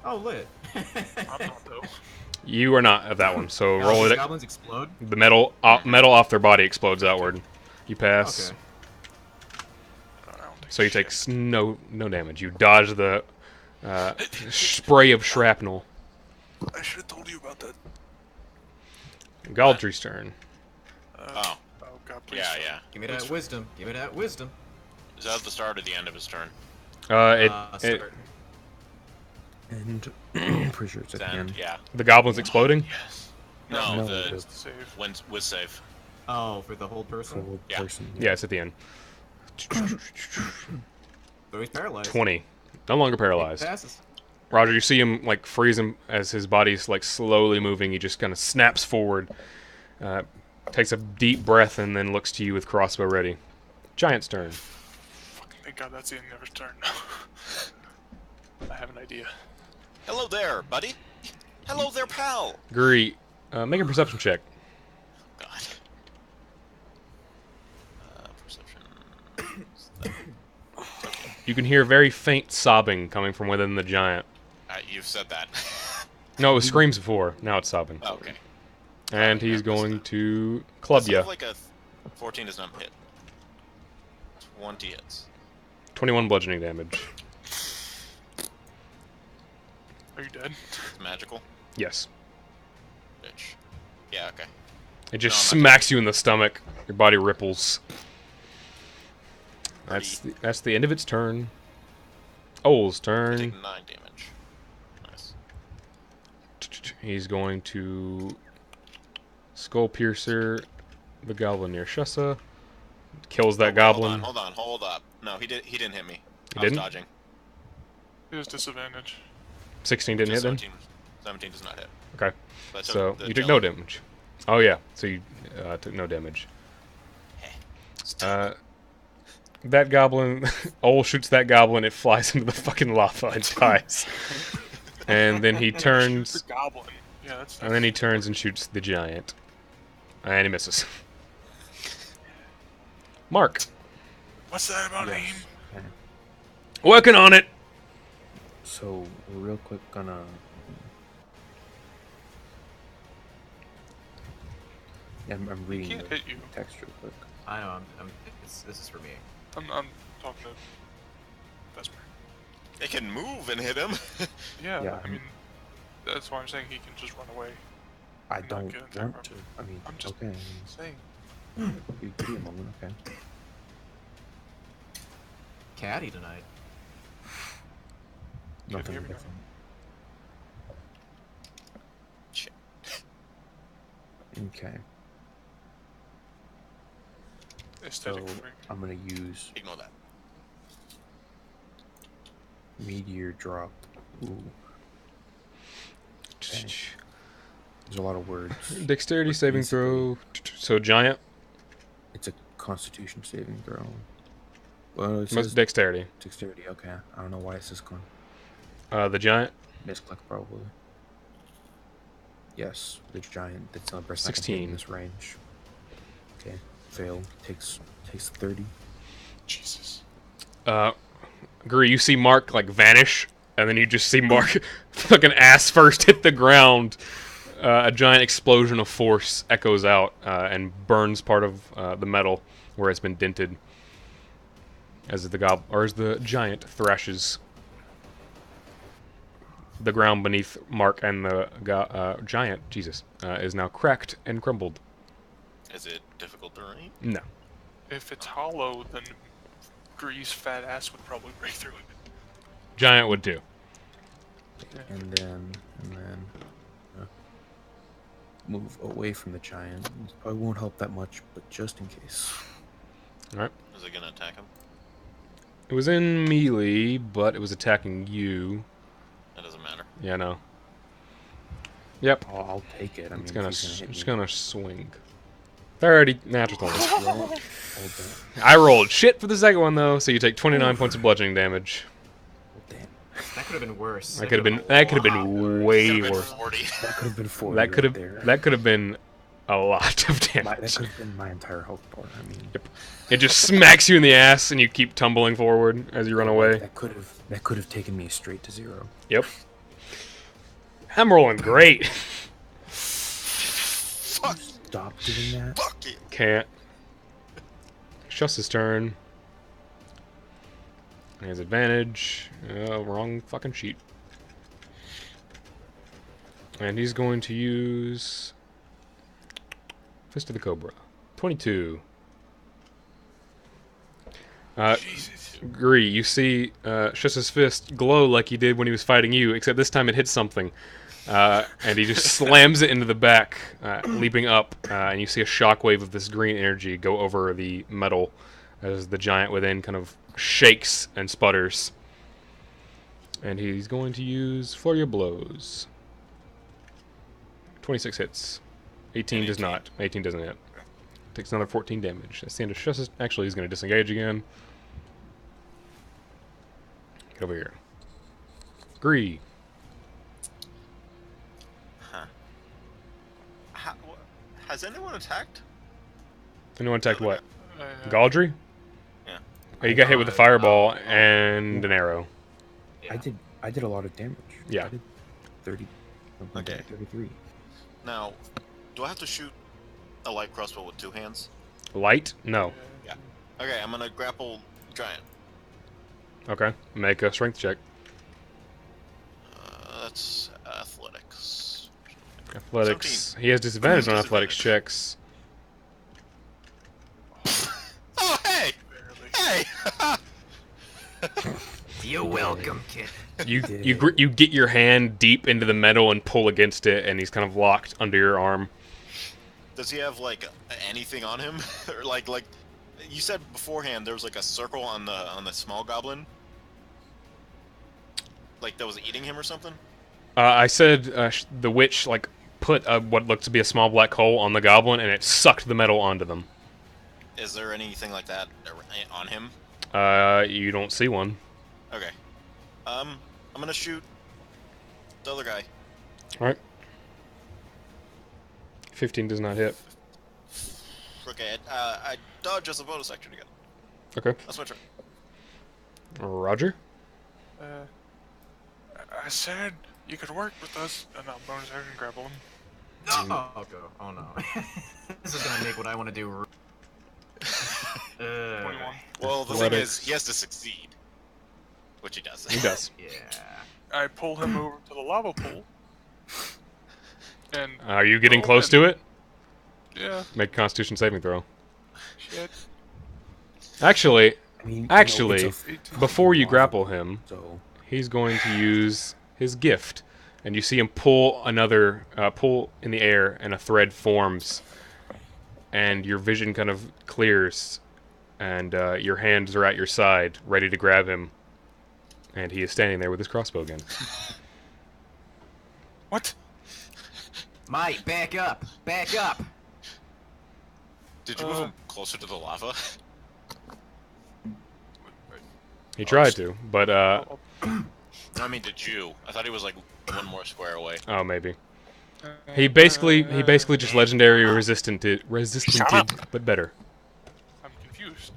Oh, lit. I'm not though. You are not of that one, so Now, roll these it. goblins explode. The metal off their body explodes outward. You pass, Okay. I don't think so you shit. take no damage. You dodge the spray of shrapnel. I should have told you about that. Galdry's turn. Oh. Oh god, please. Yeah, yeah. Give me that wisdom. Give me that wisdom. Is that the start or the end of his turn? It Start. And pretty sure it's at It's the end, end. yeah. the goblin's exploding. Yes. No, No, the just Save. with save. Oh, for the whole person. full Yeah. person. Yeah, it's at the end. So he's paralyzed. 20. No longer He paralyzed. passes. Roger, you see him like freeze him as his body's like slowly moving. He just kind of snaps forward, takes a deep breath, and then looks to you with crossbow ready. Giant's turn. Fucking thank god that's the end of his turn. I have an idea. Hello there, buddy. Hello there, pal. Guri, make a perception check. God. Perception. You can hear very faint sobbing coming from within the giant. You've said that. No, it was screams before. Now it's sobbing. Okay. And he's going to club Does it you. look like a 14 does not hit. 20 hits. 21 bludgeoning damage. Are you dead? It's magical. Yes. Bitch. Yeah, okay. It just No, I'm not smacks you in the stomach. Your body ripples. That's the end of its turn. Oul's I turn. take 9 damage. Nice. He's going to Skull Piercer the goblin near Shessa. Kills that goblin. Hold up. No, he didn't hit me. He I was didn't? dodging. He has disadvantage. 16 didn't hit Just then? 17 does not hit. Okay. But I took So the you took no jelly. damage. Oh yeah, so you took no damage. That goblin, Ol shoots that goblin. It flies into the fucking lava and dies. And then he Shoot turns, the goblin. Yeah, that's. and then he turns and shoots the giant, and he misses. Mark, What's that about Yes. aim? Okay. working on it. So we're real quick gonna. Yeah, I'm reading Can't the hit you. text real quick. I know. This is for me. I'm talking to Vesper. It can move and hit him. Yeah, Yeah, I mean, that's why I'm saying he can just run away. I Not don't get attacked want from to. it. I mean, I'm just okay. saying. You give me a moment, okay. Caddy tonight. Can you Nothing hear me now? different. Shit. Okay. So Aesthetic freak. I'm gonna use Ignore that. meteor drop. Ooh. Okay. There's a lot of words. Dexterity But saving basically, throw. So giant. It's a Constitution saving throw. Well, it Most says dexterity. dexterity. Okay, I don't know why it says con. The giant. Misclick probably. Yes, the giant. That's the best I can hit 16. in this range. Okay, fail. Takes 30. Jesus. Guri, you see Mark like vanish, and then you just see Mark fucking ass first hit the ground. A giant explosion of force echoes out and burns part of the metal where it's been dented. As the giant thrashes the ground beneath Mark, and the giant, Jesus, is now cracked and crumbled. Is it difficult to read? No. If it's hollow, then Grease fat ass would probably break through it. Giant would do. And then move away from the giant. It probably won't help that much, but just in case. Alright. Is it gonna attack him? It was in melee, but it was attacking you. That doesn't matter. Yeah, no. Yep. I'll take it. I mean, It's if gonna, he's gonna hit it's me. gonna swing. 30 natural 20. Roll. Hold that. I rolled shit for the second one though, so you take 29 points of bludgeoning damage. Oh, damn. That could have been worse. That could have been way Could've been worse. 40. That could have been 40 That could right there. have been a lot of That damage. could have been my entire health bar. I mean, Yep. It just smacks you in the ass, and you keep tumbling forward as you run away. That could have taken me straight to 0. Yep. I'm rolling great. Fuck, Stop doing that. fuck it. Can't. Shus's turn. He has advantage. Wrong fucking sheet. And he's going to use Fist of the Cobra. 22. Jesus. Gree, you see Shus's fist glow like he did when he was fighting you, except this time it hits something. And he just slams it into the back, leaping up, and you see a shockwave of this green energy go over the metal as the giant within kind of shakes and sputters. And he's going to use Flurry of Blows. 26 hits. 18 does not. 18 doesn't hit. Takes another 14 damage. That's the end of Shus's. Actually, he's going to disengage again. Get over here. Gree. Has anyone attacked? Anyone attacked what? Uh, Gaudry? Yeah. Oh, you got hit with a fireball and an arrow. Yeah. I did a lot of damage. Yeah. I did 30. Okay. 33. Now, do I have to shoot a light crossbow with 2 hands? Light? No. Okay, I'm gonna grapple giant. Okay. Make a strength check. That's athletics. Athletics. He has disadvantage on athletics checks. Oh, hey! barely. Hey! You're welcome, kid. You get your hand deep into the metal and pull against it, and he's kind of locked under your arm. Does he have like anything on him, or like you said beforehand? There was like a circle on the small goblin, like that was eating him or something. I said the witch like put what looked to be a small black hole on the goblin, and it sucked the metal onto them. Is there anything like that on him? You don't see one. Okay. I'm gonna shoot the other guy. All right. 15 does not hit. Okay, I dodge as a bonus action again. Okay. That's my turn. Roger. I said you could work with us, and I'll bonus action grapple him. Oh, go. Oh no. This is gonna make what I want to do. 21. Well, the thing is, he has to succeed. Which he does. He does. Yeah. I pull him over to the lava pool. And Are you getting go close in. to it? Yeah, Make a Constitution saving throw. shit. Actually, I mean, Actually, it's a before you lava grapple pool, him, So he's going to use his gift, and you see him pull pull in the air, and a thread forms, and your vision kind of clears, and your hands are at your side, ready to grab him, and he is standing there with his crossbow again. What? Mike, back up! Back up! Did you move him closer to the lava? He tried to, but I mean, did you? I thought he was like one more square away. oh, maybe. He basically just legendary resisted, but better. I'm confused.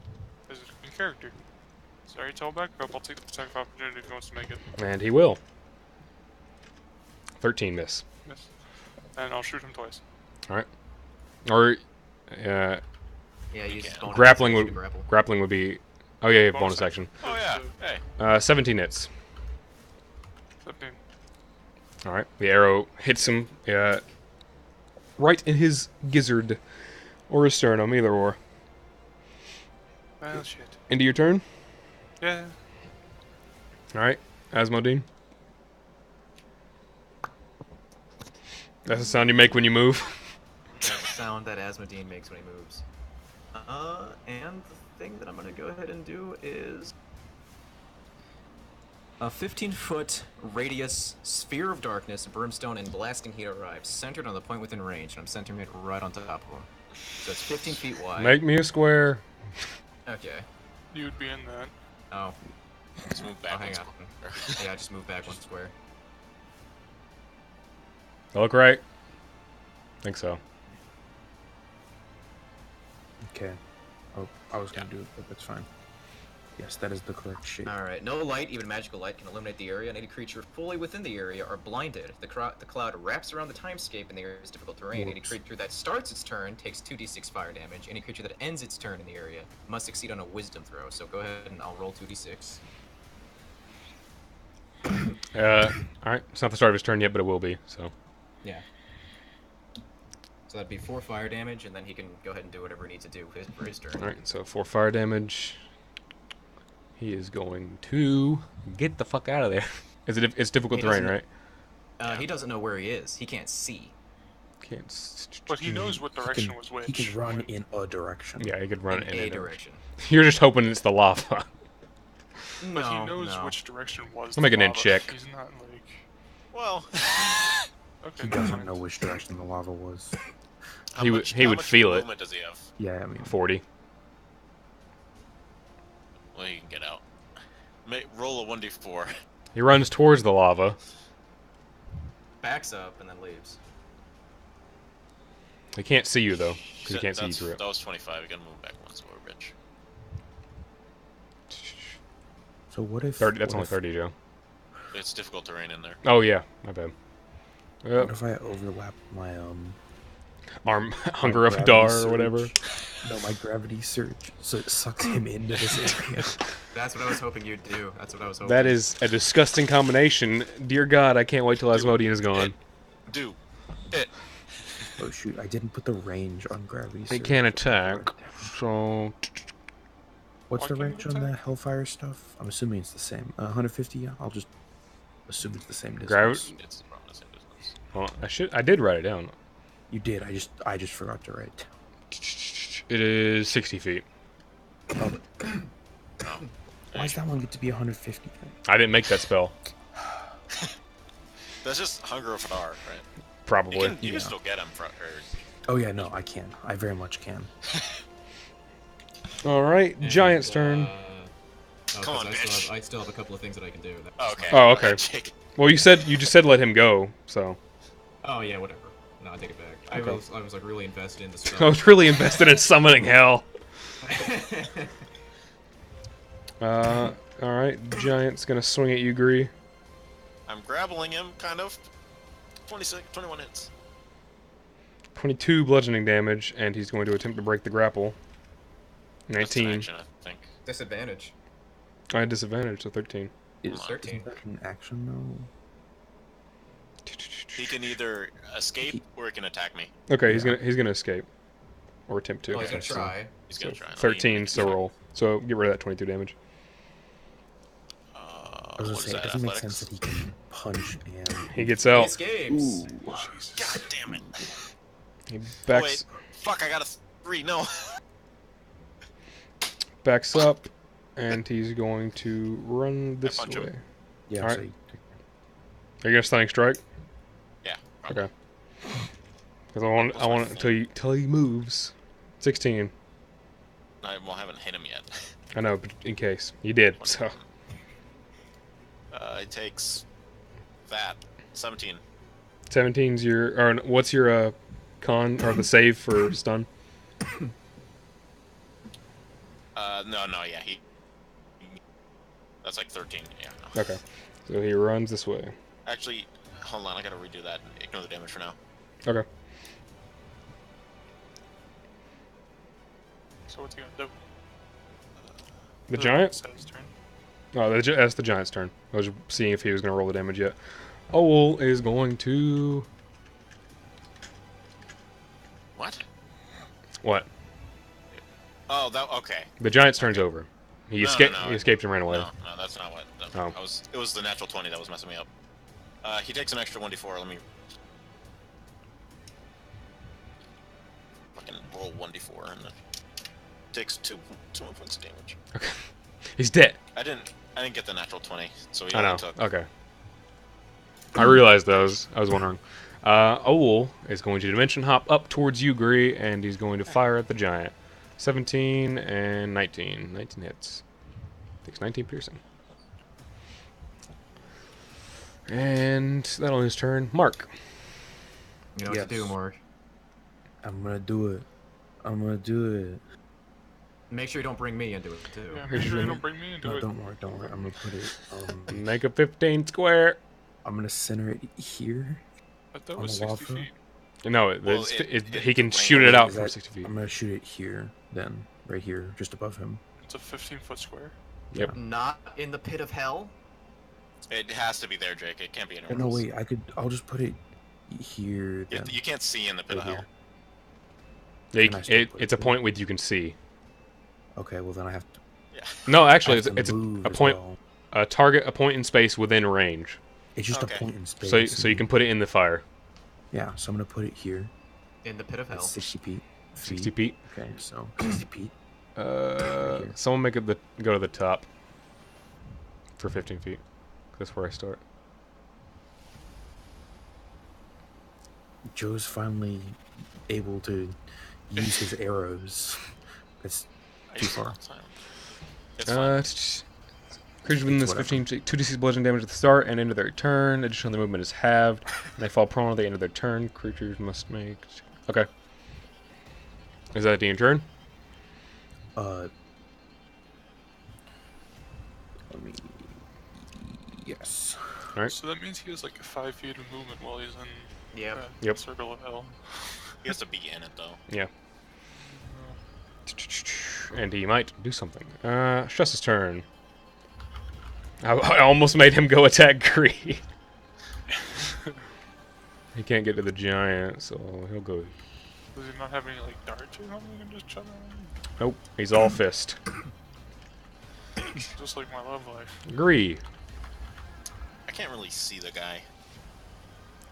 This is in character. Sorry, tell back up. I'll take the attack of opportunity if he wants to make it. And he will. 13 miss. Miss. And I'll shoot him twice. All right. Or Yeah, use bonus grappling action would to grapple. grappling would be. Oh yeah, bonus Bonus action. Oh yeah. Hey. 17 hits. 15. All right. The arrow hits him right in his gizzard or his sternum, either or. Well, shit. Into your turn. Yeah. All right, Asmodean. That's the sound you make when you move. That's the sound that Asmodean makes when he moves. And the thing that I'm gonna go ahead and do is a 15-foot radius sphere of darkness, brimstone, and blasting heat arrives, centered on the point within range, and I'm centering it right on top of him. So it's 15 feet wide. Make me a square. Okay. You'd be in that. Oh, Let's move back. hang one on. square. Yeah, just move back one square. I look right. Think so. okay. Oh, I was gonna do it, but that's fine. Yes, that is the correct shape. Alright, no light, even magical light, can illuminate the area, and any creature fully within the area are blinded. The cloud wraps around the timescape in the area's difficult terrain. Any Whoops. creature that starts its turn takes 2d6 fire damage. Any creature that ends its turn in the area must succeed on a wisdom throw. So go ahead and I'll roll 2d6. All right. It's not the start of his turn yet, but it will be. So. Yeah. So that'd be 4 fire damage, and then he can go ahead and do whatever he needs to do for his turn. All right. So 4 fire damage. He is going to get the fuck out of there. It's difficult He terrain, doesn't- right? He doesn't know where he is. He can't see. Can't. But he knows what direction was which. He can run in a direction. Yeah, he could run in in a it. direction. You're just hoping it's the lava. But No, he knows no. which direction was I'll make the an int lava. check. He's not like... Well, Okay, He never doesn't mind. know which direction the lava was. how He would- much- he how would much feel it. movement does he have? Yeah, I mean, 40. Well, he can get out. Roll a 1d4. He runs towards the lava. Backs up and then leaves. He can't see you though, because he Shit, can't see you that's- through it. That was 25. You gotta move back one square, bitch. so what if 30. That's what only if- 30, Joe. It's difficult terrain in there. Oh yeah, my bad. What if I overlap my Arm my hunger of gravity Dar or surge? whatever. No, my gravity surge, so it sucks him into this area. That's what I was hoping you'd do. That's what I was hoping. That is a disgusting combination. Dear God, I can't wait till Asmodean is gone. Do. Oh shoot, I didn't put the range on gravity They surge. can't attack, so What's Why the can't it range on the attack? Hellfire stuff? I'm assuming it's the same. 150. Yeah, I'll just assume it's the same distance. It's around the same distance. well, I did write it down. You did. I just forgot to write. It is 60 feet. Oh, why does that one get to be 150? I didn't make that spell. That's just Hunger of Hadar, right? Probably. You can still get him from. Oh yeah, no, I can. I very much can. All right, And, Giant's turn. Oh, Come 'cause on, I still bitch. have, I still have a couple of things that I can do. Oh, okay. Oh, Go ahead, okay. Jake. Well, you just said let him go, so Oh yeah, whatever. No, I take it back. Okay. I was like really invested in the I spell. was really invested in summoning hell. All right, Giant's gonna swing at you, Gree. I'm grappling him, kind of. 21 hits. 22 bludgeoning damage, and he's going to attempt to break the grapple. That's an 19. action, I think. Disadvantage. I had disadvantage, so 13. Is 13. that an action though? He can either escape or he can attack me. Okay, Yeah. he's gonna escape, or attempt to. Oh, he's gonna so- try. He's So gonna try. 13, so roll. So get rid of that 22 damage. I was gonna What is say, it that, doesn't make athletics? sense that he can punch and. He gets He out. escapes. God damn it. He Oh, backs wait. Fuck, I got a 3. No. backs up, and he's going to run this punch him. way. Yeah, Alright. so Are you gonna stunning strike? Yeah. Probably. Okay. Because I want it till he moves. 16. I haven't hit him yet. I know, but in case you did. So It takes that. 17. 17's your or what's your con or the save for stun? No, yeah, that's like 13, yeah. No. Okay. So he runs this way. Actually, hold on, I gotta redo that. Ignore the damage for now. Okay. So what's he gonna do? The giant? It's his turn. Oh, that's the giant's turn. I was seeing if he was going to roll the damage yet. Owl is going to... What? What? Oh, okay. The giant's turn's over. He No, escaped. no, He escaped and ran away. No, that's not what. Oh. It was the natural 20 that was messing me up. He takes an extra 1d4. Let me fucking roll 1d4 and then takes two points of damage. Okay. He's dead. I didn't get the natural 20, so he I know. only took. Okay. I realized those. I was wondering. Owl is going to dimension hop up towards you, Gree, and he's going to fire at the giant. 17 and 19. 19 hits. Takes 19 piercing. And that'll end his turn. Mark. You know what to do, Yes. Mark. I'm gonna do it. I'm gonna do it. Make sure you don't bring me into it too. Yeah, make sure you don't bring me into No, it. don't worry. I'm gonna put it. Make a 15 square. I'm gonna center it here. But that on was the wall 60 throw? feet. No, Well, he can it's shoot it out Is from that- 60 feet. I'm gonna shoot it here, then right here, just above him. It's a 15-foot square. Yep. Not in the pit of hell. It has to be there, Jake. It can't be anywhere No, else. wait. I'll just put it here. Then. You can't see in the pit Right of hell. Yeah, Can I still put it's a it point with you can see. Okay, well then I have to. Yeah. No, I actually, have to it's move a as point, well. a target, a point in space within range. It's just Okay. a point in space. So you can put it in the fire. Yeah, so I'm gonna put it here. In the pit of hell. That's 60 feet. 60 feet. Okay, so 60 feet. here. Someone make it go to the top for 15 feet. That's where I start. Joe's finally able to use his arrows. It's I too use it all far. the time. It's fine. Creatures within this Whatever. 15 feet, 2d6 bludgeoning damage at the start and end of their turn. Additionally, their movement is halved, and they fall prone at the end of their turn. Creatures must make. Okay. Is that the end turn? Let me. Yes. Alright. So that means he has like 5 feet of movement while he's in Yep. Yep. circle of hell. He has to be in it though. Yeah. And he might do something. Stress's turn. I almost made him go attack Gree. He can't get to the giant, so he'll go. Does he not have any like darts or something? You can just chuck him Nope, he's all fist. just like my love life. Gree. I can't really see the guy.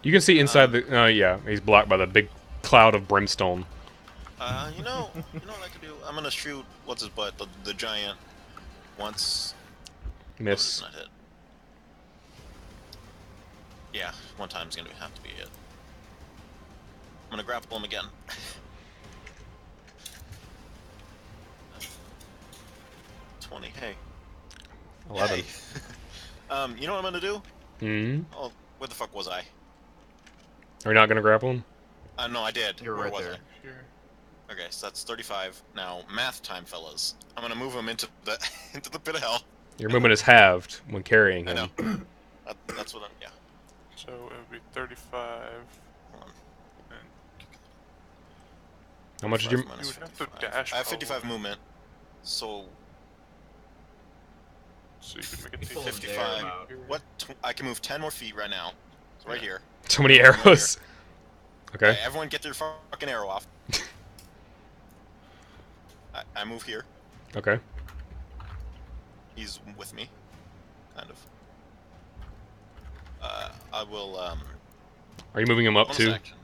You can see inside the. Oh yeah, he's blocked by the big cloud of brimstone. You know what I could do? I'm gonna shoot what's his butt, the giant, once. Miss. Oh, that's not hit. Yeah, one time's gonna have to be it. I'm gonna grapple him again. 20. Hey. 11. Hey. You know what I'm gonna do? Hmm. Oh, where the fuck was I? Are you not gonna grapple him? No, I did. You're Where right was there. Here. I? Okay, so that's 35. Now, math time, fellas. I'm gonna move him into the into the pit of hell. Your movement is halved when carrying I him. know. That's what I'm. Yeah. So it would be 35. Hold on. And How much did you? 35 minus You would have to 55. dash I have 55 probably. movement. So So you can make it People take in 55. about- What? I can move 10 more feet right now. It's right here. So many arrows. Okay. Okay, everyone get their fucking arrow off. I move here. Okay. He's with me. Kind of. I will, Are you moving him up bonus too? action.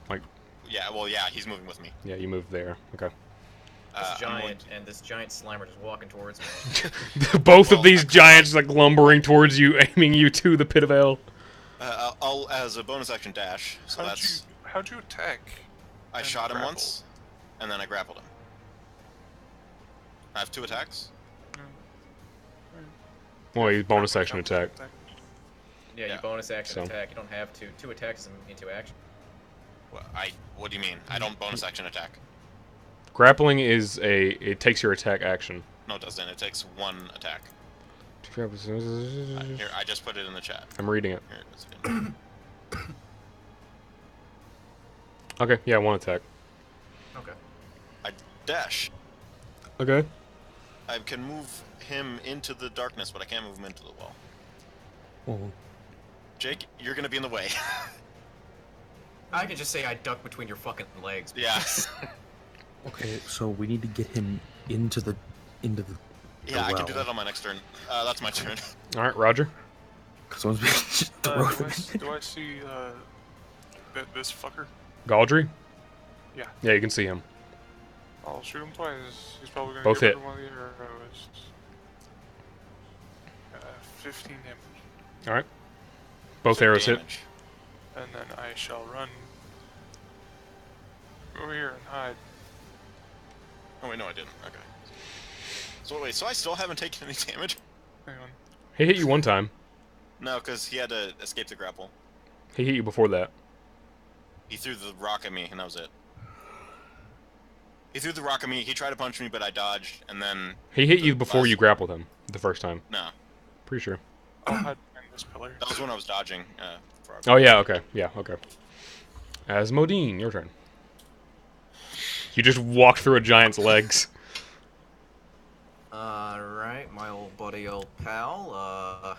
Like- Yeah, well, yeah, he's moving with me. Yeah, you moved there. Okay. This I'm going giant and this giant Slimer just walking towards me. Both Well, of these giants like lumbering towards you, aiming you to the pit of hell. I'll, as a bonus action, dash. So how'd you attack? I and shot him grapple? once, and then I grappled him. I have 2 attacks. Well, you bonus action attack. Yeah, Yeah. you bonus action So- attack. You don't have to. 2 attacks into action. What do you mean? I don't bonus action attack. Grappling is it takes your attack action. No, it doesn't. It takes 1 attack. I'm Here, I just put it in the chat. reading it. Here it is again. Okay, yeah, 1 attack. Okay. I dash. Okay. I can move him into the darkness, but I can't move him into the wall. Well, Jake, you're gonna be in the way. I could just say I duck between your fucking legs. Yeah. okay, so we need to get him into the Yeah, I can do well. that on my next turn. That's my turn. All right, Roger. So just throw Do him in. I see this fucker? Galdry? Yeah. Yeah, you can see him. I'll shoot him twice. He's probably gonna Both get hit. rid of one of the arrows. 15 damage. All right. Both arrows hit. Damage. And then I shall run over here and hide. Oh wait, no, I didn't. Okay. So wait, so I still haven't taken any damage? Hang on. He hit you one time. No, because he had to escape the grapple. He hit you before that. He threw the rock at me, and that was it. He threw the rock at me. He tried to punch me, but I dodged, and then He hit you The before last- you grappled him the first time. no, Pretty sure. I'll hide behind this pillar. that was when I was dodging. Oh yeah. Okay. Yeah. Okay. Asmodean, your turn. You just walked through a giant's legs. Alright, my old buddy, old pal,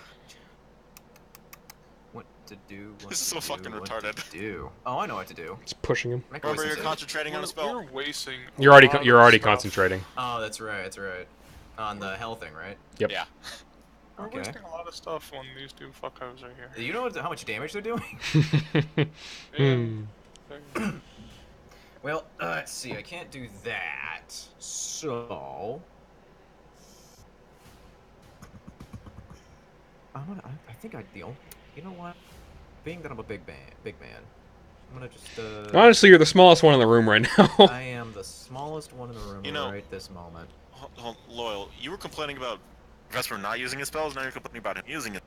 what to do, what This is to so do, fucking what retarded. to do. Oh, I know what to do. It's pushing him. Make Remember, voices you're in. concentrating on a spell. We're wasting. You're already a lot you're of already stuff. concentrating. Oh, that's right, that's right. On the hell thing, right? Yep. Yeah. We're Okay. wasting a lot of stuff on these 2 fuckos right here. You know how much damage they're doing? Hmm. Well, let's see, I can't do that. So... I think you know what? Being that I'm a big man, I'm gonna just, Honestly, you're the smallest one in the room right now. I am the smallest one in the room You know- right this moment. Loyal, you were complaining about Vesper not using his spells, now you're complaining about him using it.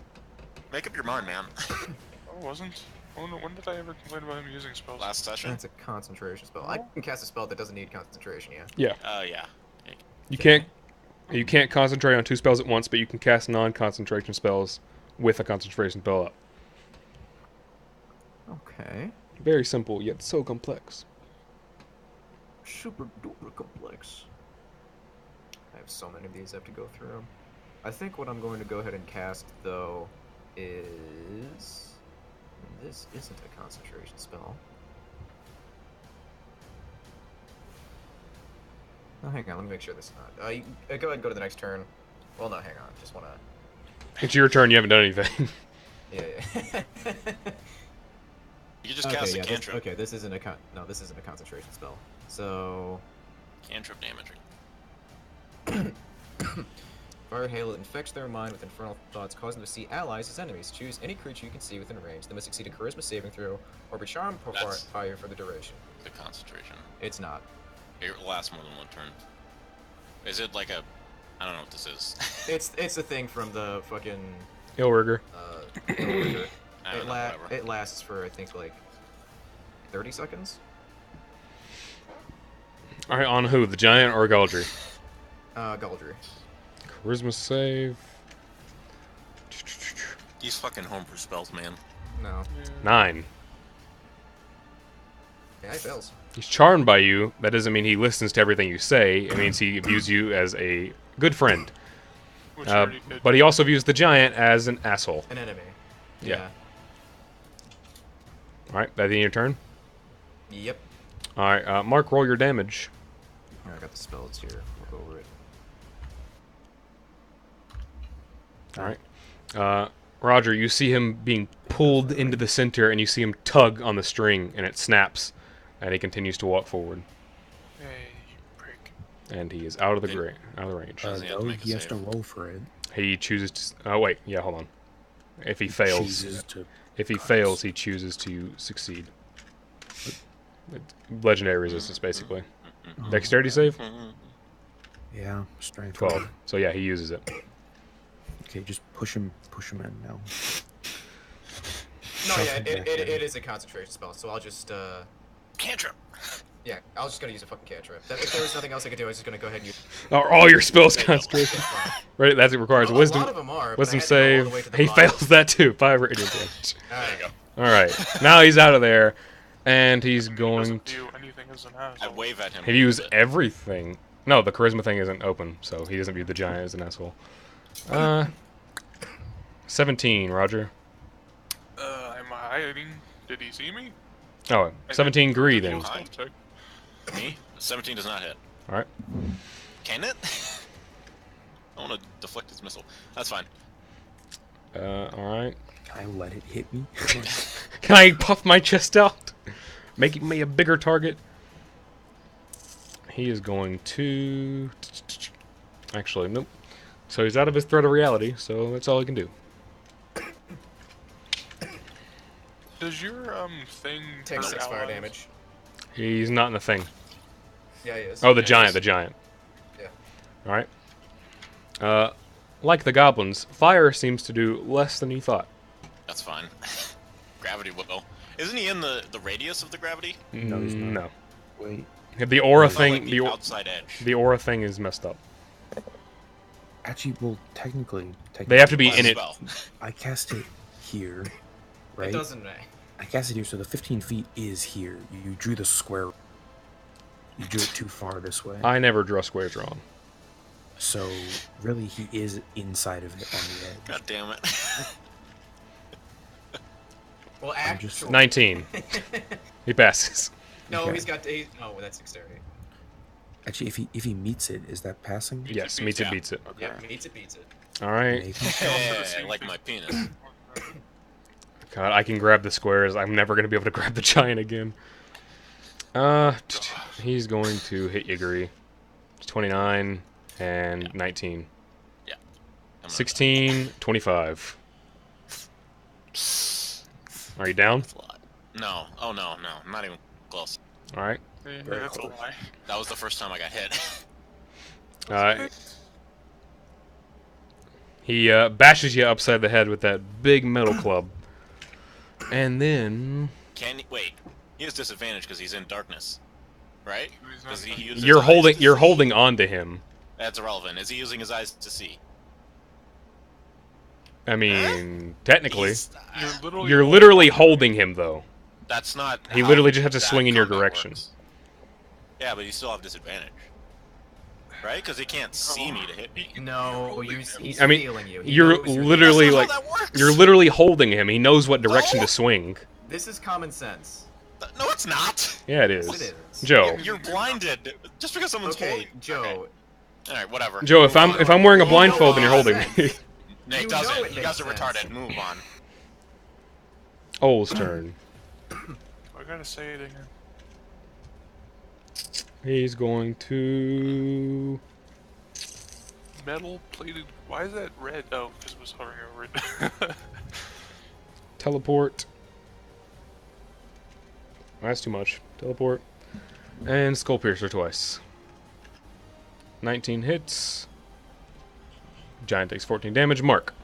Make up your mind, man. I wasn't. When did I ever complain about him using spells? Last session? That's a concentration spell. I can cast a spell that doesn't need concentration, yeah. Yeah. You can't concentrate on 2 spells at once, but you can cast non-concentration spells with a concentration spell up. Okay. Very simple, yet so complex. Super duper complex. I have so many of these I have to go through. I think what I'm going to go ahead and cast, though, is... This isn't a concentration spell. Oh, hang on, let me make sure this is not... go ahead and go to the next turn. Well, no, hang on, just wanna... It's your turn, you haven't done anything. Yeah. You can just cast a yeah, cantrip. okay, this isn't a no, this isn't a concentration spell. So... Cantrip damage. Fire hail infects their mind with infernal thoughts, causing them to see allies as enemies. Choose any creature you can see within range. They must succeed a charisma saving throw or be charmed by That's- fire for the duration. The concentration. It's not. It lasts more than 1 turn. Is it like a I don't know what this is. It's a thing from the fucking Ilrigger. Illuminator. I don't know, whatever. It lasts for I think like 30 seconds. All right, on who? The giant or Galdry? Galdry. Charisma save. These fucking homebrew spells, man. No. 9. Yeah, he fails. He's charmed by you. That doesn't mean he listens to everything you say. It means he views you as a good friend. Which I already did. But he also views the giant as an asshole. An enemy. Yeah. All right, that the end of your turn. Yep. All right, Mark, roll your damage. Here, I got the spells here. We'll go over it. All right. Roger, you see him being pulled into the center, and you see him tug on the string, and it snaps, and he continues to walk forward, Hey, you prick. and he is out of the range. Does he have to No, make a he has to save? roll for it. He chooses to. Oh wait, yeah, hold on. If he fails, Chooses to. if he fails, he chooses to succeed. Legendary resistance, basically. Dexterity save. Yeah, strength. 12. So yeah, he uses it. Okay, just push him in now. No, Shove yeah, him back in. it is a concentration spell, so I'll just Cantrip. yeah, I was just gonna use a fucking cantrip. If there was nothing else I could do, I was just gonna go ahead and use. Are all your spells concentration? Right, that's it requires A wisdom. lot of them are. But Wisdom I had to go all the way save. to the He bottom. fails that too. 5 radiant damage. There you go. All right, now he's out of there, and he's He going doesn't to. view anything as an I asshole. wave at him. He views everything. No, the charisma thing isn't open, so he doesn't view the giant as an asshole. 17, Roger. Am I hiding? Did he see me? Oh, 17 greed then. Hi. Me? 17 does not hit. All right. Can it? I want to deflect his missile. That's fine. All right. Can I let it hit me? Can I puff my chest out, making me a bigger target? He is going to. Actually, nope. So he's out of his threat of reality, so that's all he can do. Does your thing Take hurt 6 fire allies? damage. He's not in the thing. Yeah, he is. Oh, the Yeah, he giant, is. the giant. Yeah. All right. Like the goblins, fire seems to do less than you thought. That's fine. Gravity will. Isn't he in the radius of the gravity? No, he's not. No. Wait. The aura It's not thing, like the outside edge. the aura thing is messed up. Actually, well, technically They have to be Last in it. spell. I cast it here, right? It doesn't. I cast it here, so the 15 feet is here. You drew the square. You drew it too far this way. I never draw squares wrong. So, really, he is inside of it on the edge. God damn it. Well, I'm just- actually, 19. He passes. no, Okay. he's got. Oh, that's dexterity. Actually, if he meets it, is that passing? Yes, meets it, yeah. beats it. Yeah, beats it, beats it. All right. Maybe. Hey, like my penis. God, I can grab the squares. I'm never going to be able to grab the giant again. He's going to hit Yigiri. 29 and 19. Yeah. I'm gonna- 16, 25. Are you down? That's a lot. No. Oh, no. I'm not even close. All right. Yeah, Very that's a close. lie. That was the first time I got hit. He bashes you upside the head with that big metal club. And then Wait. He has disadvantage because he's in darkness. Right? He's not- Does he use his you're eyes holding to you're see? holding on to him. That's irrelevant. Is he using his eyes to see? I mean, technically. He's- You're literally holding him though. That's not. He how literally just has to that swing in your combat direction. works. Yeah, but you still have disadvantage. Right? Because he can't see me to hit me. No, he's I mean, feeling you. He you're knows literally That's not like how that works. you're literally holding him. He knows what direction No. to swing. This is common sense. No, it's not. Yeah, it is. Yes, it is. Joe. You're blinded just because someone's Okay, holding. Joe. Okay. All right, whatever. Joe, if I'm wearing a You blindfold know and you're holding it me. makes Nick You doesn't. know it You guys are makes retarded. sense. Move on. Old's turn. I gotta say it again. He's going to. Metal plated. Why is that red? Oh, because it was hovering over it. Teleport. That's too much. Teleport. And Skull Piercer twice. 19 hits. Giant takes 14 damage. Mark.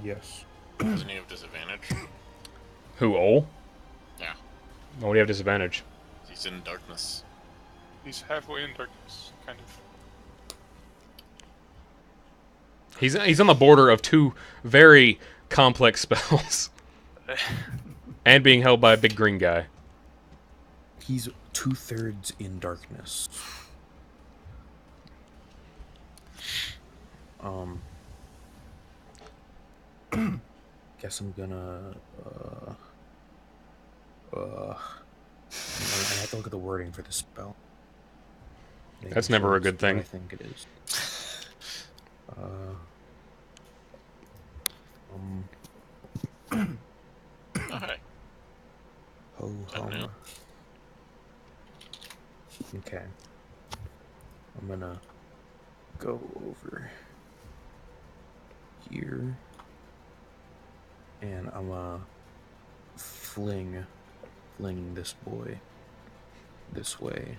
Yes. Doesn't he have disadvantage? Who, Ol? Yeah. Why would he have disadvantage? He's in darkness. He's halfway in darkness, kind of. He's on the border of two very complex spells. And being held by a big green guy. He's 2/3 in darkness. Guess I'm gonna. I have to look at the wording for the spell. Making That's never a it's good what thing. I think it is. Alright. Ho hum. know. Okay. I'm gonna go over here, and I'm gonna fling this boy this way.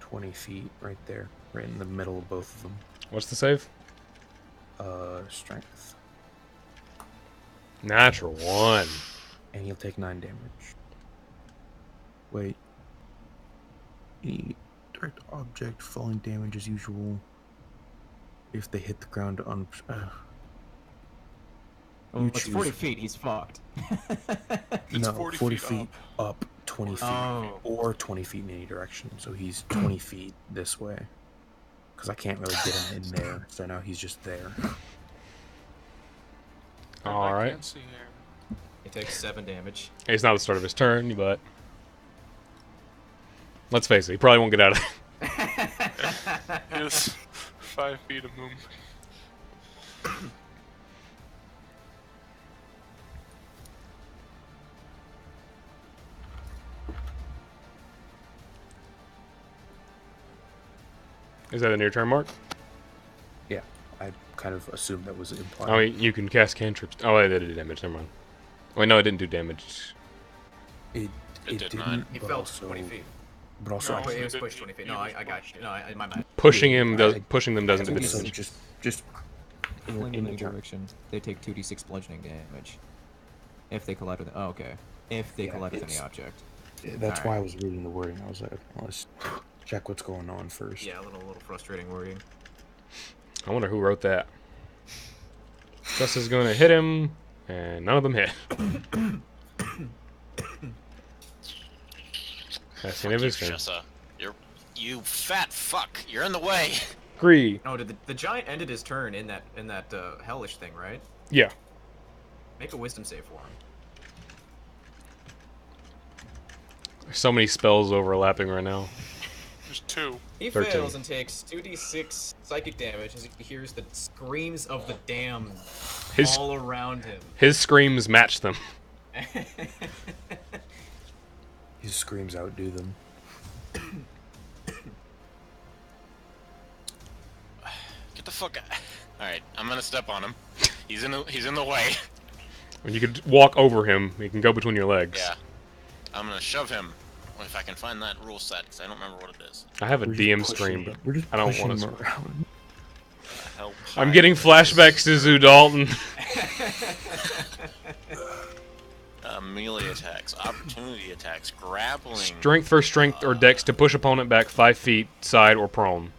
20 feet right there, right in the middle of both of them. What's the save? Strength. Natural 1. And he'll take 9 damage. Wait. Any direct object falling damage as usual if they hit the ground on. Well, You it's choose. 40 feet. He's fucked. It's No, 40 feet up, 20 feet, Oh. or 20 feet in any direction. So he's 20 feet this way. Because I can't really get him in there, so now he's just there. And All I right. can't see him. He takes 7 damage. It's not the start of his turn, but let's face it, he probably won't get out of it. He has 5 feet of movement. Is that a near turn, Mark? Yeah, I kind of assumed that was implied. Oh, you can cast cantrips. Oh, wait, that did damage. Never mind. Wait, no, it didn't do damage. It It did didn't, not. He but fell also, 20 feet. But also, No, I Wait, he he was did- pushed he- 20 feet. he No, was I got pushed. you. No, my bad. Pushing him does. I- Pushing them doesn't do so damage. just Fling in in the any direction. They take 2d6 bludgeoning damage. If they collide with. Oh, okay. If they Yeah, collide with any it's- object. That's Alright. why I was reading the wording. I was like, let's check what's going on first. Yeah, a little frustrating wording. I wonder who wrote that. Gus is going to hit him, and none of them hit. That's the end of You, his turn. Shessa. You fat fuck. You're in the way. Agree. No, did the giant ended his turn in that hellish thing, right? Yeah. Make a wisdom save for him. There's so many spells overlapping right now. There's 2. He 13. fails and takes 2d6 psychic damage as he hears the screams of the damned His all around him. his screams match them. His screams outdo them. Get the fuck out. Alright, I'm gonna step on him. He's in the way. When you could walk over him, he can go between your legs. Yeah. I'm gonna shove him. If I can find that rule set, because I don't remember what it is. I have a We're DM just scream, pushing- but we're just I don't pushing want to. him around. Help. I'm getting flashbacks to Zoo Dalton. Melee attacks, opportunity attacks, grappling. Strength for strength or dex to push opponent back 5 feet, side or prone.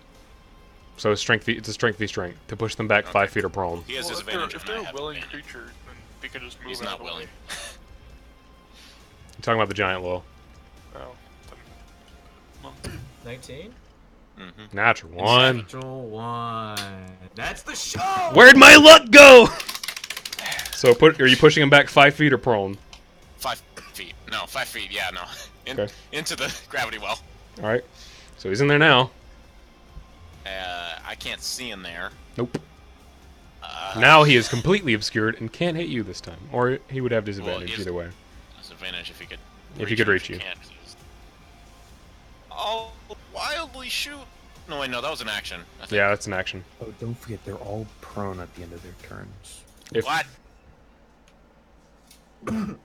So it's a strength v strength to push them back 5 feet or prone. He has Well, disadvantage. if and I they're a have willing advantage. creature, then they can just move He's out not of the way. willing. I'm talking about the giant law. Oh, then- 19? Mm-hmm. Natural 1. Natural 1. That's the show! Where'd my luck go? So are you pushing him back 5 feet or prone? 5 feet. No, 5 feet. Yeah, no. Okay. Into the gravity well. All right. So he's in there now. I can't see in there. Nope. Now he is completely obscured and can't hit you this time, or he would have disadvantage he's- either way. Disadvantage if he could. If he could reach him, you. Can't. Oh, wildly shoot! No, wait, no, that was an action. I think. Yeah, that's an action. Oh, don't forget, they're all prone at the end of their turns. If What?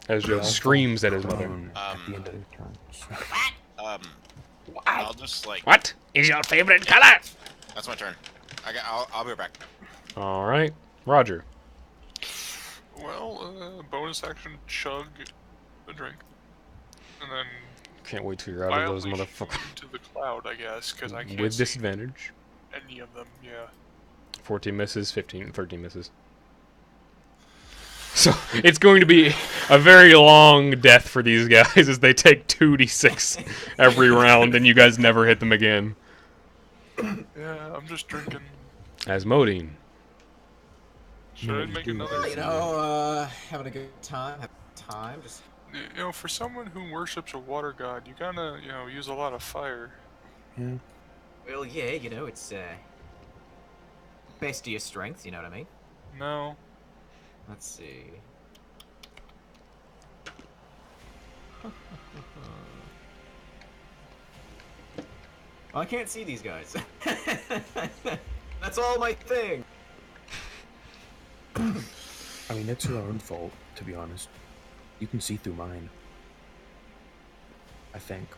as Joe screams at his mother. Prone at the end of their turns. I'll just like. What is your favorite color? That's my turn. I'll be back. All right, Roger. Well, bonus action, chug a drink, and then Can't wait till you're out of those wildly motherfuckers. shoot into the cloud, I guess, because I can't With see disadvantage. any of them. Yeah. 14 misses, 13 misses. So it's going to be a very long death for these guys as they take 2d6 every round, and you guys never hit them again. Yeah, I'm just drinking. Asmodean. Should I make another? You know, having a good time. Just You know, for someone who worships a water god, you gotta, use a lot of fire. Yeah. well, yeah, you know, it's best of your strength. You know what I mean? No. Let's see. I can't see these guys. That's all my thing. I mean, that's your own fault, to be honest. You can see through mine. I think.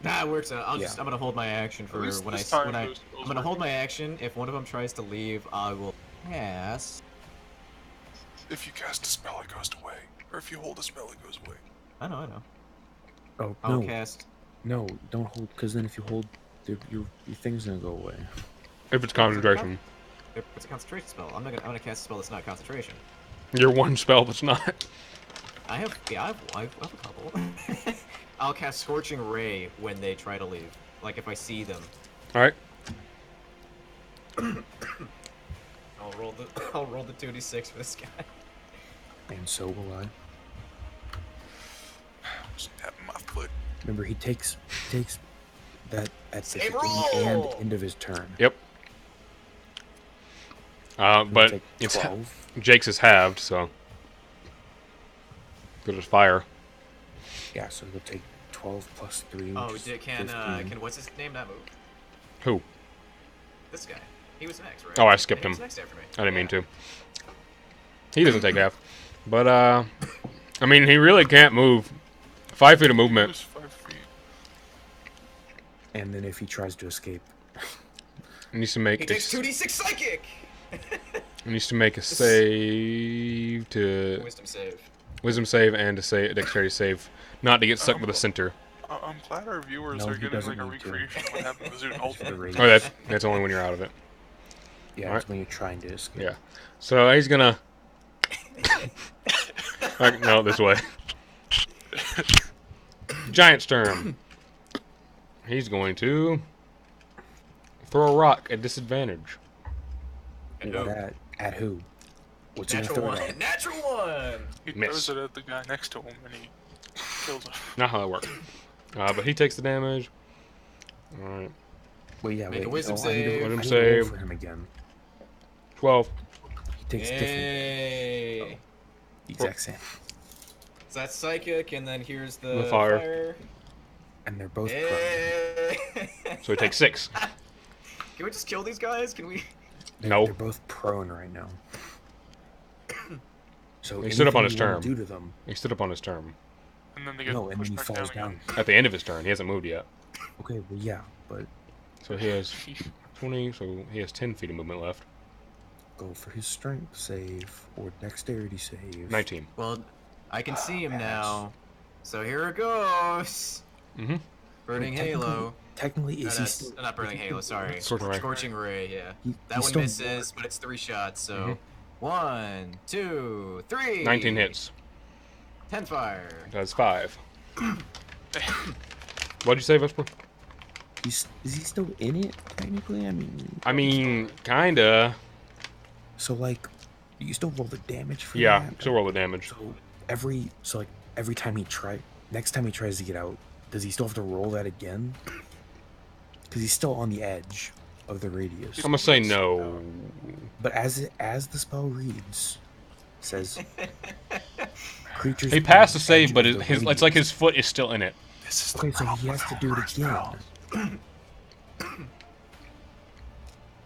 That works out. I'm Yeah. gonna hold my action for least when this I time when I those I'm gonna work. hold my action. If one of them tries to leave, I will pass. If you cast a spell, it goes away. Or if you hold a spell, it goes away. I know. Oh, I'll no. cast. No, don't hold, because then if you hold, your thing's gonna go away. If it's concentration. It's a concentration spell. I'm gonna cast a spell that's not concentration. Your one spell that's not. I have a couple. I'll cast Scorching Ray when they try to leave. Like if I see them. Alright. I'll roll the 2d6 for this guy. And so will I. Just tapping my foot. Remember, he takes that at the Save beginning roll! and end of his turn. Yep. He'll But take it's 12. Jake's is halved, so. Good as fire. Yeah, so he'll take 12 plus 3. Oh, which is can 15. what's his name not move? Who? This guy. He was next, right? Oh, I skipped He was him. next after me. I didn't mean to. He doesn't take half. But, I mean, he really can't move. 5 feet of movement. Use 5 feet. And then if he tries to escape, He needs to make He takes 2d6 psychic. he needs to make a save to Wisdom save. and to say dexterity save, not to get stuck with the center. I'm glad our viewers No, are he getting doesn't like a need to. recreation of what happened with Zoot the Ultimate. radius. Oh, that's only when you're out of it. Yeah, Alright. it's when you're trying to escape. Yeah. So he's gonna. No, this way. Giant's turn. He's going to throw a rock at disadvantage. At who? What's he gonna Natural throw it one. at? Natural one. He Miss. throws it at the guy next to him and he kills him. Not how that works. But he takes the damage. All right. Wait, yeah, Make a wait. wisdom I need to- save. I need to roll Save. for him again. 12. He takes different. Yay. Exact same. So that's psychic, and then here's the, The fire. And they're both prone. Yay. So he takes 6. Can we just kill these guys? Can we? No. They're both prone right now. So He stood up on his anything you wanna turn. Do to them. He stood up on his turn. And then they get No, and then pushed he back falls down. down. At the end of his turn. He hasn't moved yet. Okay, well, yeah, but So he has 20, so he has 10 feet of movement left. go for his strength save or dexterity save. 19. Well, I can see him now. So here it goes. Mm-hmm. Burning Technically- Halo. Technically, No, is he that's still? not Burning Halo. Sorry. Scorching Ray. Scorching Ray. Yeah. He- That he's one still misses, but it's 3 shots. So Mhm. 1, 2, 3. 19 hits. 10 fire. That's 5. What'd you say, Vesper? Is he still in it? Technically, I mean, kinda. so like, you still roll the damage for Yeah, that? still roll the damage. So every time next time he tries to get out, does he still have to roll that again? Because he's still on the edge of the radius. I'm gonna say no. But as the spell reads, it says creatures. He passed the on save, edge but of the it's like radius. his foot is still in it. This is Okay, so he has to do it again.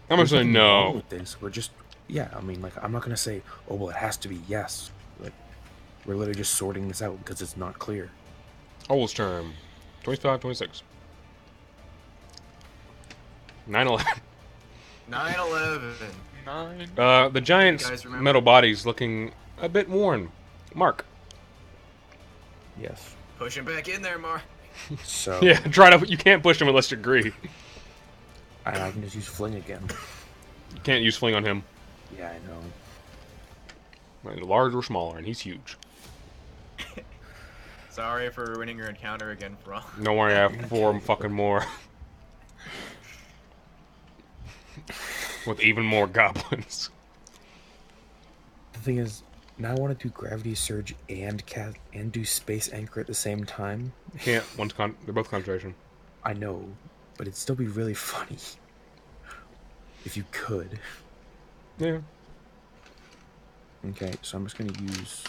I'm gonna say There's nothing wrong no. with this. We're just, yeah. I mean, like, I'm not gonna say, oh well, it has to be yes. Like, we're literally just sorting this out because it's not clear. Old's turn. 25, 26. 9, 11. 9/11. 9. The giant's guys remember? metal body's looking a bit worn. Mark. Yes. Push him back in there, Mark. So Yeah, try to. You can't push him unless you agree. I can just use fling again. You can't use fling on him. Yeah, I know. Large or smaller, and he's huge. Sorry for ruining your encounter again, bro. Don't worry, I have 4 fucking more. With even more goblins. The thing is, now I want to do gravity surge and do space anchor at the same time. Can't. They're both concentration. I know, but it'd still be really funny if you could. Yeah. Okay, so I'm just gonna use.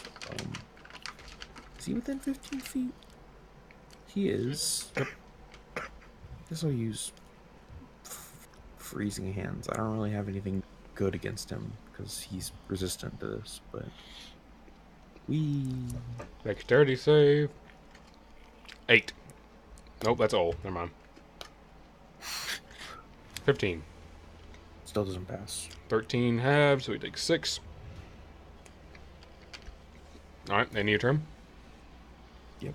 Is he within 15 feet? He is. Yep. I guess I'll use freezing hands. I don't really have anything good against him because he's resistant to this, but Dexterity save. 8. Nope, that's old. Never mind. 15. still doesn't pass. 13 halves, so he takes 6. Alright, end of your turn. Yep.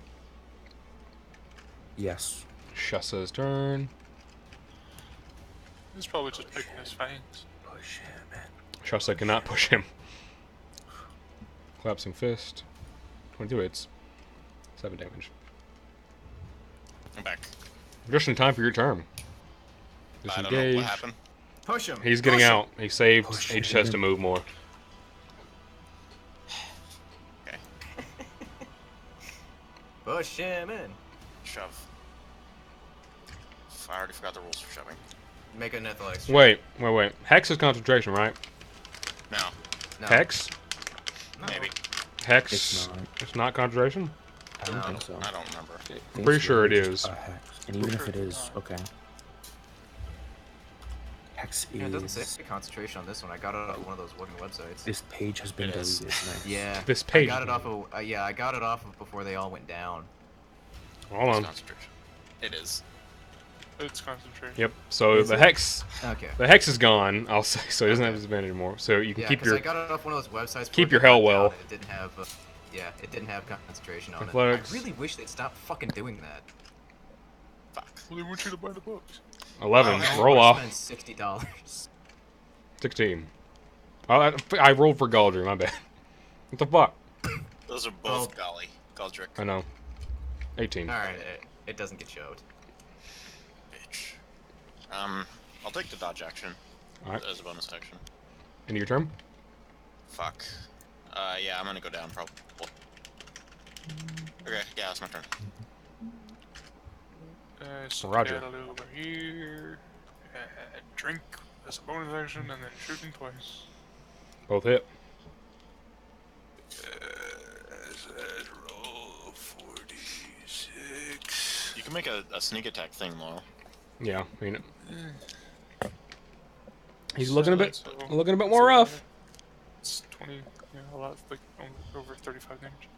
Yes. Shussa's turn. He's probably just picking his fangs. Push him in. Shussa cannot push him. Collapsing fist. 22 hits. 7 damage. I'm back. Just in time for your turn. I don't know Disengage. what happened. Push him. He's getting Push him. out. He saved. Push He just has him. to move more. Okay. Push him in. Shove. I already forgot the rules for shoving. Make an athletics. Wait. Hex is concentration, right? No. No. Hex? No. Maybe. Hex. It's not. concentration? I don't No. think so. I don't remember. I think Pretty it's sure it really is. just a hex. And even if it is, okay. Hex Yeah, it doesn't is. say concentration on this one. I got it off one of those working websites. This page has been It is. deleted. Nice. Yeah. This page. I got it off of. Yeah, I got it off of before they all went down. Hold It's on. concentration. It is. It's concentration. Yep. So Is the it? hex. Okay. The hex is gone. I'll say. So he doesn't have Okay. disadvantage anymore. So you can Yeah, keep because your. I got it off one of those websites. before keep they your went hell down, well. and It didn't have. Yeah, it didn't have concentration on Athletics. it. I really wish they'd stop fucking doing that. Fuck. Well, they want you to buy the books. 11. Oh, Roll off. Spend $60. 16. Oh, I rolled for Galdry. My bad. What the fuck? Those are both golly. Galdrick. I know. 18. All right, it doesn't get showed. Bitch. I'll take the dodge action. Alright. As a bonus action. End of your turn. Fuck. Yeah, I'm gonna go down probably. Okay, yeah, it's my turn. Roger. Skedaddle over here. Drink as a bonus action, and then shooting twice. Both hit. Roll 46. You can make a sneak attack thing, though. Yeah. I mean, he's looking a bit So- more rough. It's 20. Yeah, a lot. Like over 35 damage.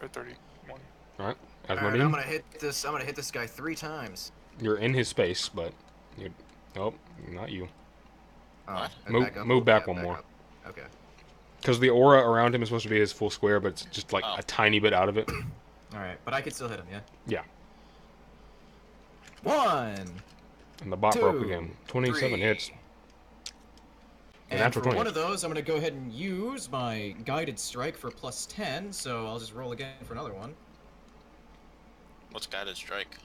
Or 31. Alright. All right, I'm Asmodean. gonna hit this. I'm gonna hit this guy 3 times. You're in his space, but you. Oh, not you. Oh, What? Move back Yeah, one more. up. Okay. Because the aura around him is supposed to be his full square, but it's just like Oh. a tiny bit out of it. All right, but I can still hit him, yeah. Yeah. 1, And the bot broke 2, again. 27 3. hits. And natural for 20. one of those, I'm gonna go ahead and use my guided strike for +10. So I'll just roll again for another one. What's guided strike?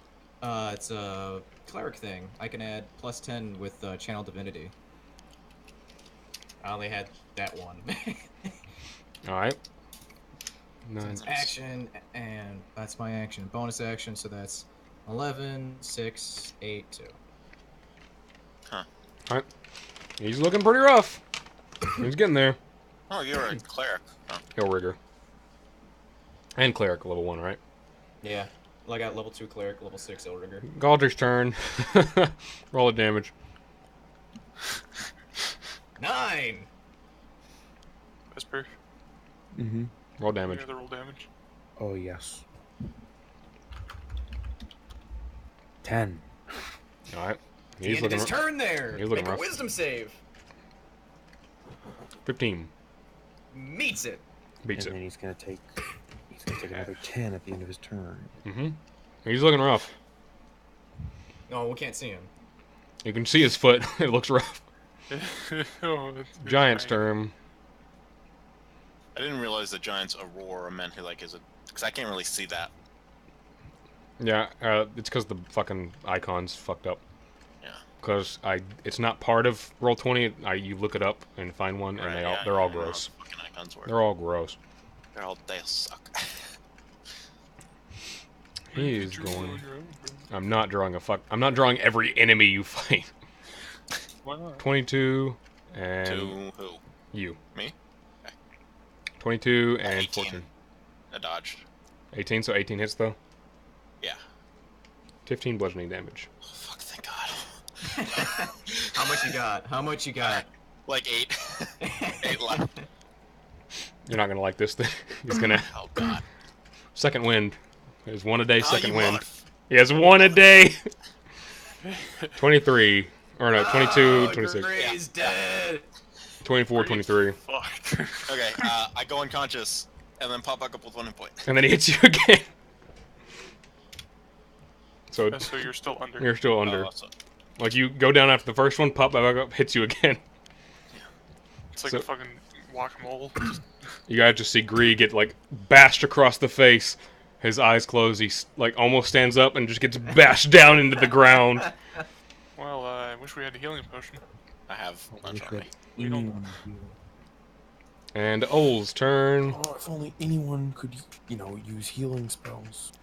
It's a cleric thing. I can add +10 with channel divinity. I only had that one. Alright. 9. Action, and that's my action. Bonus action, so that's 11, 6, 8, 2. Alright. He's looking pretty rough. He's getting there. Oh, you're a cleric. Oh. Hill rigger. And cleric level 1, right? Yeah. Well, I got level 2 cleric, level 6 Elrigger. Galdrick's turn. Roll a damage. 9! Vesper. Mm-hmm. Roll Any damage. other roll damage? Oh, yes. 10. Alright. The He's end of looking his turn there. he's looking Make a rough. wisdom save. 15. Meets it. Beats and it. then he's gonna take another 10 at the end of his turn. Mm-hmm. He's looking rough. Oh, we can't see him. You can see his foot. It looks rough. Oh, it's Giant's right. turn. I didn't realize the giant's aurora meant like is it because I can't really see that. Yeah, it's because the fucking icon's fucked up. Yeah. Because it's not part of Roll20. You look it up and find one, and Right, they're all I don't know how gross. the fucking icons work. They're all gross. They suck. He You is can choose going. on your own, bro. I'm not drawing a fuck. I'm not drawing every enemy you fight. Why not? 22 and To who? you. Me? 22 and 18. 14. I dodged. 18. So 18 hits though. Yeah. 15 bludgeoning damage. Oh, fuck, thank God. How much you got? How much you got? Like 8. 8 left. You're not gonna like this thing. He's gonna Oh, God. second wind. There's one a day. Oh, Second you wind. mother- He has one a day. 23 or no 22, 26, Gray's dead. 24, 23, Fuck. Okay, I go unconscious and then pop back up with 1 hit point. and then he hits you again. So So you're still under. you're still under. Oh, so- Like you go down after the first one, pop back up, hits you again. It's like so- a fucking whack-a-mole. You guys just see Gree get like bashed across the face. His eyes close. He like almost stands up and just gets bashed down into the ground. Well, I wish we had a healing potion. I have a bunch Wish on me. that We don't- anyone heal. And Ol's turn. Oh, if only anyone could, use healing spells.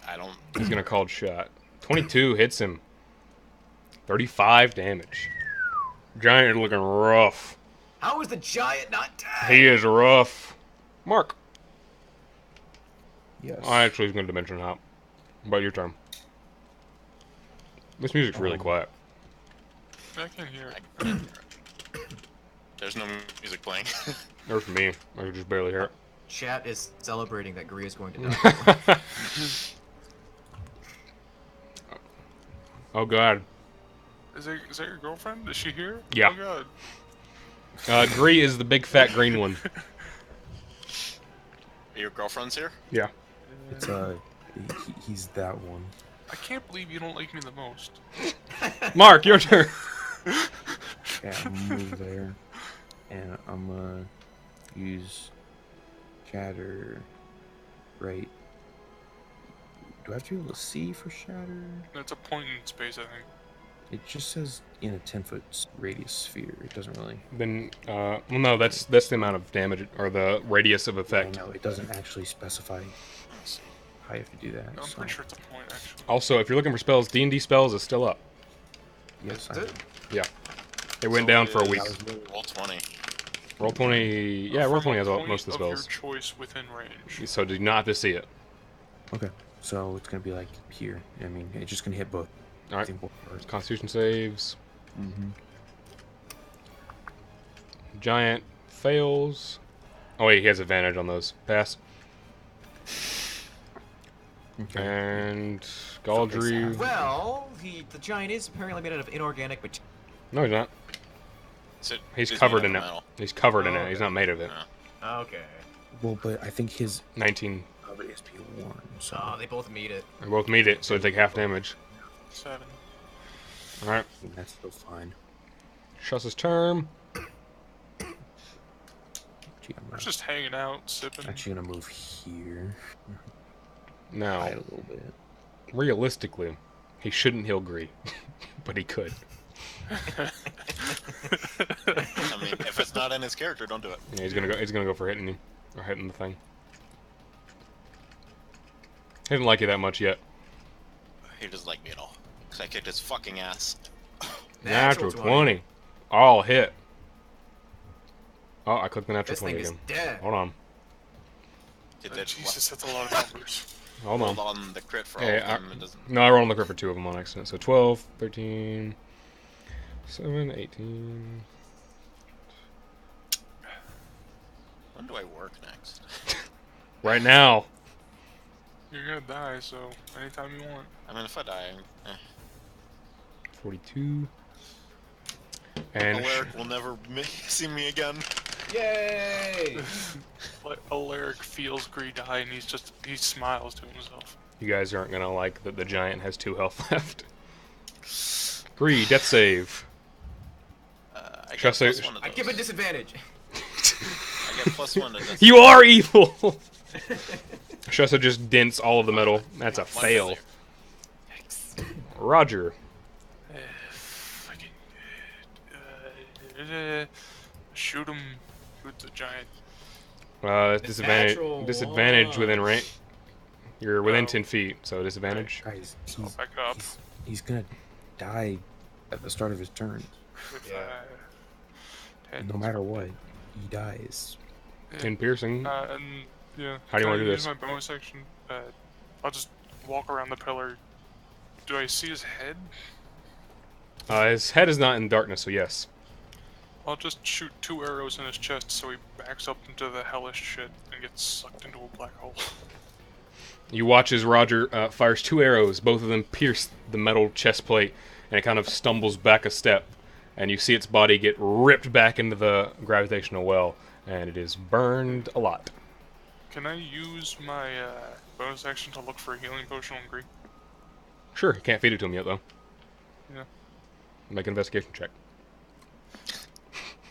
I don't. He's gonna call shot. 22 hits him. 35 damage. Giant looking rough. How is the giant not dead? He is rough. Mark. Yes. I actually was gonna dimension hop. But your turn. This music's really quiet. I can hear it. I can't hear it. There's no music playing. There's me. I can just barely hear Chat is celebrating that Gree is going to die. it. Oh god. Is that your girlfriend? Is she here? Yeah. Oh god. Gree is the big fat green one. Your girlfriend's here? Yeah. It's he's that one. I can't believe you don't like me the most. Mark, your turn. Yeah, I'm gonna move there, and I'm gonna use shatter. Right. Do I have to be able to see for shatter? That's a point in space, I think. It just says in a 10-foot radius sphere. It doesn't really. Then, well, no, that's the amount of damage or the radius of effect. No, it doesn't actually specify how you have to do that. No, I'm so- pretty sure it's a point, actually. Also, if you're looking for spells, D&D spells is still up. Yes, I That's it? Yeah. It went down for a week. Roll 20. Roll 20. Yeah, Roll 20 has all, most of the Your spells. choice within range. So do not to see it. Okay, so it's gonna be like here. I mean, it's just gonna hit both. All right. Constitution saves. Mm-hmm. Giant fails. Oh wait, he has advantage on those. Pass. Okay. And Galdry. Well, the giant is apparently made out of inorganic material. No, he's not. So He's made covered out in of it. metal. He's covered in Oh, it. He's okay. not made of it. Yeah. Okay. Well, but I think his 19. it has to be a 1. So Oh, they both meet it. They both meet it, so they take half damage. 7. All right. that's still fine. Shuss's turn. Gee, I'm We're just hanging out, sipping. actually gonna move here. Now, Hide a little bit. realistically, he shouldn't heal Gree, but he could. I mean, if it's not in his character, don't do it. Yeah, he's gonna go for hitting you or hitting the thing. He didn't like you that much yet. He doesn't like me at all. Because I kicked his fucking ass. Natural 20. All hit. Oh, I clicked the natural This 20 thing is again. dead. Hold on. It did Jesus, that's a lot of numbers. Hold hold on. on the crit for all Hey, of them. It doesn't. No, I rolled on the crit for 2 of them on accident. So 12, 13, 7, 18. When do I work next? Right now. You're gonna die, so anytime you want. I mean, if I die, eh. 42. And Alaric will never see me again. Yay! Like, Alaric feels Gree die and he smiles to himself. you guys aren't gonna like that the giant has 2 health left. Gree, death save. I Shall I get say- plus one to I give a those. disadvantage. I get plus one to this. You are evil! Shessa just dents all of the metal. That's a One fail. failure. Roger. Fucking. Shoot him. Shoot the giant. Disadvantage. Disadvantage one. within range. You're within Oh. 10 feet, so disadvantage. Guys, I'll back up. he's gonna die at the start of his turn. With, Yeah. 10. No matter what, he dies. 10 piercing. And yeah. How do you Can wanna I do use this? my bonus action. I'll just walk around the pillar. Do I see his head? His head is not in darkness, so yes. I'll just shoot 2 arrows in his chest so he backs up into the hellish shit and gets sucked into a black hole. You watch as Roger fires 2 arrows. Both of them pierce the metal chest plate, and it kind of stumbles back a step. And you see its body get ripped back into the gravitational well, and it is burned a lot. Can I use my bonus action to look for a healing potion on Gree? Sure, you can't feed it to him yet, though. Yeah. Make an investigation check.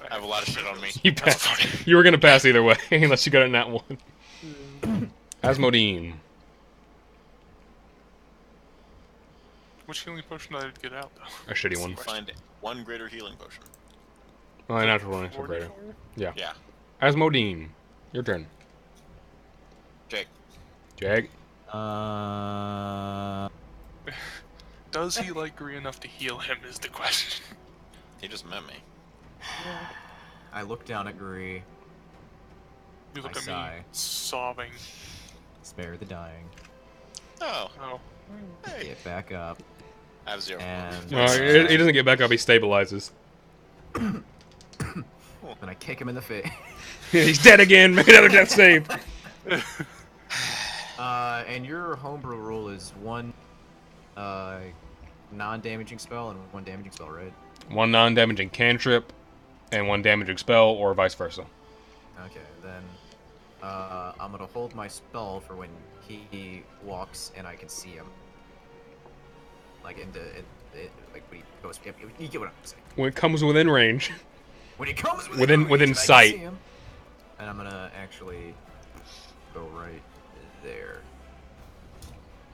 I have a lot of shit on me. You pass. You were gonna pass either way, unless you got a nat 1. Asmodean. Which healing potion did I get out, though? A shitty one. Find 1 greater healing potion. Well, a natural one is so 44? greater. Yeah. Yeah. Asmodean. Your turn. Jake. Jag. Does he like Gree enough to heal him is the question. He just met me. I look down at Gree. You look I at sigh. me, sobbing. Spare the dying. Oh. Oh. Hey. Get back up. I have 0. And He doesn't get back up, he stabilizes. then I kick him in the face. He's dead again. Make another death save. And your homebrew rule is 1 non-damaging spell and 1 damaging spell, right? 1 non-damaging cantrip, and 1 damaging spell, or vice versa. Okay, then I'm gonna hold my spell for when he walks and I can see him. Like like when he goes. You get what I'm saying. When it comes within range. When he comes Within range, and I can sight. see him, and I'm gonna actually go right there.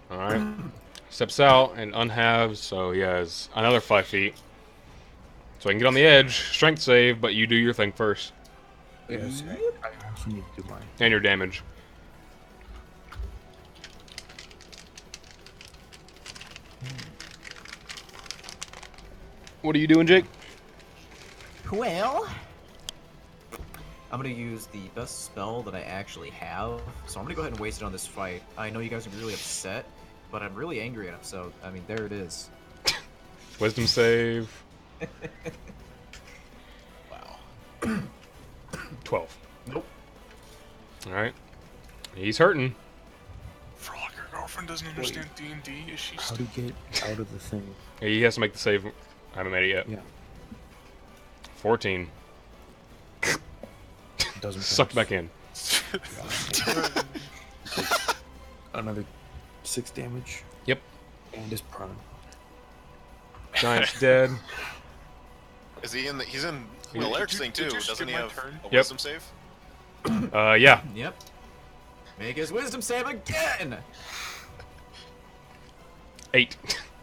Alright. Steps out and unhalves, so he has another 5 feet. So I can get on the edge, strength save, but you do your thing first. Yes, I also need to do mine. And your damage. What are you doing, Jake? Well, I'm gonna use the best spell that I actually have, so I'm gonna go ahead and waste it on this fight. I know you guys are really upset, but I'm really angry at him, so, I mean, there it is. Wisdom save. Wow. 12. Nope. Alright. He's hurting. Frog, your girlfriend doesn't understand D&D. Is she How to get out of the thing? He has to make the save. I haven't made it yet. Yeah, 14. doesn't Sucked pass. back in. Another 6 damage. Yep. And is prone. Giant's dead. Is he in the? He's in Wait, Alaric's did thing you too. just Doesn't he skip my have turn? a Yep. wisdom save? Yeah. Yep. Make his wisdom save again! 8.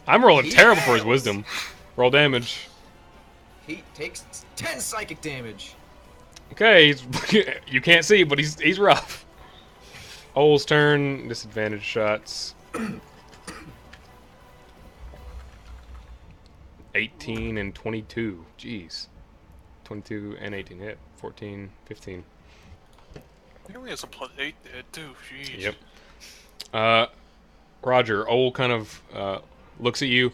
I'm rolling He terrible for his fails. wisdom. Roll damage. He takes 10 psychic damage. Okay, you can't see, but he's rough. Ole's turn. Disadvantage shots. 18 and 22. Jeez. 22 and 18 hit. 14, 15. He only has a +8 there, too. Jeez. Yep. Roger, Ole kind of looks at you.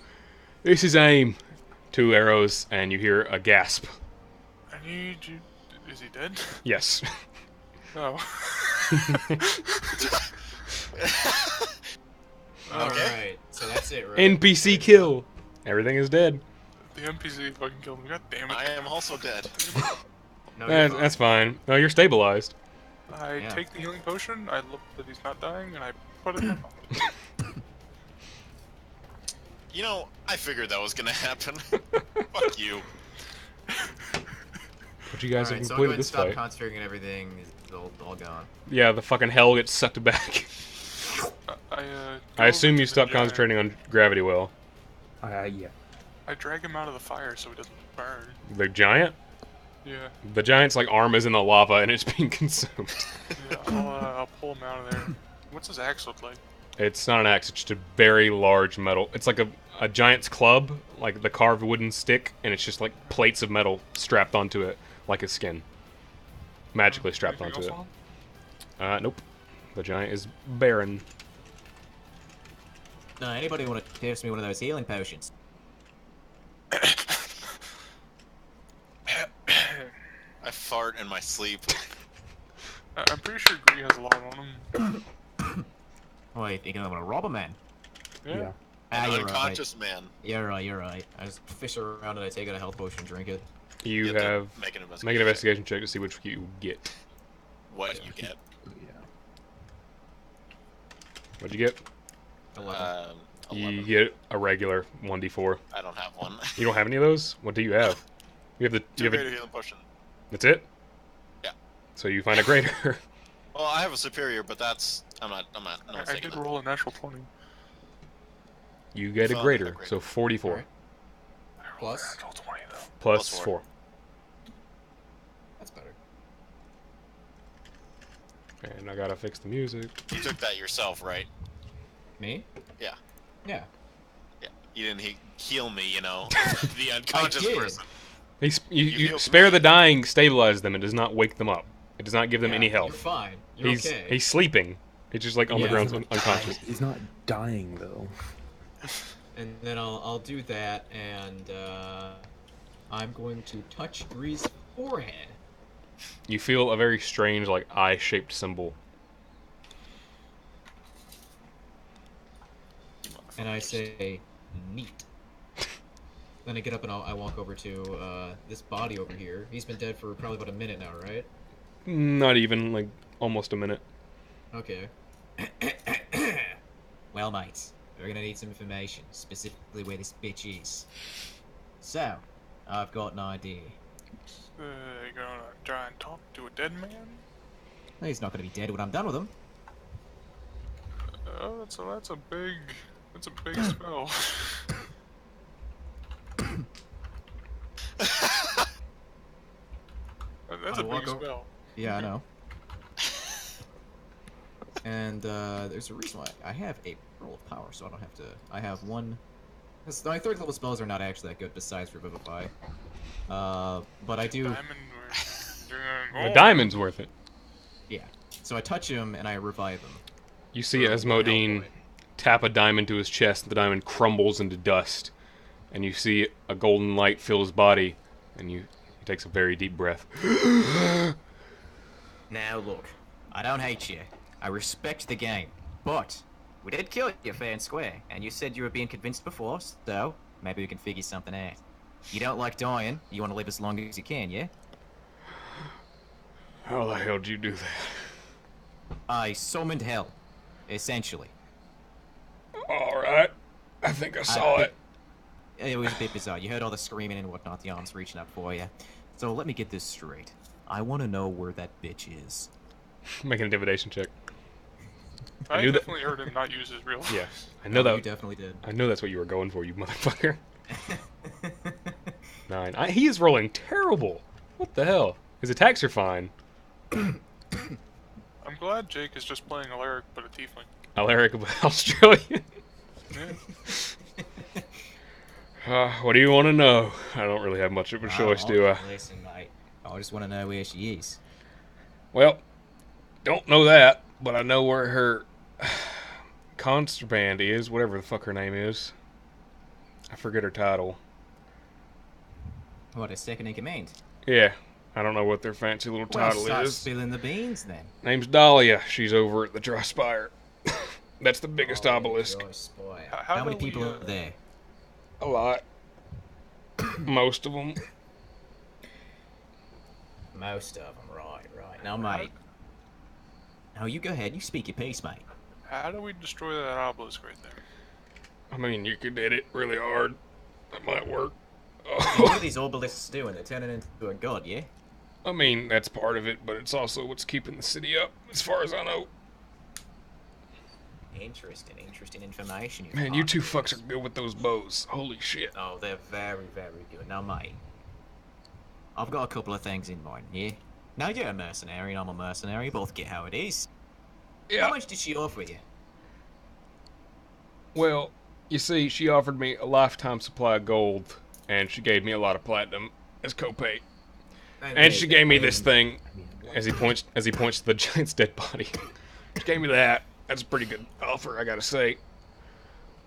This is aim. 2 arrows, and you hear a gasp. I need you. Is he dead? Yes. Oh. Alright, so that's it, right? NPC kill. Everything is dead. the NPC fucking killed me. God damn it. I am also dead. No, you're fine. That's fine. No, you're stabilized. I Yeah. take the healing potion, I look that he's not dying, and I put it in my mouth. You know, I figured that was gonna happen. Fuck you. But you guys Alright, have so I'll go completed ahead and this stop fight. concentrating and everything. It's all gone. Yeah, the fucking hell gets sucked back. I assume you stopped concentrating on gravity well. Yeah. I drag him out of the fire so he doesn't burn. The giant? Yeah. The giant's like arm is in the lava and it's being consumed. Yeah, I'll pull him out of there. What's his axe look like? It's not an axe, it's just a very large metal. It's like a giant's club, like the carved wooden stick, and it's just like plates of metal strapped onto it, like a skin. Magically strapped Anything onto else it. on him? Nope. The giant is barren. Anybody want to pass me one of those healing potions? I fart in my sleep. I'm pretty sure Gree has a lot on him. Oh, you think I'm gonna rob a man? Yeah. Ah, An you're right. unconscious man. You're right. I just fish around and I take out a health potion and drink it. You have to have make an make an investigation check to see which you get. What you get? Yeah. What'd you get? 11. 11. You get a regular 1d4. I don't have one. You don't have any of those? What do you have? You have the Two you have greater a, healing potion. that's it? Yeah. So you find a greater. Well, I have a superior, but that's I'm not. No one's I taking did that. roll a natural 20. You get a Found greater, a greater. so 44 Alright. I rolled Plus? a natural 20 though. plus Plus 4. That's better. And I gotta fix the music. You took that yourself, right? Me? Yeah. Yeah. Yeah. You didn't heal me, you know, the unconscious did. person. You healed spare me. the dying, stabilize them. It does not wake them up. It does not give them Yeah, any You're health. fine. You're He's okay. he's sleeping. He's just like on the Yeah. ground unconscious. He's not dying though. And then I'll do that, and I'm going to touch Gree's forehead. You feel a very strange, like eye-shaped symbol. And I say, neat. Then I get up and I walk over to this body over here. He's been dead for probably about a minute now, right? Not even like almost a minute. Okay. Well, mates, we're gonna need some information, specifically where this bitch is. So, I've got an idea. You gonna try and talk to a dead man? He's not gonna be dead when I'm done with him. Oh, that's a big spell. That's I a walk big over- spell. Yeah, I know. And there's a reason why I have a pearl of power, so I don't have to. I have one. My third level spells are not actually that good, besides Revivify. But I do. Diamond. The diamond's worth it. Yeah. So I touch him and I revive him. You see For one Asmodean health point. tap a diamond to his chest, and the diamond crumbles into dust. And you see a golden light fill his body, and he takes a very deep breath. Now look, I don't hate you. I respect the game, but we did kill you fair and square, and you said you were being convinced before, so maybe we can figure something out. You don't like dying. You want to live as long as you can, yeah? How the hell did you do that? I summoned hell, essentially. Alright. I think I saw it. It was a bit bizarre. You heard all the screaming and whatnot, the arms reaching up for you. So let me get this straight. I want to know where that bitch is. Make an intimidation check. I knew that- definitely heard him not use his real voice. Yeah, I know You that. definitely did. I know that's what you were going for, you motherfucker. 9. He is rolling terrible. What the hell? His attacks are fine. I'm glad Jake is just playing Alaric, but a tiefling. Alaric of Australia. Yeah. What do you want to know? I don't really have much of a choice, do I? Listen, mate. I just want to know where she is. Well, don't know that, but I know where her contraband is, whatever the fuck her name is. I forget her title. What, a second in command? Yeah, I don't know what their fancy little Well, title start is. spilling the beans then. Name's Dahlia. She's over at the Dry Spire. That's the biggest obelisk. Joyce, boy. How How many about we, people are there? A lot. Most of them. Most of them, right. Now, mate. Now, you go ahead. You speak your piece, mate. How do we destroy that obelisk right there? I mean, you could hit it really hard. That might work. What are these obelisks doing? They're turning into a god, yeah? I mean, that's part of it, but it's also what's keeping the city up, as far as I know. Interesting information. Man, you two fucks are good with those bows. Holy shit. Oh, they're very, very good. Now, mate, I've got a couple of things in mind, yeah? Now, you're a mercenary and I'm a mercenary. We both get how it is. Yeah. How much did she offer you? Well, you see, she offered me a lifetime supply of gold, and she gave me a lot of platinum as copay. And she gave me this thing, as he points to the giant's dead body. She gave me that. That's a pretty good offer, I gotta say.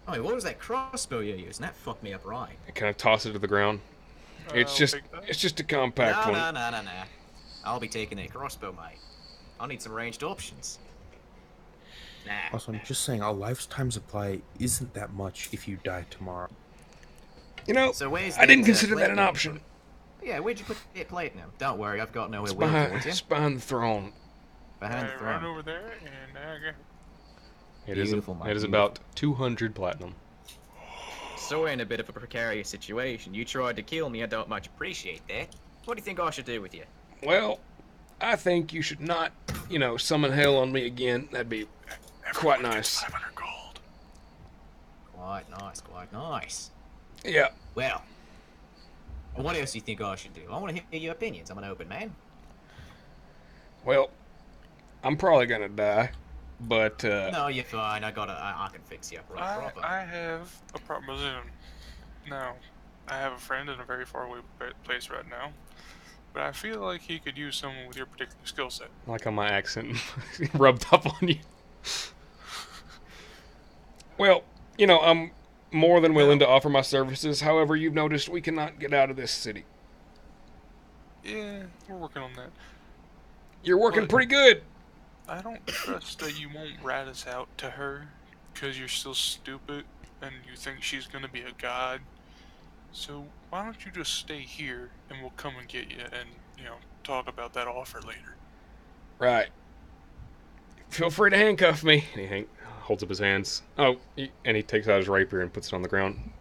Oh, what was that crossbow you used? That fucked me up right. I kind of toss it to the ground. It's just a compact one. No. I'll be taking a crossbow, mate. I'll need some ranged options. Nah. Also, I'm just saying, a lifetime supply isn't that much if you die tomorrow. You know, So where's I didn't the, consider that an platinum? option. Yeah, where'd you put the platinum? Don't worry, I've got nowhere It's will behind, towards you. it's behind the throne. Behind the Run throne. over there and get It is Beautiful, mate, about 200 platinum. So we're in a bit of a precarious situation. You tried to kill me, I don't much appreciate that. What do you think I should do with you? Well, I think you should not, summon hell on me again. That'd be quite nice. 500 gold. Quite nice. Yeah. Well, what else do you think I should do? I want to hear your opinions. I'm an open man. Well, I'm probably gonna die, but No, you're fine. I can fix you up right proper. I have a proposition. Now, I have a friend in a very far away place right now, but I feel like he could use someone with your particular skill set. like how my accent rubbed up on you. Well, I'm more than willing to offer my services. However, you've noticed we cannot get out of this city. Yeah, we're working on that. You're working But- pretty good. I don't trust that you won't rat us out to her, because you're still stupid and you think she's gonna be a god. So why don't you just stay here and we'll come and get you and, talk about that offer later. Right. Feel free to handcuff me. And he holds up his hands. And he takes out his rapier and puts it on the ground.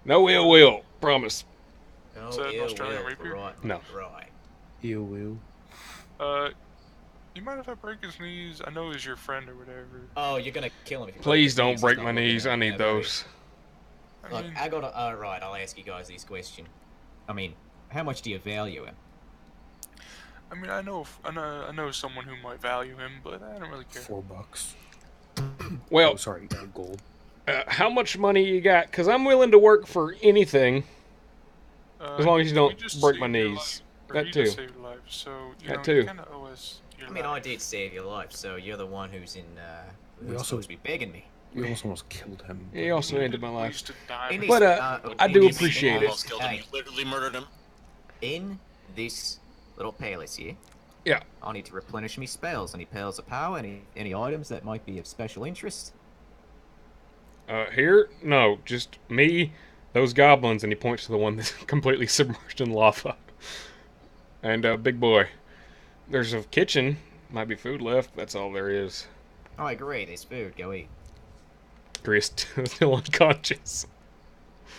No ill will. Promise. Oh, Is that an ill Australian will, rapier? Right. No. Right. You will. You mind if I break his knees? I know he's your friend or whatever. Oh, you're gonna kill him if you Please break don't his break knees. my It's not knees. I looking need at that way. those. I Look, mean, I gotta. Alright, I'll ask you guys these questions. I mean, how much do you value him? I know someone who might value him, but I don't really care. $4. Well, Oh, sorry, gold. how much money you got? Because I'm willing to work for anything. As long as you we don't just break saved my your knees. life. Or That you too. just saved your life, so That you too. kind of owe us your I mean, I life. did save your life, so you're the one who's We who's also- supposed to be begging me. You almost killed him. He also ended my life. Wasted time. He needs- But, I do he needs- appreciate it. Almost killed him. Hey. You literally murdered him. In this little palace here, Yeah. I need to replenish me spells. Any pearls of power? Any items that might be of special interest? Here? No, just me, those goblins, and he points to the one that's completely submerged in lava. And, big boy. There's a kitchen. Might be food left. That's all there is. Oh, I agree. There's food. Go eat. Chris still unconscious.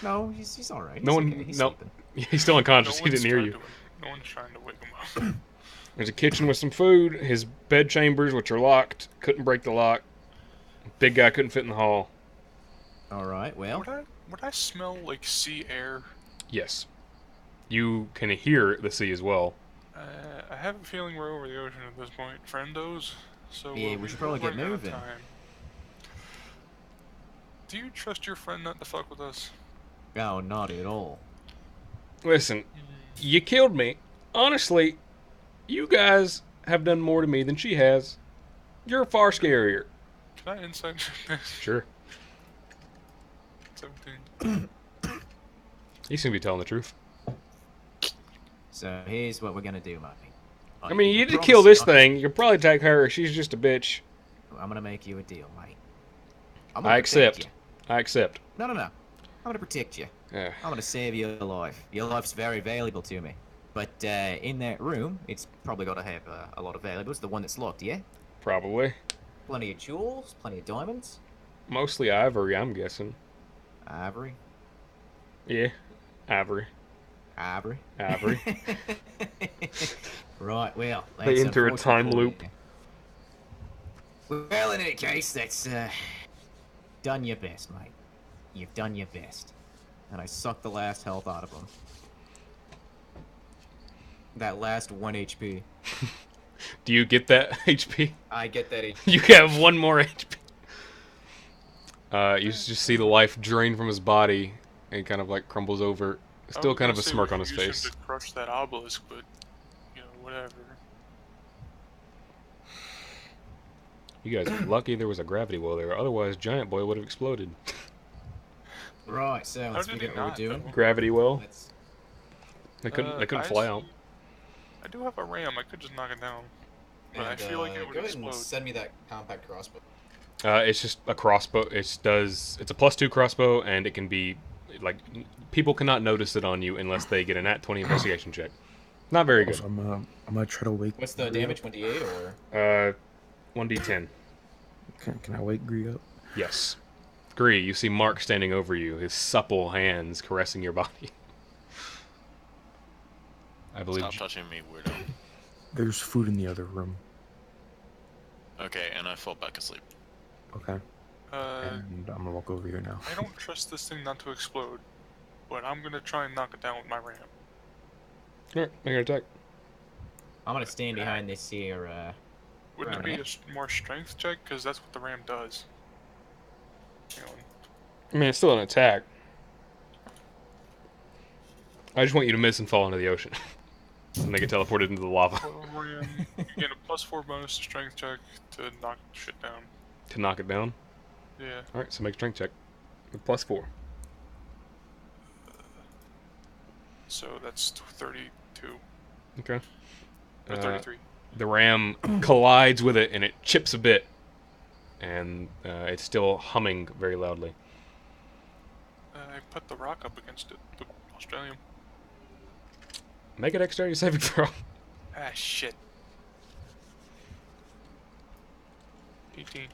No, he's all right. No one- Okay. He's no. sleeping. He's still unconscious. He one's didn't hear trying you. No one's trying to wake him up. There's a kitchen with some food. His bed chambers, which are locked. Couldn't break the lock. Big guy couldn't fit in the hall. All right. Well, Would I smell like sea air? Yes. You can hear the sea as well. I have a feeling we're over the ocean at this point, friendos. So Yeah, we should probably get running out of moving. time. Do you trust your friend not to fuck with us? oh, not at all. Listen, you killed me. Honestly, you guys have done more to me than she has. You're far scarier. Can I insight check this? Sure. 17. You seem to be telling the truth. So here's what we're gonna do, mate. I mean, you did promise kill this I'm- thing. You could probably take her. She's just a bitch. I'm gonna make you a deal, mate. I'm I gonna protect accept. you. I accept. No. I'm gonna protect you. Yeah. I'm gonna save your life. Your life's very valuable to me. But in that room, it's probably got to have a lot of valuables. The one that's locked, yeah? Probably. Plenty of jewels, plenty of diamonds, Mostly ivory, I'm guessing. ivory, Yeah. Ivory. ivory. Ivory. Right, well, They that's enter a unfortunate time for loop. you. Well, in any case, that's done your best, mate. You've done your best. And I sucked the last health out of him. That last 1 HP. Do you get that HP? I get that HP. You have 1 more HP. You just see the life drain from his body and kind of like crumbles over. I Still was kind gonna of a say smirk we on his could use face. him to crush that obelisk, but whatever. You guys are lucky there was a gravity well there. Otherwise, Giant Boy would have exploded. Right, so let's did he figure out what not, we're doing. though? Gravity well. Let's... They couldn't. They couldn't I fly see- out. I do have a ram. I could just knock it down, but I And, feel like it would go ahead explode. and send me that compact crossbow. It's just a crossbow. It's a +2 crossbow, and it can be like people cannot notice it on you unless they get a nat 20 investigation check. Not very good. Also, I'm gonna try to wake. What's the Gree damage? up. 1d8 or? 1d10. Can I wake Gree up? Yes. Gree, you see Mark standing over you, his supple hands caressing your body. I believe. Stop touching me, weirdo. There's food in the other room. Okay, and I fall back asleep. Okay. Uh, And I'm gonna walk over here now. I don't trust this thing not to explode, but I'm gonna try and knock it down with my ram. Alright, make an attack. I'm gonna stand behind this here, Wouldn't it Right. be more strength check? Because that's what the ram does. I mean, it's still an attack. I just want you to miss and fall into the ocean. And they get teleported into the lava. Ram, you get a +4 bonus to strength check to knock shit down. To knock it down. Yeah. Alright, so make a strength check. With +4. So that's 32 Okay. or 33. The ram collides with it and it chips a bit. And it's still humming very loudly. I put the rock up against it. The Australian. Make a dexterity saving throw. Ah, shit. 18.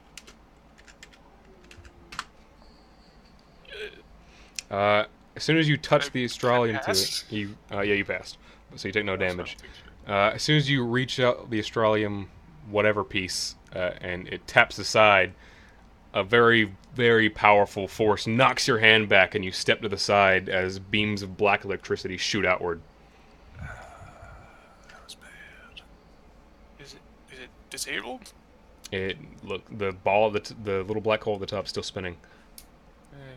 As soon as you touch I- the Australian to it, pass? you passed. So you take no That's not damage. a big shit. As soon as you reach out the Australian whatever piece and it taps aside, a very, very powerful force knocks your hand back and you step to the side as beams of black electricity shoot outward. That was bad. Is it disabled? The ball, the little black hole at the top, is still spinning.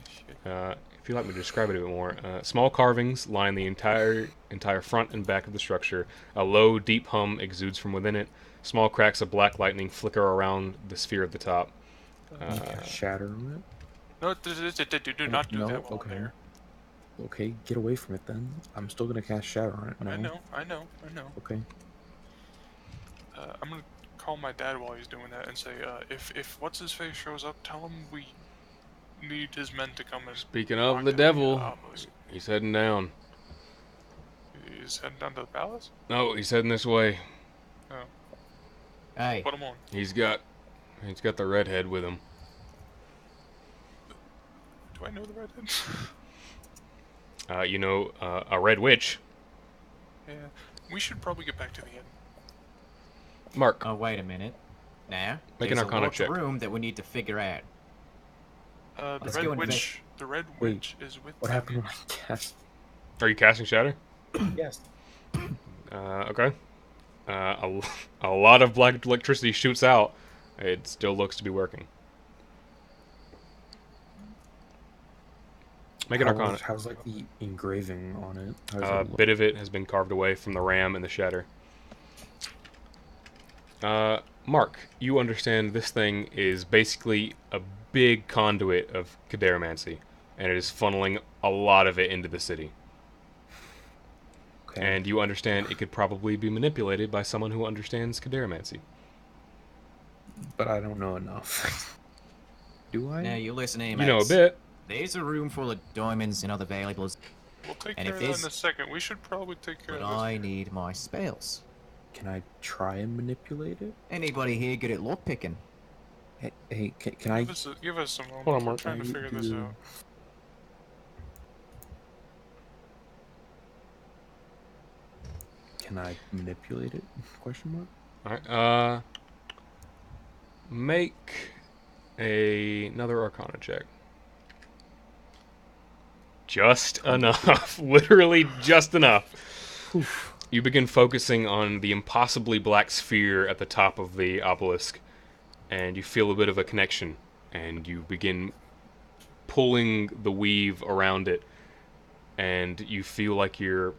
Shit. If you'd like me to describe it a bit more, small carvings line the entire front and back of the structure. A low, deep hum exudes from within it. Small cracks of black lightning flicker around the sphere at the top. Shatter on No, do not do no, that while okay. I'm there. it. Okay, get away from it then. I'm still gonna cast Shatter on it. No. I know. Okay. I'm gonna call my dad while he's doing that and say, if what's his face shows up, tell him we need his men to come and. Speaking of knock the down devil, obelisk. he's heading down. He's heading down to the palace. No, he's heading this way. Hey, Put him on. He's got the redhead with him. Do I know the redhead? A red witch. Yeah. We should probably get back to the inn. Mark, oh wait a minute. Now, Make an there's Arcana a locked check. room that we need to figure out. The Let's red go invest- witch. The red Wait, witch is with. What them. happened when I cast? are you casting Shatter? Yes. Okay. A lot of black electricity shoots out. It still looks to be working. Make an Arcana. How's like the engraving on it? How does A it look? bit of it has been carved away from the ram and the shatter. Mark, you understand this thing is basically a big conduit of Cadaramancy, and it is funneling a lot of it into the city. Okay. And you understand it could probably be manipulated by someone who understands Cadaramancy. But I don't know enough. Do I? Now you listen, Amax. You know a bit. There's a room full of diamonds and other valuables, We'll take And care if of that in a there's- second. We should probably take care but of this. I need my spells. Can I try and manipulate it? Anybody here good at lockpicking? Hey, can I? Give us a moment. Hold on, We're Mark. trying to I figure this do- out. Can I manipulate it? Question mark. Alright, make another Arcana check. Just enough. Literally just enough. You begin focusing on the impossibly black sphere at the top of the obelisk, and you feel a bit of a connection, and you begin pulling the weave around it, and you feel like you're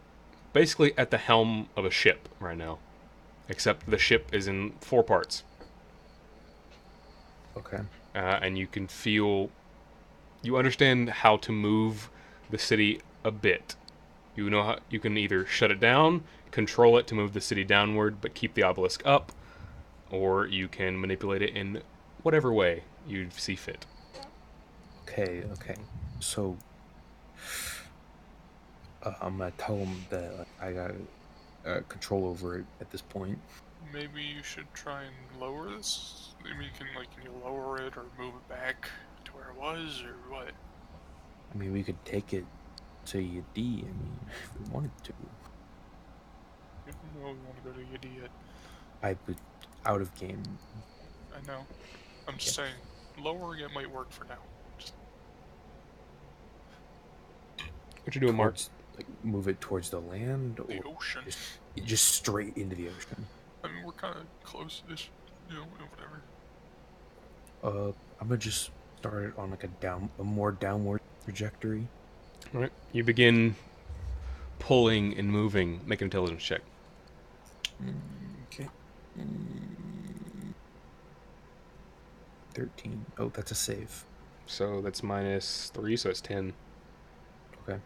basically at the helm of a ship right now, except the ship is in 4 parts. Okay. And you can feel, you understand how to move the city a bit. You know how you can either shut it down, control it to move the city downward, but keep the obelisk up, or you can manipulate it in whatever way you see fit. Okay. So, I'm gonna tell him that I got control over it at this point. Maybe you should try and lower this. I mean, can you lower it or move it back to where it was, or what? I mean, we could take it to Yadi. I mean, if we wanted to. I don't know if we want to go to Yadi yet. I would out of game. I know. I'm just saying, lowering it might work for now. Just What you doing, Mark? Towards, like, move it towards the land, the or ocean. just straight into the ocean. I mean, we're kind of close-ish, whatever. I'm gonna just start it on like a more downward trajectory. All right. You begin pulling and moving. Make an intelligence check. Okay. 13. Oh, that's a save. So that's -3, so it's 10. Okay.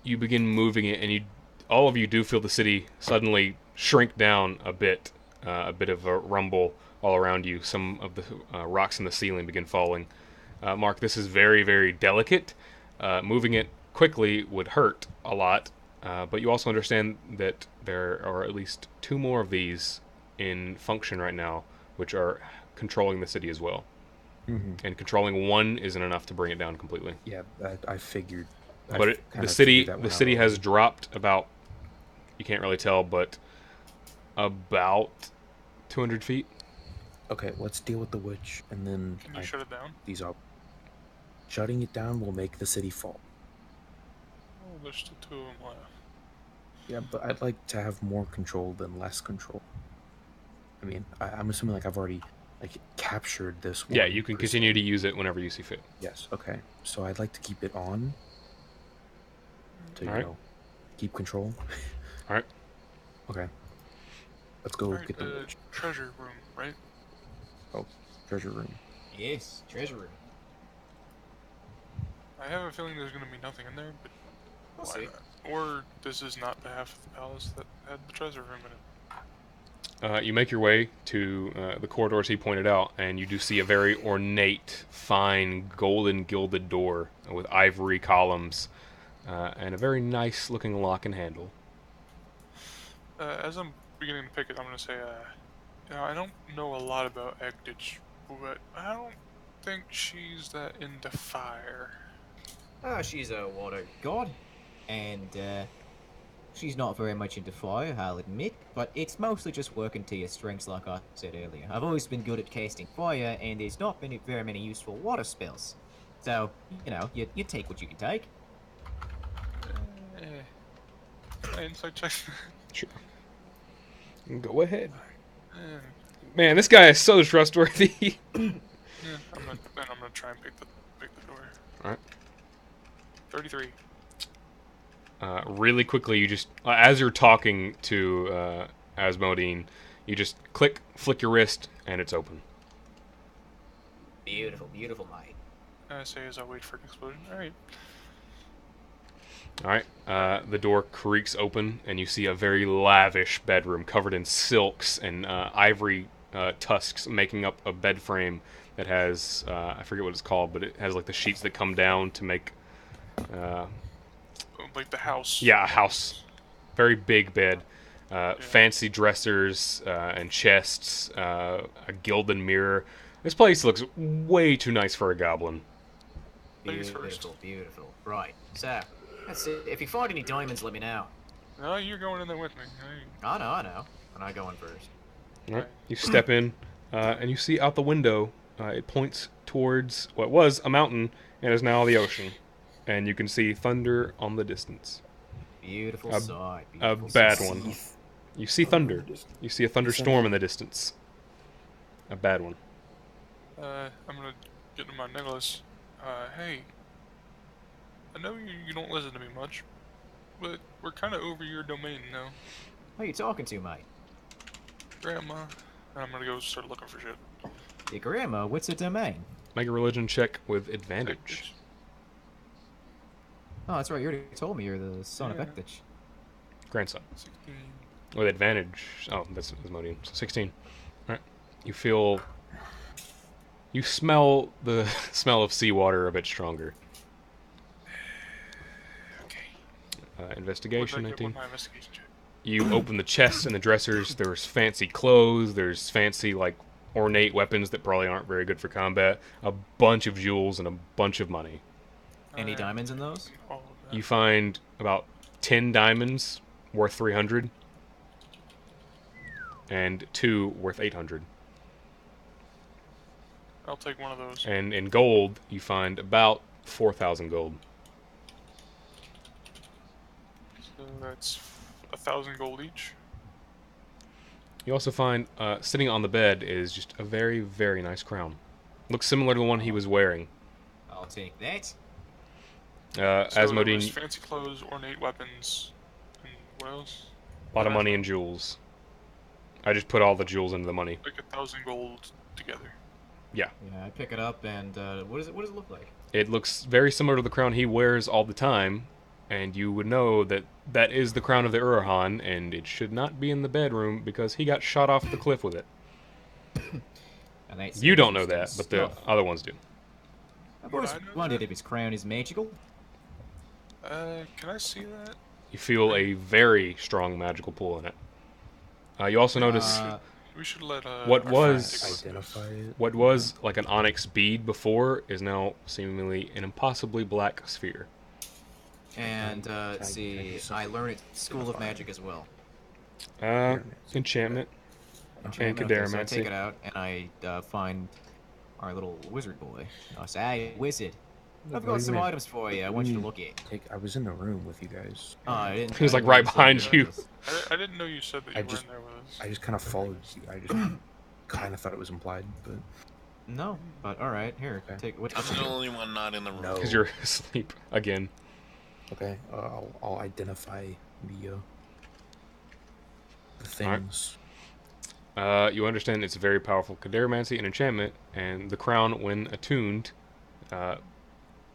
You begin moving it, and all of you do feel the city suddenly shrink down a bit of a rumble all around you. Some of the rocks in the ceiling begin falling. Mark, this is very, very delicate. Moving it quickly would hurt a lot, but you also understand that there are at least 2 more of these in function right now, which are controlling the city as well. Mm-hmm. And controlling one isn't enough to bring it down completely. Yeah, I figured. But the city has dropped about, you can't really tell, but about 200 feet. Okay, let's deal with the witch, and then Can you shut it down? these up. Shutting it down will make the city fall. Oh, there's still 2 of them left. Yeah, but I'd like to have more control than less control. I mean, I'm assuming like I've already captured this one. Yeah, you can continue to use it whenever you see fit. Yes. Okay. So I'd like to keep it on. To Alright. keep control. Alright. Okay. Let's go Alright, get the witch. treasure room, right? Treasure room. Yes, treasure room. I have a feeling there's gonna be nothing in there, but We'll why see. not? Or this is not the half of the palace that had the treasure room in it. You make your way to the corridors he pointed out, and you do see a very ornate, fine, golden gilded door with ivory columns and a very nice looking lock and handle. As I'm beginning to pick it, I'm gonna say, I don't know a lot about Egditch, but I don't think she's that into fire. She's a water god, and she's not very much into fire, I'll admit, but it's mostly just working to your strengths like I said earlier. I've always been good at casting fire, and there's not been very many useful water spells. So, you take what you can take. Insight check. Sure. Go ahead. Eh, Man, this guy is so trustworthy. yeah, I'm gonna try and pick the door. Alright. 33. Really quickly, you just, as you're talking to Asmodean, you just flick your wrist, and it's open. Beautiful, beautiful night. I say as I wait for an explosion. Alright. Alright, the door creaks open, and you see a very lavish bedroom covered in silks and ivory tusks making up a bed frame that has I forget what it's called, but it has like the sheets that come down to make Like the house. a house. Very big bed. Fancy dressers and chests, a gilded mirror. This place looks way too nice for a goblin. Ladies first. Beautiful, beautiful. Right. So, that's it. If you find any diamonds, let me know. No, you're going in there with me. I know. And I go in first. All right. You step in, and you see out the window. It points towards what was a mountain and is now the ocean, and you can see thunder on the distance. Beautiful sight. A Beautiful bad sight. one. You see thunder. You see a thunderstorm in the distance. A bad one. I'm gonna get to my necklace. Hey. I know you don't listen to me much, but we're kind of over your domain now. Who are you talking to, mate? Grandma. I'm gonna go start looking for shit. Your grandma? What's her domain? Make a religion check with advantage. Oh, that's right. You already told me you're the son of Yeah. Ektich. Grandson. 16. With advantage. Oh, that's Asmodean. So 16. Alright. You smell the smell of seawater a bit stronger. Okay. Investigation, What did I get 19. with my investigation check? You open the chests and the dressers. There's fancy clothes. There's fancy, like, ornate weapons that probably aren't very good for combat. A bunch of jewels and a bunch of money. Any diamonds in those? All of that. You find about 10 diamonds worth 300 and 2 worth 800. I'll take one of those. And in gold, you find about 4,000 gold. So that's 1,000 gold each. You also find, sitting on the bed is just a very, very nice crown. Looks similar to the one he was wearing. I'll take that. So there was Asmodean, fancy clothes, ornate weapons, and what else? a lot of money and jewels. I just put all the jewels into the money. Like 1,000 gold together. Yeah, I pick it up and what does it look like? It looks very similar to the crown he wears all the time, and you would know that that is the crown of the Urahan, and it should not be in the bedroom because he got shot off the cliff with it. And that's You don't know that, interesting but the stuff. other ones do. I've Would always I know wondered that? if his crown is magical. Can I see that? You feel a very strong magical pull in it. You also notice We should let What our was- friend take a look. Identify it. what was like an onyx bead before is now seemingly an impossibly black sphere. And let's Can I see, do I something? learned at School of Magic as well. Enchantment. And Okay, so I Cadaromancy. take it out and I find our little wizard boy. I say, "Hey, wizard, I've got some items for you. I want you to look at." I was in the room with you guys. Oh, I didn't. He was, I like, didn't right know behind said you. this. I didn't know you said that I you were just- in there with us. I just kind of followed you. I just kind of thought it was implied, but No, but all right, here, Okay. take what. I'm the only one not in the room. No. Because you're asleep again. okay. I'll identify the Alright. things. You understand it's a very powerful Cadaromancy and enchantment, and the crown, when attuned,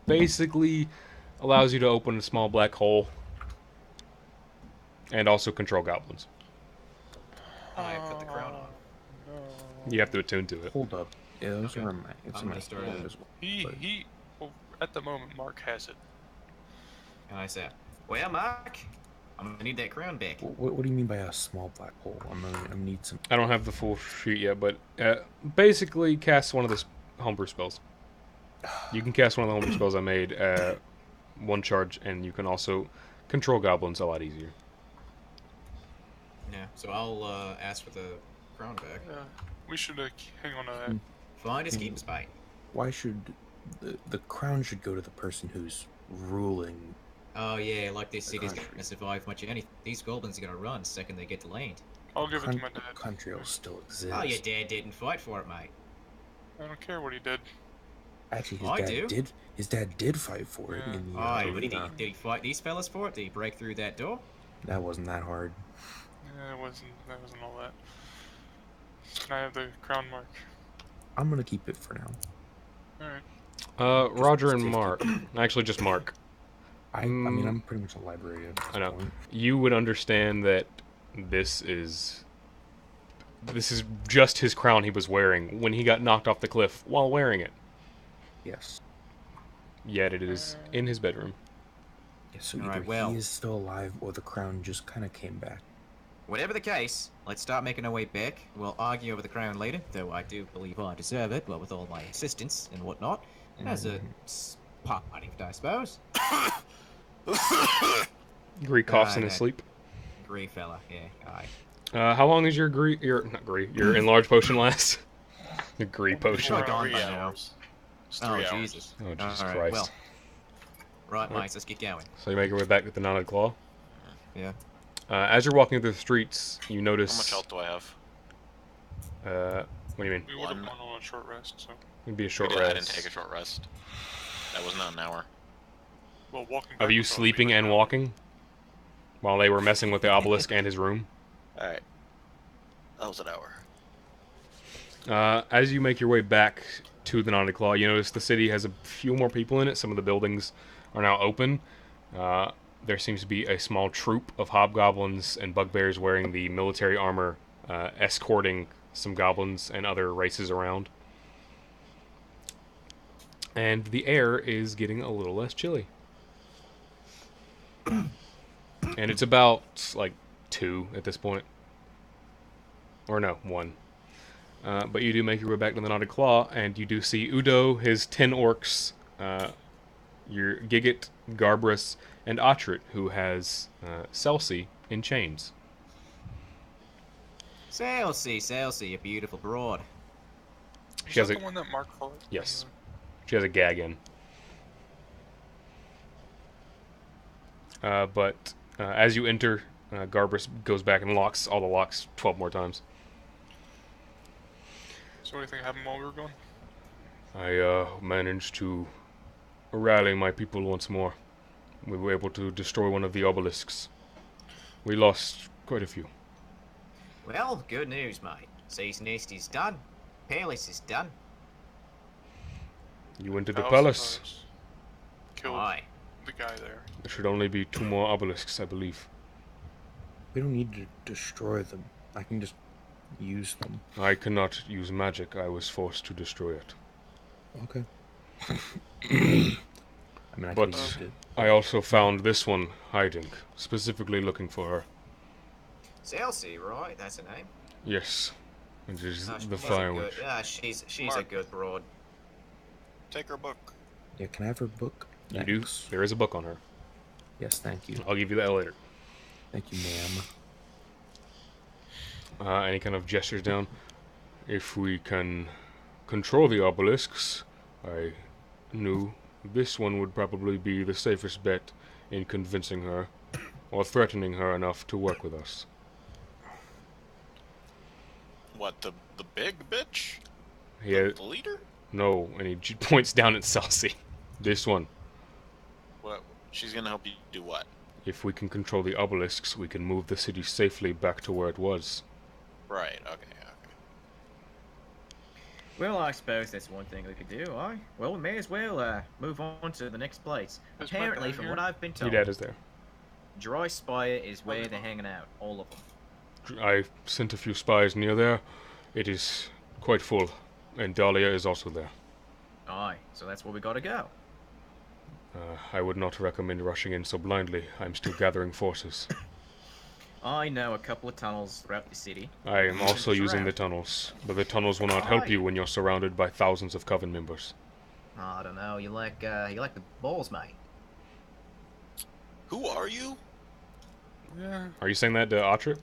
basically allows you to open a small black hole and also control goblins. I put the crown on. You have to attune to it. Hold up. Yeah, those Okay. are my. It's I'm in my gonna start hand it. as well. but- Well, at the moment, Mark has it. And I say, "Well, Mark, I'm gonna need that crown back." What do you mean by a small black hole? I'm gonna need some. I don't have the full sheet yet, but basically cast one of the homebrew spells. You can cast one of the homebrew spells I made, one charge, and you can also control goblins a lot easier. Yeah, so I'll ask for the crown back. Yeah, we should hang on to that. Fine as keep spite. Why should the crown should go to the person who's ruling? Oh yeah, like this city's country. gonna survive much of anything. These goblins are gonna run the second they get to land. I'll give it to Coun- my dad. country will still exist. Oh, your dad didn't fight for it, mate. I don't care what he did. Actually, his I dad do. did. His dad did fight for it. Yeah. In the, Oh, did arena. he fight these fellas for it? Did he break through that door? That wasn't that hard. Yeah, that wasn't all that. Can I have the crown, Mark? I'm gonna keep it for now. Alright. Roger and safety. Mark. Actually, just Mark. I mean, I'm pretty much a librarian. At this I know. point. You would understand that this is this is just his crown he was wearing when he got knocked off the cliff while wearing it. Yes. Yet it is in his bedroom. Yeah, so All either right, well. he is still alive or the crown just kind of came back. Whatever the case, let's start making our way back. We'll argue over the crown later, though I do believe I deserve it, what with all my assistance and whatnot. As a part gift, I suppose. Gree coughs in Aye, his that- sleep. Grey fella, yeah, aye. How long is your your enlarged potion last? The Gree It's potion. probably gone 3 by now. hours. It's 3 Oh, hours. Jesus. Oh, Jesus All right, Christ. well. Right, mates, let's get going. So you make your way back to the Knotted Claw. Yeah. As you're walking through the streets, you notice. How much health do I have? What do you mean? We would have One. gone on a short rest, so. It'd be a short I rest. didn't take a short rest. That was not an hour. Well, walking Of back you was probably sleeping like and an hour. walking? While they were messing with the obelisk and his room? Alright. That was an hour. As you make your way back to the Knotted Claw, you notice the city has a few more people in it. Some of the buildings are now open. There seems to be a small troop of hobgoblins and bugbears wearing the military armor, escorting some goblins and other races around. And the air is getting a little less chilly. And it's about, like, 2 at this point. Or no, 1. But you do make your way back to the Knotted Claw, and you do see Udo, his 10 orcs, your Giggit, Garbrus, and Ottrit, who has Celsi in chains. Celsi, a beautiful broad. Is She has that a the one that Mark followed? Yes. She has a gag in. But as you enter, Garbrus goes back and locks all the locks 12 more times. So anything happened while we were gone? I managed to rally my people once more. We were able to destroy one of the obelisks. We lost quite a few. Well, good news, mate. Sea's nest is done. Palace is done. You went to the House palace. of Cards. Killed Aye. the guy there. There should only be 2 more obelisks, I believe. We don't need to destroy them. I can just use them. I cannot use magic. I was forced to destroy it. Okay. I mean, I But- could have used it. I also found this one hiding, specifically looking for her. Celsi, right? That's her name. Yes, it is Ah, the she's a Fire good- Witch. she's a Mark. good broad. Take her book. Yeah, can I have her book? You do? Thanks. There is a book on her. Yes, thank you. I'll give you that later. Thank you, ma'am. And he kind of gestures down. If we can control the obelisks, I knew this one would probably be the safest bet in convincing her or threatening her enough to work with us. What, the big bitch? He The leader? no, and he points down at Celsi. This one. What? She's gonna help you do what? If we can control the obelisks, we can move the city safely back to where it was. Right, okay. Well, I suppose that's one thing we could do, aye? Well, we may as well move on to the next place. Is my Apparently, dad from here? what I've been Your told, dad is there. Dry Spire is where they're hanging out, all of them. I sent a few spies near there. It is quite full, and Dahlia is also there. Aye, so that's where we gotta go. I would not recommend rushing in so blindly. I'm still gathering forces. I know a couple of tunnels throughout the city. I am also Sure. using the tunnels, but the tunnels will not help Aye. you when you're surrounded by thousands of Coven members. I don't know, you like the balls, mate. Who are you? Yeah. Are you saying that to Ottrit?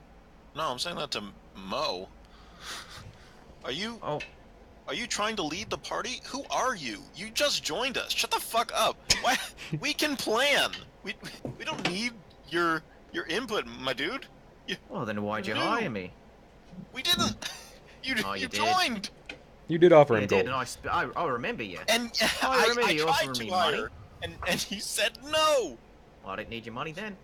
No, I'm saying that to Mo. Are you Oh, trying to lead the party? Who are you? You just joined us. Shut the fuck up. Why? We can plan. We don't need your input, my dude. well then why'd you No. hire me? We didn't. You Oh, you did. joined. You did offer You him did, gold. and I remember you. And I remember you tried offering to me hire, money. and you said no. Well, I didn't need your money then.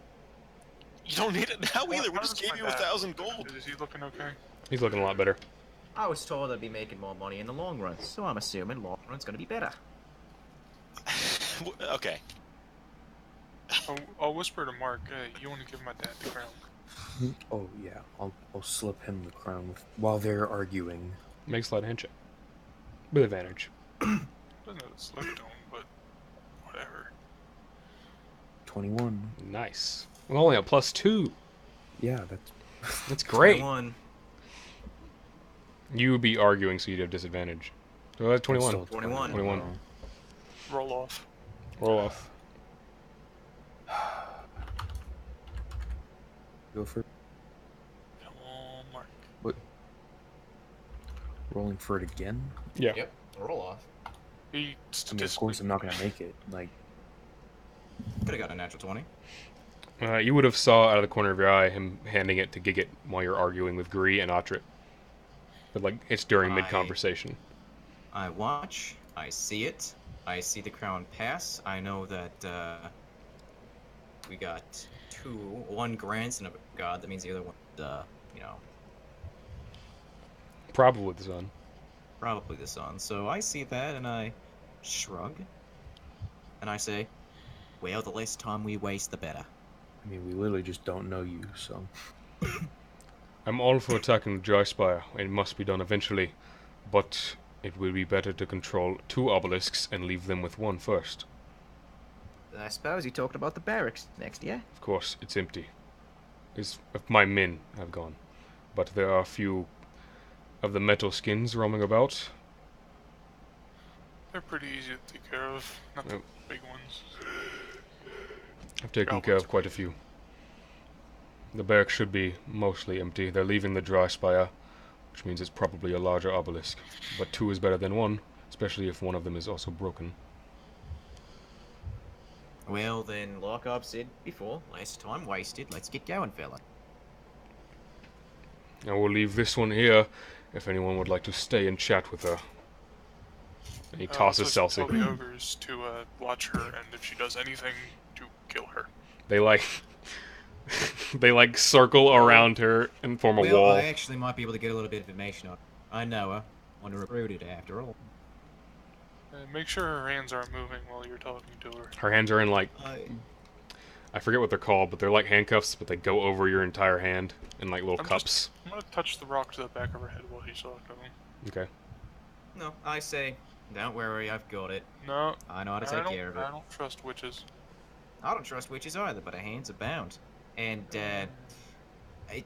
You don't need it now either. We How just does gave my you dad- 1,000 gold. Is he looking okay? He's looking a lot better. I was told I'd be making more money in the long run, so I'm assuming long run's gonna be better. Okay. I'll whisper to Mark, hey, you want to give my dad the crown? Oh yeah, I'll slip him the crown while they're arguing. Make slide hand check. With advantage. Doesn't have a slip tone, but whatever. 21. Nice. Well, only a +2. Yeah, that's That's great. 21. You would be arguing, so you'd have disadvantage. So that's 21. still 21. 21. Roll off. Roll off. Go for Come on, Mark. rolling for it again. Yeah. Yep. Roll off. He I mean, of statistically. course I'm not gonna make it. Like, Could have got a natural 20. You would have saw out of the corner of your eye him handing it to Gigit while you're arguing with Gree and Otrit. But like it's during mid-conversation. I watch. I see it. I see the crown pass. I know that we got one grandson of a god. That means the other one, Probably the son. probably the son. So I see that and I shrug. And I say, well, the less time we waste, the better. I mean, we literally just don't know you, so. I'm all for attacking the Dry Spire. It must be done eventually. But it will be better to control 2 obelisks and leave them with one first. I suppose you talked about the barracks next, yeah? Of course, it's empty. My men have gone. But there are a few of the metal skins roaming about. They're pretty easy to take care of. Not the Yep. big ones. I've taken care of quite a few. The barracks should be mostly empty. They're leaving the Dry Spire, which means it's probably a larger obelisk. But 2 is better than 1, especially if one of them is also broken. Well, then, like I've said before, less time wasted. Let's get going, fella. I will leave this one here if anyone would like to stay and chat with her. And he tosses Also tell Celsi. the ogres to watch her, and if she does anything, to kill her. They like they like circle around her and form a Well, wall. I actually might be able to get a little bit of information on her. I know her. Want to recruit her after all. Make sure her hands aren't moving while you're talking to her. Her hands are in like I forget what they're called, but they're like handcuffs, but they go over your entire hand in like little cups. I'm gonna touch the rock to the back of her head while he's talking to him. Okay. No, I say, don't worry, I've got it. No, I know how to I take don't, care of it. I don't trust witches. I don't trust witches either, but our hands are bound. And,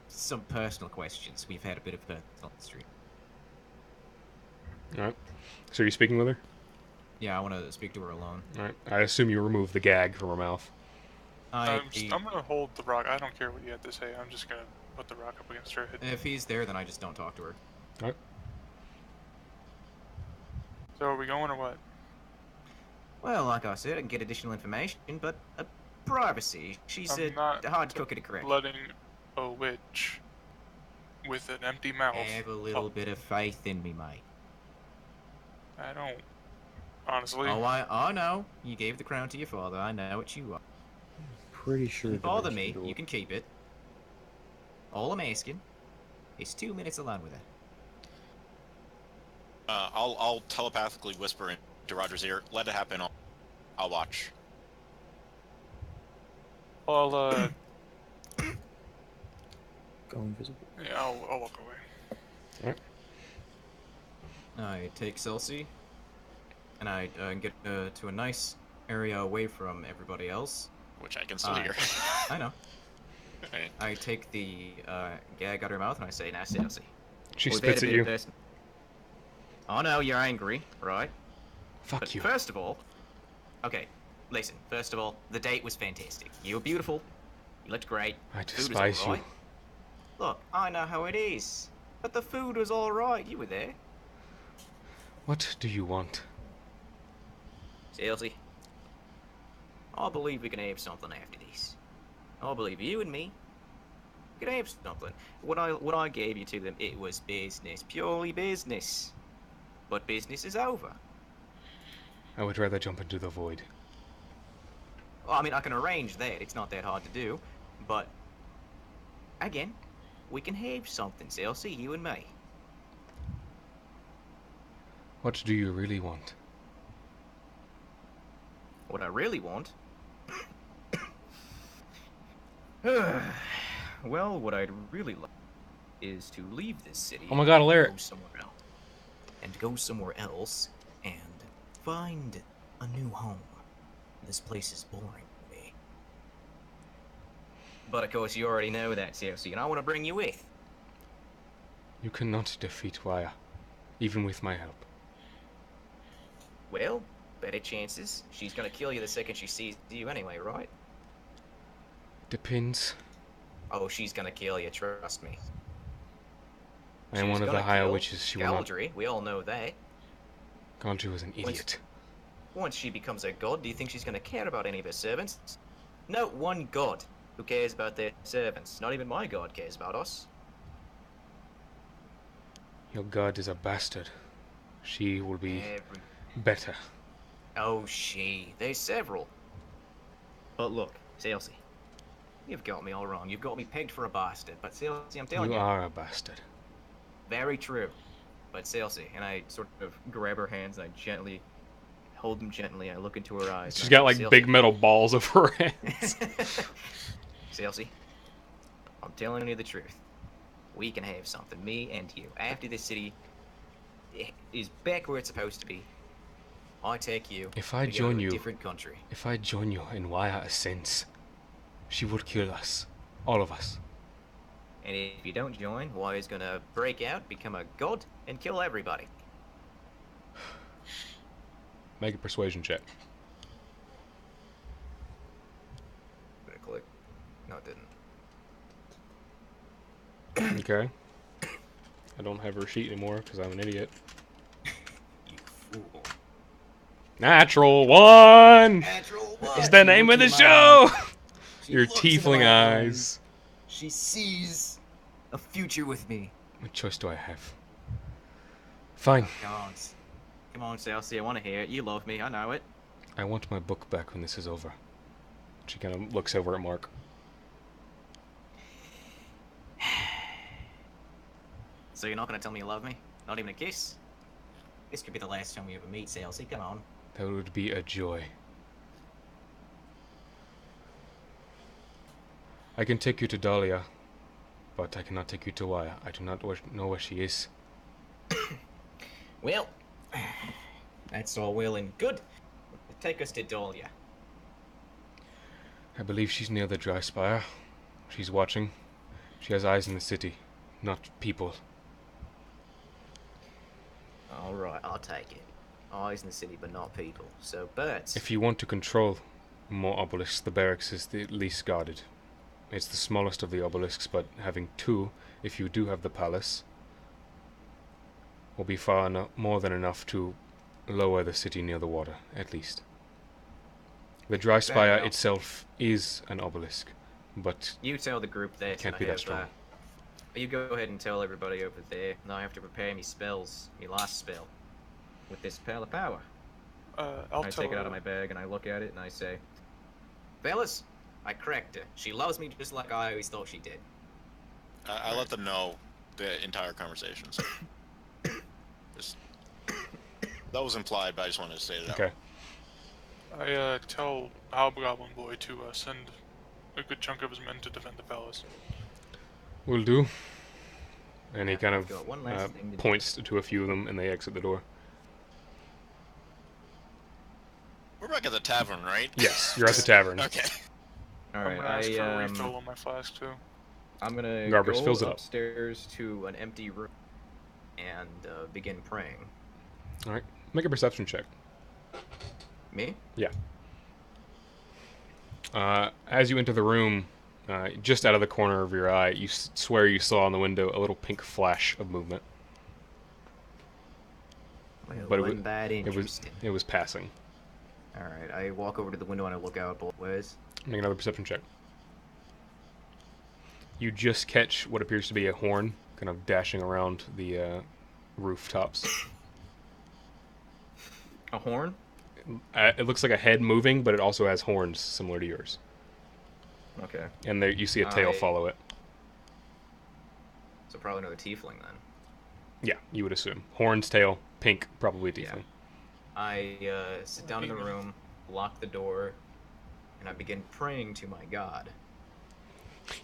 some personal questions. We've had a bit of a on the street. Alright. So are you speaking with her? Yeah, I want to speak to her alone. Alright. I assume you remove the gag from her mouth. I'm gonna hold the rock. I don't care what you have to say. I'm just gonna put the rock up against her head. If he's there, then I just don't talk to her. Alright. So are we going or what? Well, like I said, I can get additional information, but privacy. She's I'm not hard to cook it correct. Letting a witch with an empty mouth. Have a little bit of faith in me, mate. I don't. Honestly. Oh, I know. You gave the crown to your father. I know what you are. Pretty sure. Don't bother me. You can keep it. All I'm asking is 2 minutes alone with her. I'll telepathically whisper into Roger's ear. Let it happen. I'll watch. I'll Go invisible. yeah, I'll walk away. I take Celsi, and I get to a nice area away from everybody else. Which I can still hear. I know. Right. I take the gag out of her mouth and I say, "Now, Celsi." She we've spits had at a bit you. of Oh no, you're angry, right? Fuck But you. first of all, okay, listen. First of all, the date was fantastic. You were beautiful. You looked great. I Food was despise you. alright. Look, I know how it is, but the food was all right. You were there, What do you want? Celsi. I believe we can have something after this. I believe you and me can have something. When I gave you to them, it was business, purely business. But business is over. I would rather jump into the void. Well, I mean, I can arrange that. It's not that hard to do. But, again, we can have something, Celsi, you and me. What do you really want? What I really want... Well, what I'd really like is to leave this city. Oh my God, Alaric. Go somewhere else. And go somewhere else and find a new home. This place is boring to me. But of course, you already know that, Cersei, and I want to bring you with. You cannot defeat Waya, even with my help. Well, better chances. She's gonna kill you the second she sees you anyway, right? Depends. Oh, she's gonna kill you, trust me. I am one of the higher witches. She will not. Galdry, we all know that. Galdry was an idiot. Once she becomes a god, do you think she's gonna care about any of her servants? No one god who cares about their servants. Not even my god cares about us. Your god is a bastard. She will be better. Oh, there's several. But look, Cersei, you've got me all wrong. You've got me pegged for a bastard. But Cersei, I'm telling you. You are a bastard. Very true. But Cersei, and I sort of grab her hands and I gently hold them gently. I look into her eyes. She's got like big metal balls of her hands. Cersei, I'm telling you the truth. We can have something, me and you. After this city is back where it's supposed to be, I take you if I to join go to you, a different country. If I join you in Waya Ascents, she would kill us. All of us. And if you don't join, Waya's gonna break out, become a god, and kill everybody. Make a persuasion check. Did it click? No, it didn't. Okay. I don't have her sheet anymore because I'm an idiot. You fool. Natural one! Natural one! It's the name of the show! Your tiefling eyes. She sees a future with me. What choice do I have? Fine. Come on, Cersei, I want to hear it. You love me, I know it. I want my book back when this is over. She kind of looks over at Mark. So you're not going to tell me you love me? Not even a kiss? This could be the last time we ever meet, Cersei, come on. That would be a joy. I can take you to Dahlia, but I cannot take you to Waya. I do not know where she is. Well, that's all well and good. Take us to Dahlia. I believe she's near the Dry Spire. She's watching. She has eyes in the city, not people. Alright, I'll take it. Eyes in the city, but not people. So, birds. If you want to control more obelisks, the barracks is the least guarded. It's the smallest of the obelisks, but having two, if you do have the palace, will be far more than enough to lower the city near the water, at least. The Dry Spire itself is an obelisk, but you tell the group that. Can't be that strong. You go ahead and tell everybody over there. Now I have to prepare me spells, me last spell, with this Pearl of Power. I'll I tell take it out of my bag and I look at it and I say, fellas, I cracked her. She loves me just like I always thought she did. I let them know the entire conversation. So that was implied, but I just wanted to say that. okay. I tell Hobgoblin Boy to send a good chunk of his men to defend the palace. Will do. And he Yeah, kind I've of got one last thing to do. points to a few of them, and they exit the door. We're back at the tavern, right? Yes, you're at the tavern. Okay. Alright, I'm gonna ask for a refill on my flask too. I'm gonna Garbers go fills it up. upstairs to an empty room and begin praying. All right, make a perception check. Me? Yeah. As you enter the room, just out of the corner of your eye, you swear you saw on the window a little pink flash of movement. Well, But wasn't that interesting? it was passing. Alright, I walk over to the window and I look out both ways. Make another perception check. You just catch what appears to be a horn, kind of dashing around the rooftops. A horn? It looks like a head moving, but it also has horns similar to yours. Okay. And there you see a tail I- follow it. So probably another tiefling then. Yeah, you would assume. Horns, tail, pink, probably Yeah. tiefling. I sit down in the room, lock the door, and I begin praying to my god.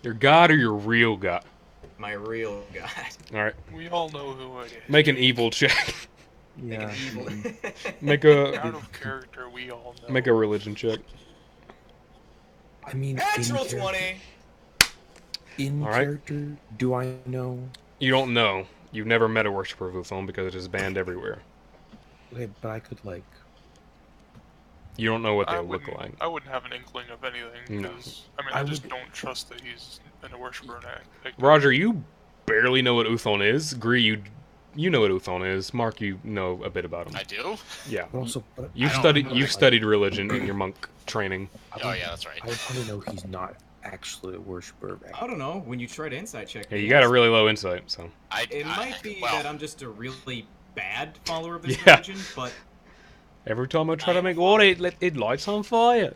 Your god or your real god? My real god. All right. We all know who it is. Make an evil check. Make Yeah. an evil. Make a Out of character, we all know. make a religion check. I mean, Natural in character, 20. in All right. character, do I know? You don't know. You've never met a worshiper of Uthon because it is banned everywhere. Okay, but I could like. You don't know what they I look wouldn't, like. I wouldn't have an inkling of anything No. because I I just would- don't trust that he's a worshiper. Roger, you barely know what Uthon is. Gree, you know what Uthon is. Mark, you know a bit about him. I do? Yeah. But also, but You've I don't studied know. you've studied religion in your monk training. Oh, yeah, that's right. I would probably know he's not actually a worshiper. I don't know. When you try to insight check Yeah, me, you got a really low insight, so It might be well, that I'm just a really bad follower of this Yeah. religion, but every time I try to make water, it lights on fire.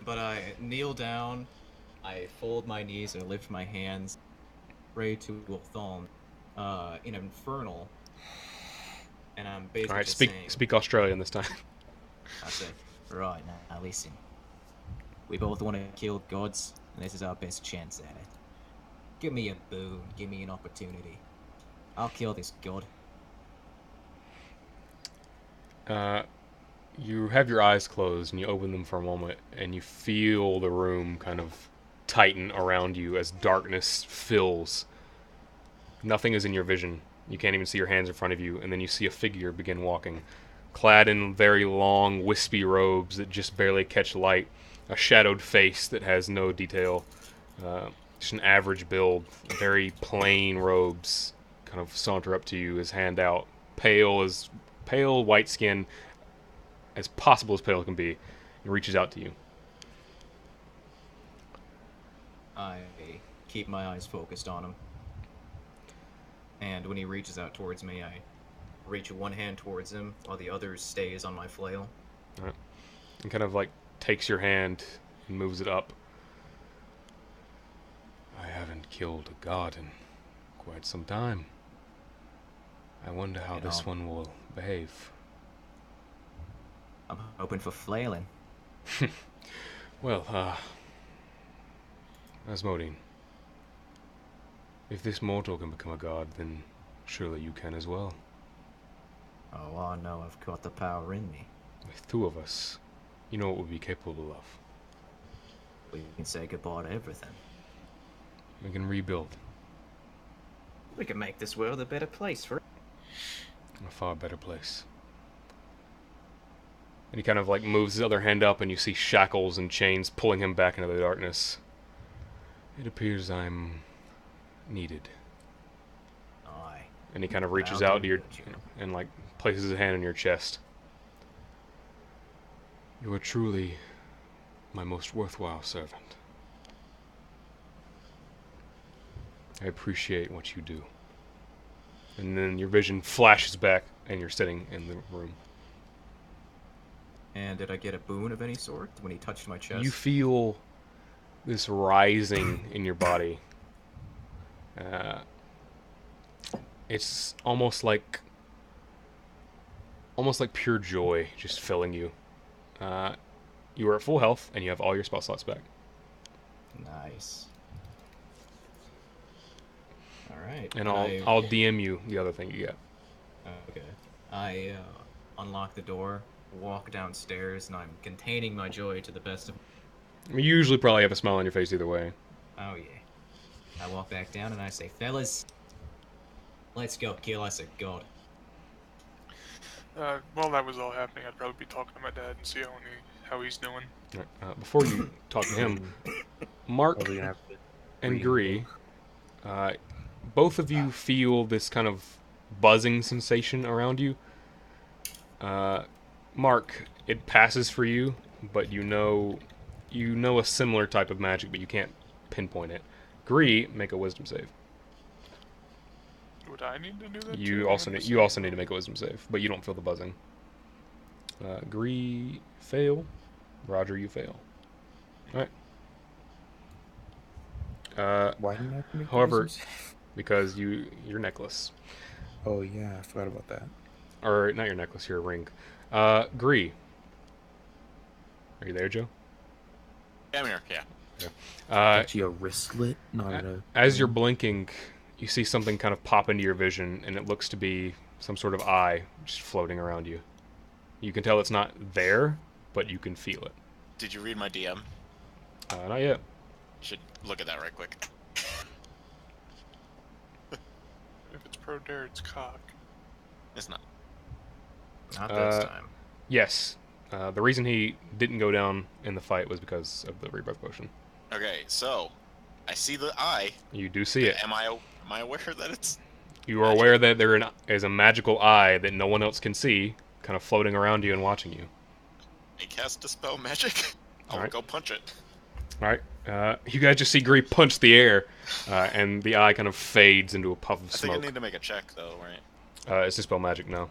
I kneel down, I fold my knees, and I lift my hands, pray to Ulthon, in infernal, and I'm basically All right, just speak saying, speak Australian this time. I say, right now listen, we both want to kill gods, and this is our best chance at it. Give me a boon, give me an opportunity. I'll kill this god. You have your eyes closed and you open them for a moment and you feel the room kind of tighten around you as darkness fills. Nothing is in your vision. You can't even see your hands in front of you, and then you see a figure begin walking, clad in very long, wispy robes that just barely catch light, a shadowed face that has no detail, just an average build, very plain robes kind of saunter up to you, his hand out, pale white skin, as possible as pale can be, and reaches out to you. I keep my eyes focused on him. And when he reaches out towards me, I reach one hand towards him while the other stays on my flail. And kind of like takes your hand and moves it up. I haven't killed a god in quite some time. I wonder how this one will behave. I'm hoping for flailing. Well, Asmodean, if this mortal can become a god, then surely you can as well. Oh, I know I've got the power in me. With two of us, you know what we'll be capable of. We can say goodbye to everything. We can rebuild We can make this world a better place for a far better place. And he kind of like moves his other hand up, and you see shackles and chains pulling him back into the darkness. It appears I'm needed. Aye. And he kind of reaches I'll out to do your it, you know. and like places his hand on your chest. You are truly my most worthwhile servant. I appreciate what you do. And then your vision flashes back, and you're sitting in the room. And did I get a boon of any sort when he touched my chest? You feel this rising in your body. It's almost like pure joy just filling you. You are at full health, and you have all your spell slots back. Nice. Alright. And I'll DM you the other thing you get. Okay. I unlock the door, walk downstairs, and I'm containing my joy to the best of... You usually probably have a smile on your face either way. Oh, yeah. I walk back down and I say, fellas, let's go kill us a god. While that was all happening, I'd probably be talking to my dad and see how he's doing. All right, before you talk to him, Mark Probably gonna have to and read Gree, both of you feel this kind of buzzing sensation around you. Mark, it passes for you, but you know a similar type of magic, but you can't pinpoint it. Gree, make a wisdom save. Would I need to do that? You too? also I'm need just- you also need to make a wisdom save, but you don't feel the buzzing. Gree, fail. Roger, you fail. All right. Why didn't I have to make However- wisdom save? Because your necklace, Oh yeah, I forgot about that. or not your necklace, your ring. Gree. Are you there, Joe? I'm here, yeah. Actually, a wristlet, not a. As you're blinking, you see something kind of pop into your vision, and it looks to be some sort of eye just floating around you. You can tell it's not there, but you can feel it. Did you read my DM? Not yet. Should look at that right quick. If it's pro dare, it's cock. It's not. Not this time. Yes. The reason he didn't go down in the fight was because of the rebirth potion. Okay, so I see the eye. You do see it. Am I aware that it's? You are aware that there is a magical eye that no one else can see, kind of floating around you and watching you. I cast dispel magic. I'll Alright. go punch it. All right. You guys just see Gree punch the air, and the eye kind of fades into a puff of I think smoke. I need to make a check though, right? It's dispel magic now.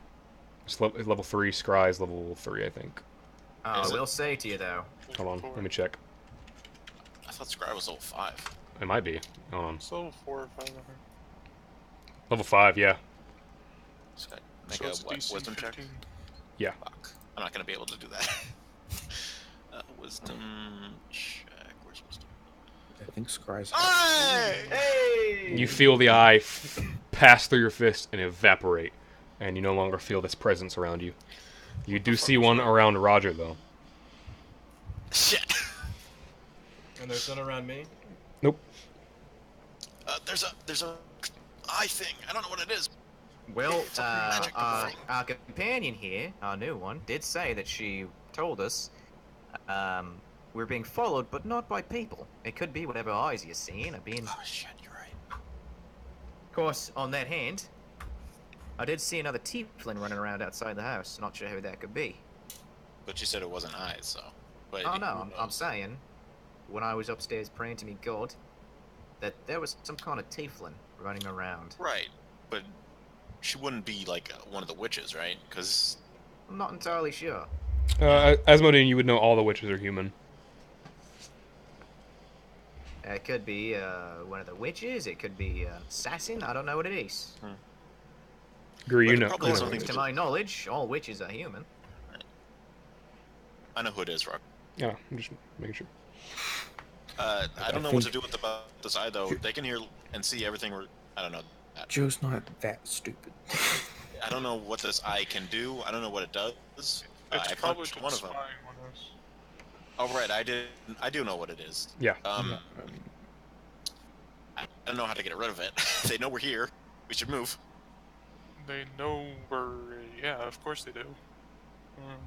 It's level 3. Scry's level 3, I think. Oh, Is I it? will say to you though. Hold on. Let me check. I thought Scry was level 5. It might be. Hold on. It's level 4 or 5, I think. Level 5, yeah. So make So a it's DC wisdom check. 15. Yeah. Fuck. I'm not gonna be able to do that. Wisdom check. Where's wisdom? I think Scry's. Hey! You feel the eye pass through your fist and evaporate, and you no longer feel this presence around you. You do see one around Roger, though. Shit. And there's none around me. Nope. There's a eye thing. I don't know what it is. Well, It's a magic thing. our companion here, our new one, did say that she told us we're being followed, but not by people. It could be whatever eyes you're seeing are being... Oh shit, you're right. Of course, on that hand, I did see another tiefling running around outside the house. Not sure who that could be. But you said it wasn't eyes, so. But Oh who no, I'm knows? saying, when I was upstairs praying to me God, that there was some kind of tiefling running around. Right, but she wouldn't be like one of the witches, right? Because I'm not entirely sure. Asmodean, you would know all the witches are human. It could be one of the witches. It could be an assassin. I don't know what it is. Gree, you But know. probably you know something what it To is. my knowledge, all witches are human. I know who it is, Rock. Yeah, I'm just making sure. I don't know what to do with about this eye though. They can hear and see everything. I don't know. Joe's not that stupid. I don't know what this eye can do. I don't know what it does. It's I probably punched been one of them. spying on us. Oh right, I do know what it is. Yeah. I don't know how to get rid of it. They know we're here. We should move. They know we're... Yeah, of course they do.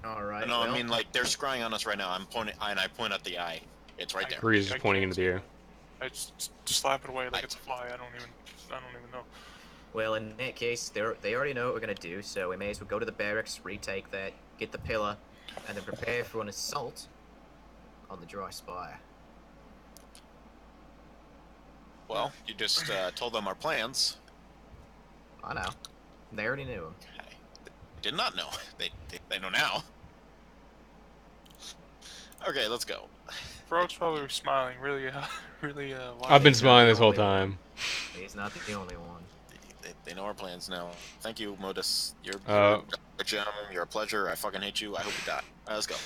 All right. No, well, I mean like they're scrying on us right now. I'm pointing, and I point at the eye. It's right there. Gree is I just pointing can't into the air. I just slap it away like it's a fly. I don't even know. well, in that case, they already know what we're gonna do, so we may as well go to the barracks, retake that, get the pillar, and then prepare for an assault on the dry spire. Well, you just told them our plans. I know. They already knew them. They did not know. They know now. Okay, let's go. Frog's probably smiling really, really I've been He's not smiling the this whole only one. time. He's not the only one. They know our plans now. Thank you, Modus. You're Uh, a gem. You're a pleasure. I fucking hate you. I hope you die. Let's go.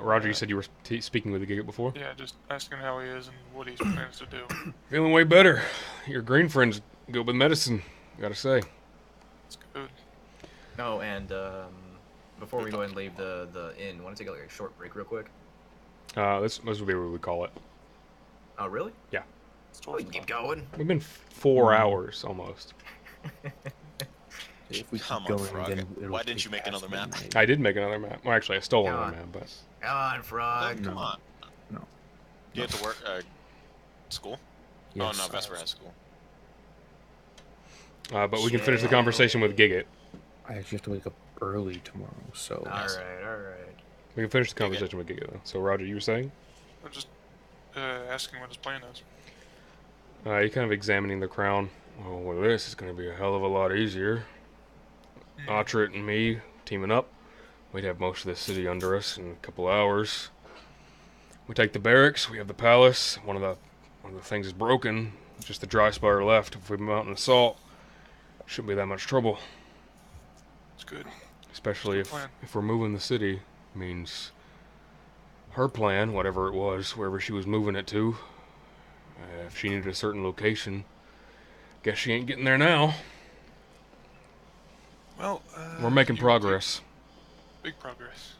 Roger, you said you were speaking with the Giga before? Yeah, just asking how he is and what he plans to do. Feeling way better. Your green friend's good with medicine, gotta say. It's good. Oh, and before we go ahead and leave the inn, want to take like a short break real quick? This would be what we call it. Oh, really? Yeah. It's We can keep going. We've been 4 hours almost. If we keep Come on, going, Frog. then it'll Why didn't take you make past another map? midnight. I did make another map. Well, actually, I stole Come another on. map, but Come on, Frog. Come No. on. No. Do you have to work? School? Yes, Oh no, Vesper has school. but we can finish the conversation with Gigit. I actually have to wake up early tomorrow, so. Alright. We can finish the conversation with Gigit though. So Roger, you were saying? I'm just asking what his plan is. You're kind of examining the crown. Oh, well, this is going to be a hell of a lot easier. Otrit and me teaming up. We'd have most of the city under us in a couple hours. We take the barracks. We have the palace. One of the things is broken. Just the dry spire left. If we mount an assault, shouldn't be that much trouble. It's good. Especially Good plan. if we're moving the city, means her plan, whatever it was, wherever she was moving it to. If she needed a certain location, guess she ain't getting there now. Well, We're making you progress. Big progress.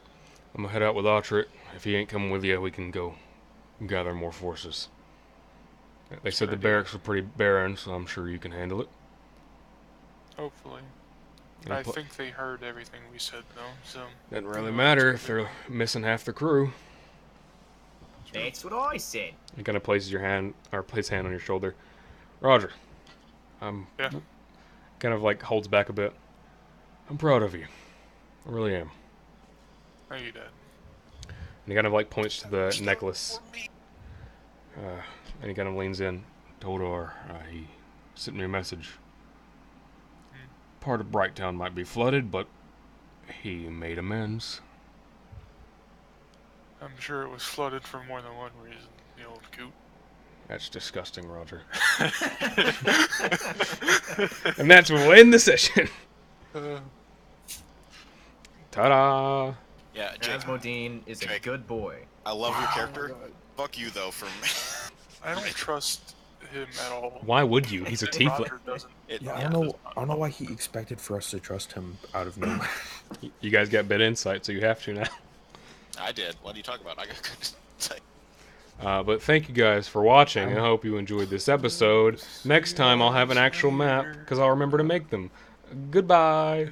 I'm gonna head out with Autrit. If he ain't coming with you, we can go gather more forces. They said the idea. barracks were pretty barren, so I'm sure you can handle it. Hopefully. And I think they heard everything we said, though, so... doesn't you really know, matter it's if gonna they're missing half the crew. That's what I said. He kind of places your hand, or places his hand on your shoulder. Roger. Yeah. Kind of like holds back a bit. I'm proud of you. I really am. Thank you, Dad. And he kind of like points to the necklace. And he kind of leans in. Todor, he sent me a message. Part of Brighttown might be flooded, but he made amends. I'm sure it was flooded for more than one reason, the old coot. That's disgusting, Roger. And that's when we'll end the session. Ta-da! Yeah, Jake, Asmodean is a Jake. good boy. I love your character. Fuck you, though, for... I don't trust him at all. Why would you? He's a tiefling. Roger doesn't. Yeah, I don't know why he expected for us to trust him out of nowhere. You guys got bit insight, so you have to now. I did. What are you talking about? I got good insight. But thank you guys for watching. I hope you enjoyed this episode. Next time I'll have an actual map, because I'll remember to make them. Goodbye!